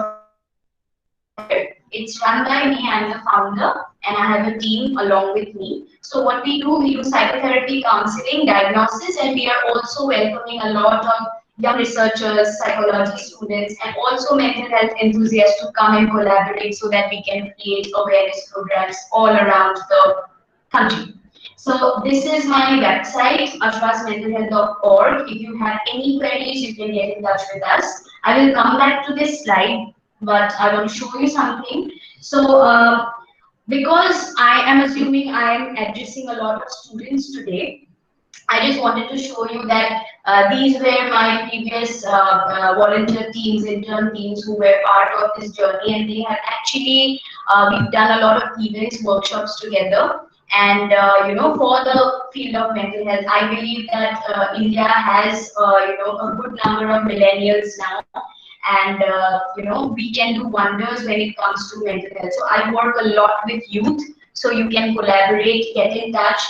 it's run by me. I'm the founder, and I have a team along with me. So what we do psychotherapy, counseling, diagnosis, and we are also welcoming a lot of young researchers, psychology students, and also mental health enthusiasts to come and collaborate so that we can create awareness programs all around the country. So this is my website, ashwasmentalhealth.org. If you have any queries, you can get in touch with us. I will come back to this slide, but I want to show you something. So because I am assuming I am addressing a lot of students today, I just wanted to show you that these were my previous volunteer teams, intern teams who were part of this journey, and they have actually, we've done a lot of events, workshops together. And for the field of mental health, I believe that India has a good number of millennials now, and we can do wonders when it comes to mental health. So I work a lot with youth, so you can collaborate, get in touch.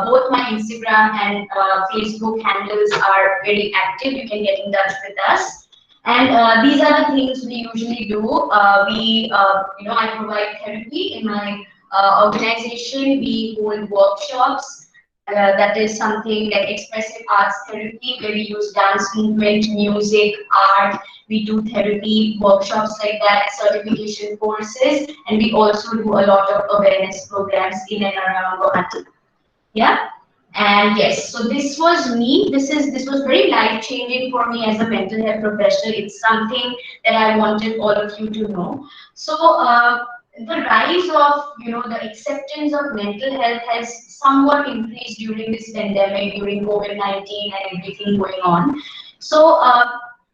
Both my Instagram and Facebook handles are very active. You can get in touch with us. And these are the things we usually do. I provide therapy in my organization. We hold workshops. That is something like expressive arts therapy, where we use dance movement, music, art. We do therapy workshops like that, certification courses, and we also do a lot of awareness programs in and around Guwahati. Yeah. And yes, so this was me. This was very life changing for me as a mental health professional. It's something that I wanted all of you to know. So the rise of the acceptance of mental health has somewhat increased during this pandemic, during COVID-19 and everything going on. So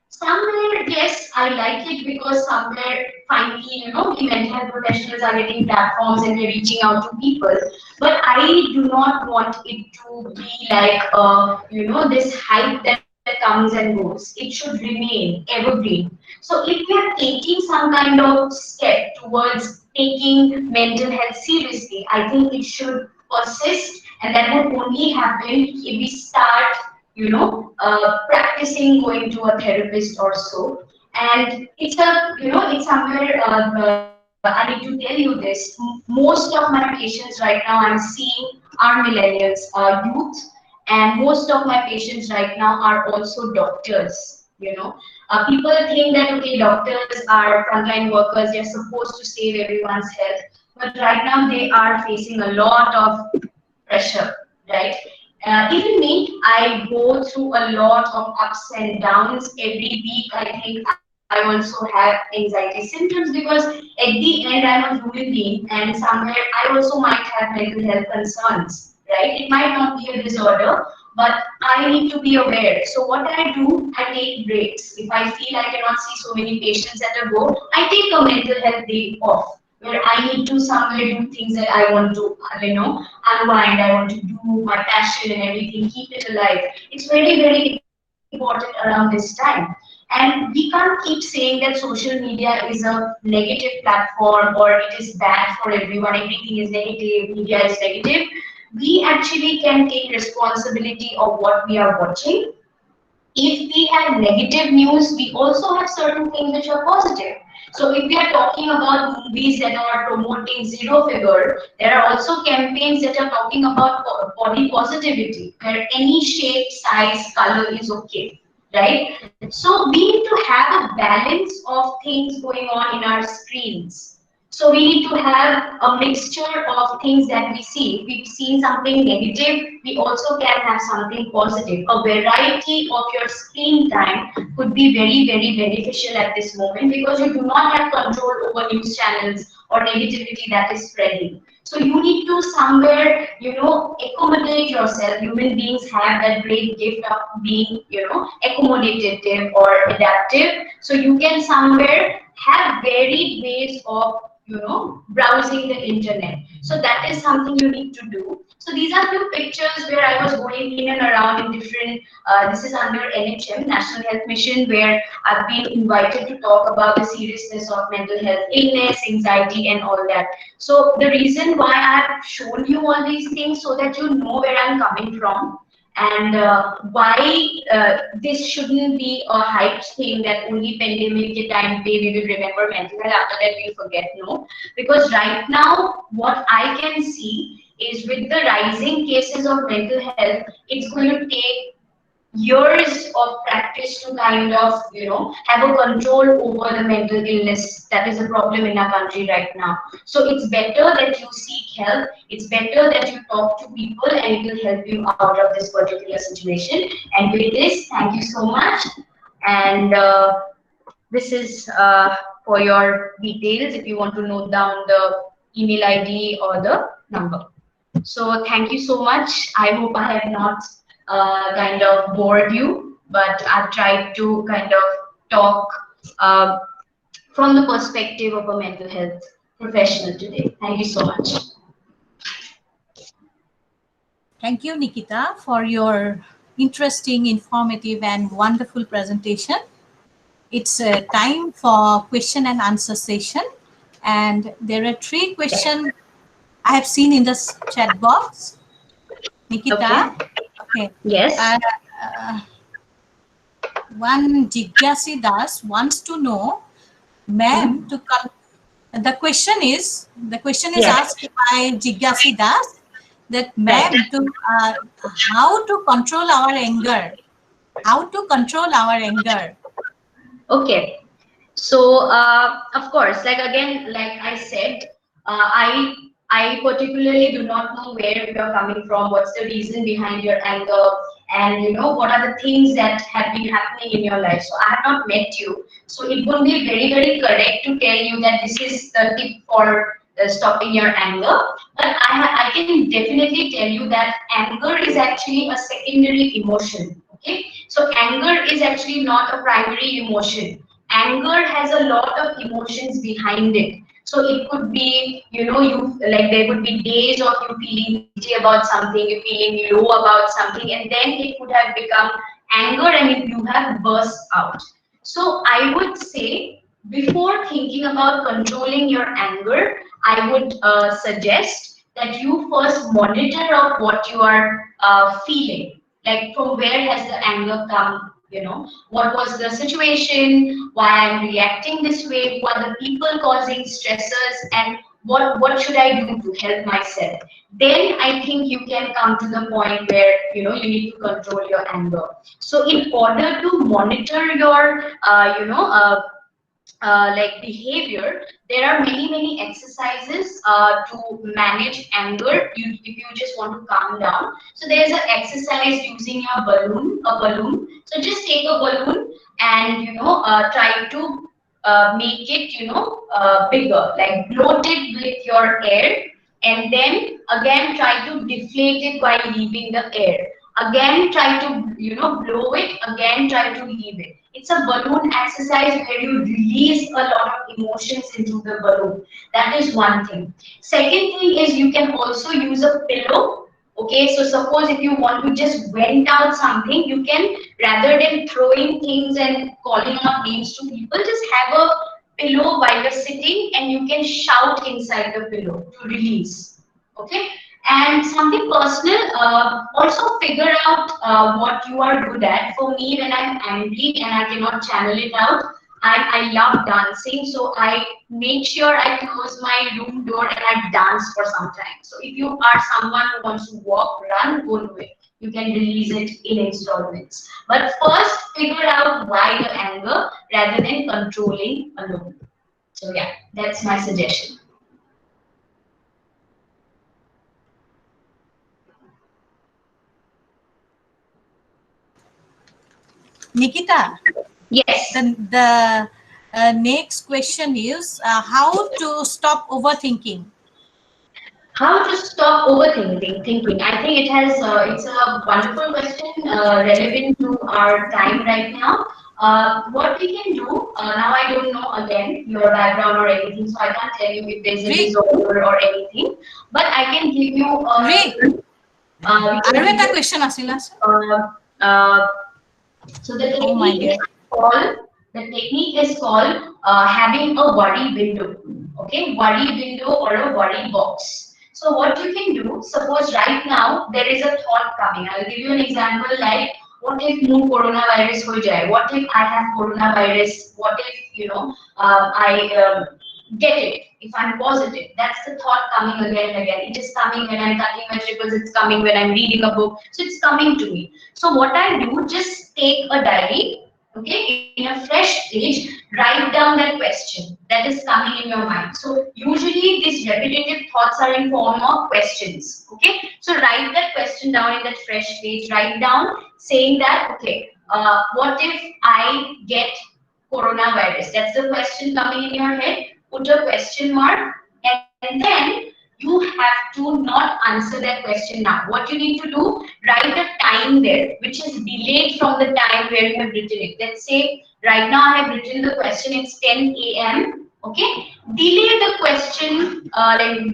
somewhere, yes, I like it because somewhere finally, the mental health professionals are getting platforms and they're reaching out to people. But I do not want it to be like, this hype that comes and goes. It should remain evergreen. So if we are taking some kind of step towards taking mental health seriously, I think it should persist, and that would only happen if we start practicing going to a therapist or so. And it's somewhere, I need to tell you this. Most of my patients right now I'm seeing are millennials, youth, and most of my patients right now are also doctors. People think that, okay, doctors are frontline workers, they're supposed to save everyone's health. But right now they are facing a lot of pressure, right? Even me, I go through a lot of ups and downs every week. I think I also have anxiety symptoms because at the end I'm a human being, and somewhere I also might have mental health concerns, right? It might not be a disorder, but I need to be aware. So what I do, I take breaks. If I feel I cannot see so many patients at a go, I take a mental health day off, where I need to somewhere do things that I want to, unwind. I want to do my passion and everything, keep it alive. It's very, very important around this time. And we can't keep saying that social media is a negative platform or it is bad for everyone, everything is negative, media is negative. We actually can take responsibility of what we are watching. If we have negative news, we also have certain things which are positive. So if we are talking about movies that are promoting zero figure, there are also campaigns that are talking about body positivity, where any shape, size, color is okay, right? So we need to have a balance of things going on in our screens. So we need to have a mixture of things that we see. If we've seen something negative, we also can have something positive. A variety of your screen time could be very, very beneficial at this moment, because you do not have control over news channels or negativity that is spreading. So you need to somewhere, accommodate yourself. Human beings have that great gift of being, accommodative or adaptive. So you can somewhere have varied ways of browsing the internet. So that is something you need to do. So these are few pictures where I was going in and around in different, this is under NHM, National Health Mission, where I've been invited to talk about the seriousness of mental health illness, anxiety and all that. So the reason why I've shown you all these things, so that you know where I'm coming from, and why this shouldn't be a hyped thing that only pandemic ke time pe we will remember mental health, after that we'll forget. No, because right now what I can see is, with the rising cases of mental health, it's going to take years of practice to kind of have a control over the mental illness that is a problem in our country right now. So it's better that you seek help, it's better that you talk to people, and it will help you out of this particular situation. And with this, thank you so much, and this is for your details if you want to note down the email ID or the number. So thank you so much. I hope I have not kind of bored you, but I've tried to kind of talk from the perspective of a mental health professional today. Thank you so much. Thank you, Nikita, for your interesting, informative, and wonderful presentation. It's time for question and answer session. And there are 3 questions I have seen in the chat box. Nikita? Okay. Yes. One Jigyasi Das wants to know, ma'am, the question is asked by Jigyasi Das, that ma'am, how to control our anger? How to control our anger? Okay. So of course, like I said, I I particularly do not know where you're coming from, what's the reason behind your anger, and you know what are the things that have been happening in your life. So I have not met you, so it won't be very, very correct to tell you that this is the tip for stopping your anger. But I can definitely tell you that anger is actually a secondary emotion. Okay, so anger is actually not a primary emotion. Anger has a lot of emotions behind it. So it could be, you know, there would be days of you feeling guilty about something, you feeling low about something, and then it could have become anger and you have burst out. So I would say, before thinking about controlling your anger, I would suggest that you first monitor of what you are feeling. Like, from where has the anger come? You know, what was the situation? Why I'm reacting this way? What are the people causing stresses? And what should I do to help myself? Then I think you can come to the point where you know you need to control your anger. So in order to monitor your like behavior, there are many exercises to manage anger. If you just want to calm down, so there's an exercise using a balloon. So just take a balloon and try to make it bigger, like bloat it with your air, and then again try to deflate it while leaving the air. Again try to blow it, again try to leave it. It's a balloon exercise where you release a lot of emotions into the balloon. That is one thing. Second thing is you can also use a pillow. Okay, so suppose if you want to just vent out something, you can, rather than throwing things and calling out names to people, just have a pillow while you're sitting and you can shout inside the pillow to release. Okay, and something personal, also figure out what you are good at. For me, when I'm angry and I cannot channel it out, I love dancing, so I make sure I close my room door and I dance for some time. So if you are someone who wants to walk, run, go do it. You can release it in installments. But first, figure out why the anger rather than controlling alone. So yeah, that's my suggestion. Nikita. Yes. The next question is how to stop overthinking. How to stop overthinking? I think it has. It's a wonderful question, relevant to our time right now. What we can do now, I don't know again your background or anything, so I can't tell you if there's a disorder or anything. But I can give you. Question so the technique is called having a worry window. Okay, worry window or a worry box. So what you can do, suppose right now there is a thought coming. I'll give you an example, like what if more coronavirus ho jaye? What if I have coronavirus? What if I get it? If I'm positive, that's the thought coming again and again. It is coming when I'm cutting vegetables. It's coming when I'm reading a book. So it's coming to me. So what I do, just take a diary. Okay, in a fresh page, write down that question that is coming in your mind. So usually these repetitive thoughts are in form of questions. Okay, so write that question down in that fresh page. Write down saying that, okay, what if I get coronavirus? That's the question coming in your head. Put a question mark, and then you have to not answer that question now. What you need to do, write a time there, which is delayed from the time where you have written it. Let's say right now I have written the question, it's 10 a.m. Okay, delay the question,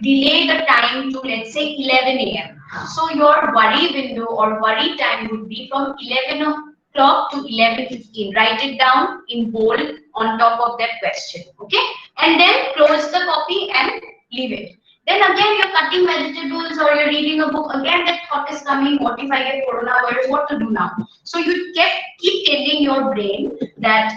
delay the time to, let's say, 11 a.m. So your worry window or worry time would be from 11 o'clock to 11:15. Write it down in bold on top of that question. Okay, and then close the copy and leave it. Then again, you're cutting vegetables or you're reading a book. Again, that thought is coming. What if I get coronavirus? What to do now? So you keep telling your brain that,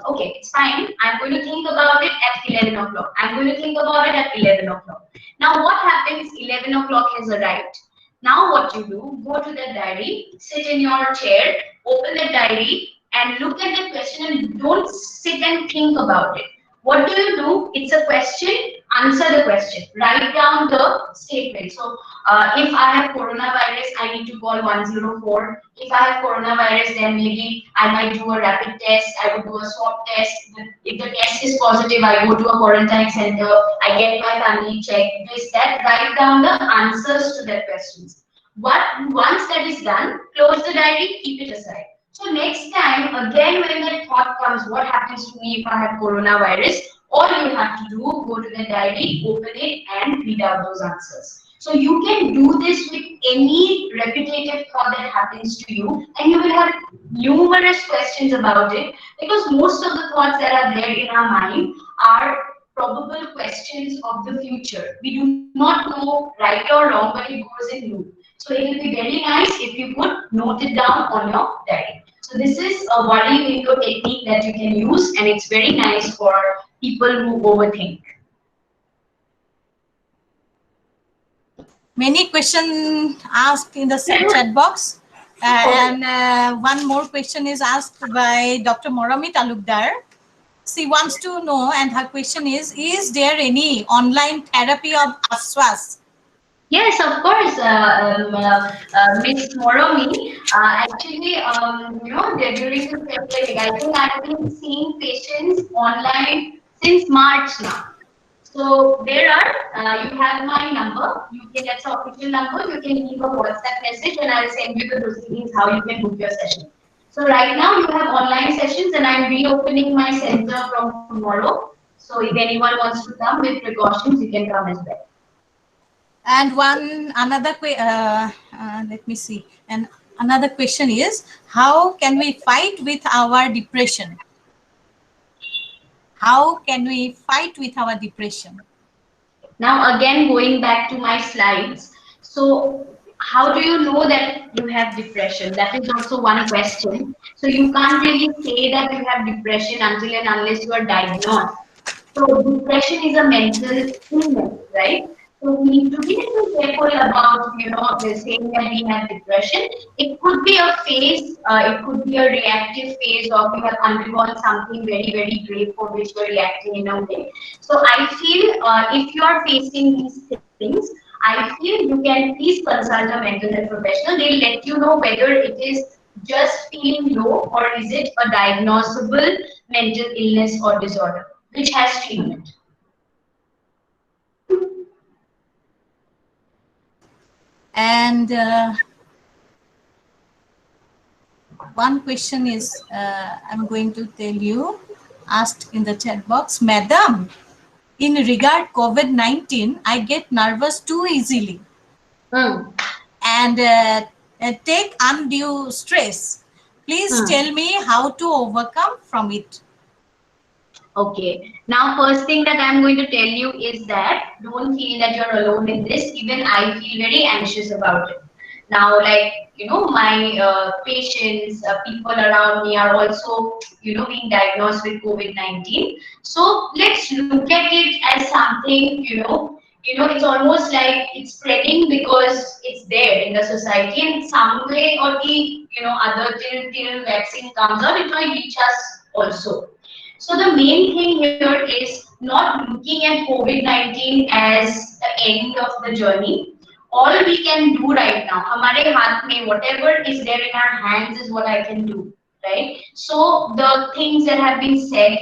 okay, it's fine. I'm going to think about it at 11 o'clock. I'm going to think about it at 11 o'clock. Now, what happens? 11 o'clock has arrived. Now, what you do? Go to the diary, sit in your chair, open the diary, and look at the question and don't sit and think about it. What do you do? It's a question, answer the question. Write down the statement. So if I have coronavirus, I need to call 104. If I have coronavirus, then maybe I might do a rapid test. I would do a swab test. If the test is positive, I go to a quarantine center. I get my family checked. This, that. Write down the answers to their questions. Once that is done, close the diary, keep it aside. So next time, again, when that thought comes, what happens to me if I have coronavirus? All you have to do, go to the diary, open it, and read out those answers. So you can do this with any repetitive thought that happens to you, and you will have numerous questions about it, because most of the thoughts that are there in our mind are probable questions of the future. We do not know right or wrong, but it goes in loop. So it will be very nice if you could note it down on your diary. So this is a worry window technique that you can use, and it's very nice for people who overthink. Many questions asked in the chat box. And one more question is asked by Dr. Morami Talukdar. She wants to know, and her question is there any online therapy of Asus? Yes, of course, Ms. Moromi. Actually, during the pandemic, I think I've been seeing patients online since March now. So there are, you have my number. You can, that's the official number. You can leave a WhatsApp message, and I'll send you the proceedings how you can book your session. So right now you have online sessions, and I'm reopening my center from tomorrow. So if anyone wants to come with precautions, you can come as well. And let me see. And another question is, how can we fight with our depression? How can we fight with our depression? Now again, going back to my slides. So how do you know that you have depression? That is also one question. So you can't really say that you have depression until and unless you are diagnosed. So depression is a mental illness, right? So we need to be little careful about, saying that we have depression. It could be a phase, it could be a reactive phase, or you have undergone something very, very grave for which you're reacting in a way. So I feel if you are facing these things, I feel you can please consult a mental health professional. They'll let you know whether it is just feeling low or is it a diagnosable mental illness or disorder, which has treatment. And one question is, I'm going to tell you, asked in the chat box, Madam, in regard COVID-19, I get nervous too easily and take undue stress. Please tell me how to overcome from it. Okay. Now, first thing that I'm going to tell you is that don't feel that you're alone in this. Even I feel very anxious about it. Now, like, my patients, people around me are also, being diagnosed with COVID-19. So let's look at it as something, it's almost like it's spreading because it's there in the society, and some way or the, other till vaccine comes out, it might reach us also. So the main thing here is not looking at COVID-19 as the end of the journey. All we can do right now, hamare haath mein, whatever is there in our hands is what I can do, right? So the things that have been said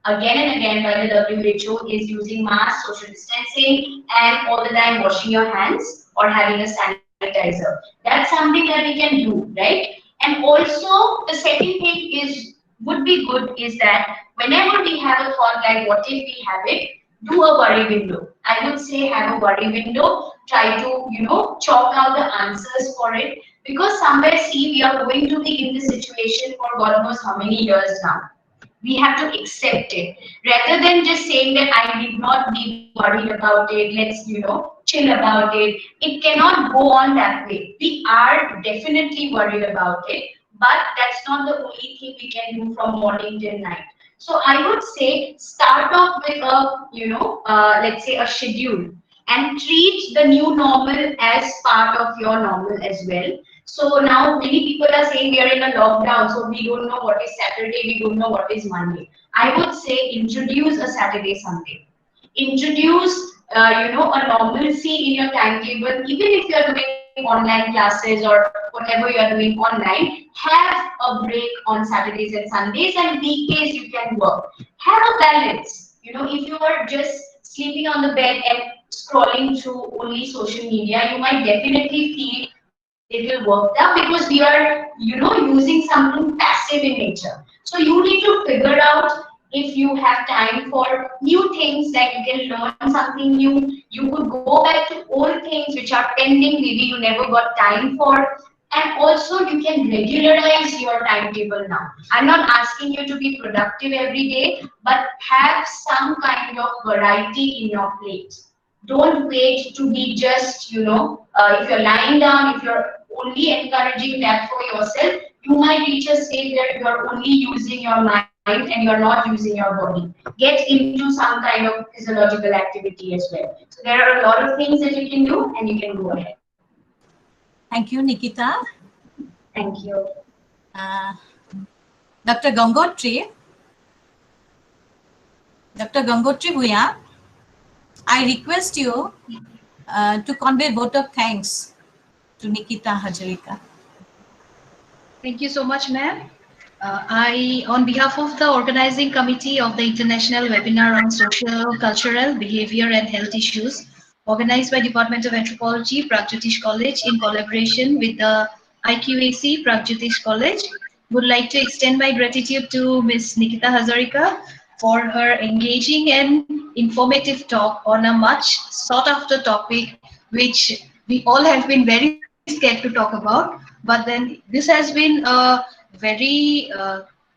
again and again by the WHO is using mask, social distancing, and all the time washing your hands or having a sanitizer. That's something that we can do, right? And also the second thing would be good is that whenever we have a thought like what if we have it, do a worry window. I would say have a worry window, try to, chalk out the answers for it, because somewhere we are going to be in this situation for God knows how many years now. We have to accept it rather than just saying that I need not be worried about it, let's chill about it. It cannot go on that way. We are definitely worried about it, but that's not the only thing we can do from morning till night. So I would say start off with a let's say a schedule, and treat the new normal as part of your normal as well. So now many people are saying we are in a lockdown, so we don't know what is Saturday, we don't know what is Monday. I would say introduce a Saturday, Sunday. Introduce, a normalcy in your timetable. Even if you are doing online classes or whatever you are doing online, have a break on Saturdays and Sundays, and weekdays you can work. Have a balance. If you are just sleeping on the bed and scrolling through only social media, you might definitely feel little worked up because we are, using something passive in nature. So you need to figure out if you have time for new things, like you can learn something new. You could go back to old things which are pending, maybe you never got time for. And also you can regularize your timetable now. I'm not asking you to be productive every day, but have some kind of variety in your plate. Don't wait to be just, if you're lying down, if you're only encouraging that for yourself, you might reach a state where you're only using your mind and you're not using your body. Get into some kind of physiological activity as well. So there are a lot of things that you can do, and you can go ahead. Thank you, Nikita. Thank you. Dr. Gangotri. Dr. Gangotri Bhuya, I request you to convey vote of thanks to Nikita Hazurika. Thank you so much, ma'am. On behalf of the organizing committee of the International Webinar on Social, Cultural, Behavior and Health Issues, organized by Department of Anthropology, Pragjyotish College, in collaboration with the IQAC, Pragjyotish College, would like to extend my gratitude to Ms. Nikita Hazurika for her engaging and informative talk on a much sought after topic, which we all have been very scared to talk about. But then this has been a very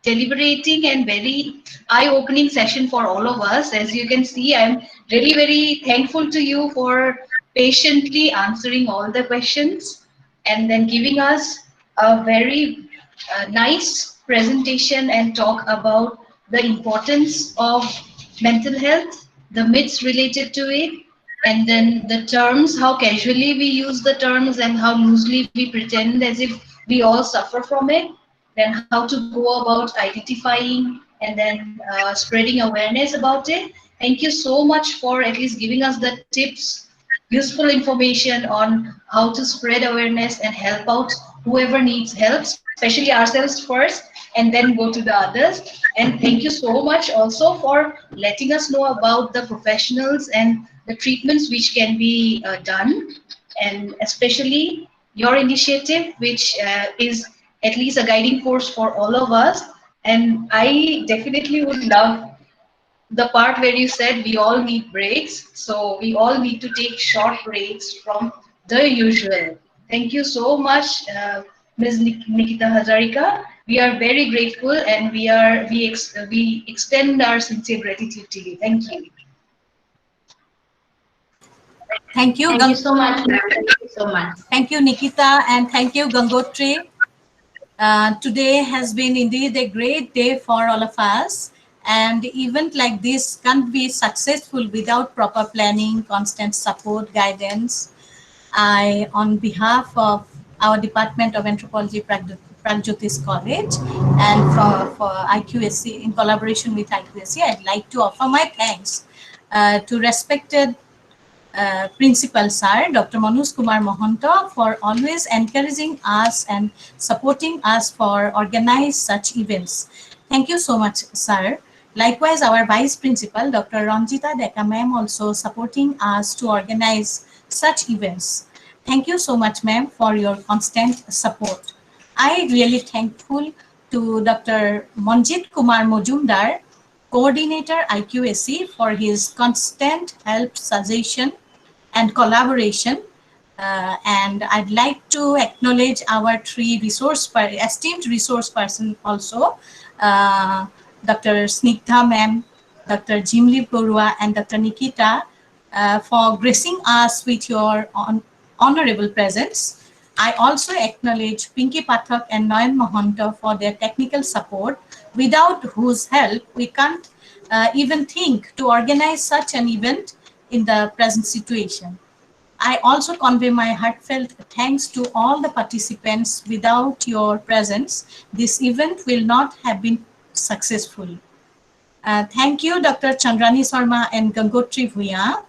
deliberating and very eye-opening session for all of us. As you can see, I'm really very thankful to you for patiently answering all the questions and then giving us a very nice presentation and talk about the importance of mental health, the myths related to it, and then the terms, how casually we use the terms and how loosely we pretend as if we all suffer from it, then how to go about identifying and then spreading awareness about it. Thank you so much for at least giving us the tips, useful information on how to spread awareness and help out whoever needs help, especially ourselves first, and then go to the others. And thank you so much also for letting us know about the professionals and the treatments which can be done, and especially your initiative, which is at least a guiding force for all of us. And I definitely would love the part where you said we all need breaks. So we all need to take short breaks from the usual. Thank you so much, Ms. Nikita Hazurika. We are very grateful, and we extend our sincere gratitude to you. Thank you. Thank you. Thank you so much, ma'am. Thank you so much. Thank you, Nikita, and thank you, Gangotri. Today has been indeed a great day for all of us. And event like this can't be successful without proper planning, constant support, guidance. On behalf of our Department of Anthropology, Pragjyotish College, and for IQAC, in collaboration with IQAC, I'd like to offer my thanks to respected Principal Sir, Dr. Manoj Kumar Mohanta, for always encouraging us and supporting us for organize such events. Thank you so much, Sir. Likewise, our Vice Principal, Dr. Ranjita Deka ma'am, also supporting us to organize such events. Thank you so much, ma'am, for your constant support. I really thankful to Dr. Manjit Kumar Mojumdar, Coordinator IQAC, for his constant help, suggestion, and collaboration. And I'd like to acknowledge our three esteemed resource person also, Dr. Snigdha ma'am, Dr. Jimli Borua, and Dr. Nikita, for gracing us with your honorable presence. I also acknowledge Pinky Pathak and Nayan Mohanta for their technical support, without whose help we can't even think to organize such an event in the present situation. I also convey my heartfelt thanks to all the participants. Without your presence, this event will not have been successful. Thank you, Dr. Chandrani Sharma and Gangotri Bhuya,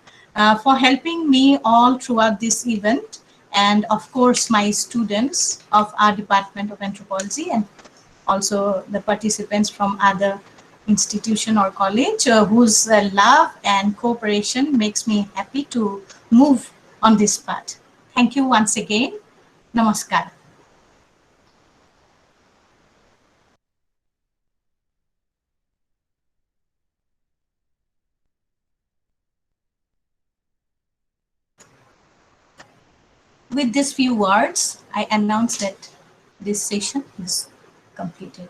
for helping me all throughout this event, and of course my students of our Department of Anthropology, and also the participants from other institution or college whose love and cooperation makes me happy to move on this path. Thank you once again. Namaskar. With these few words, I announce that this session is completed.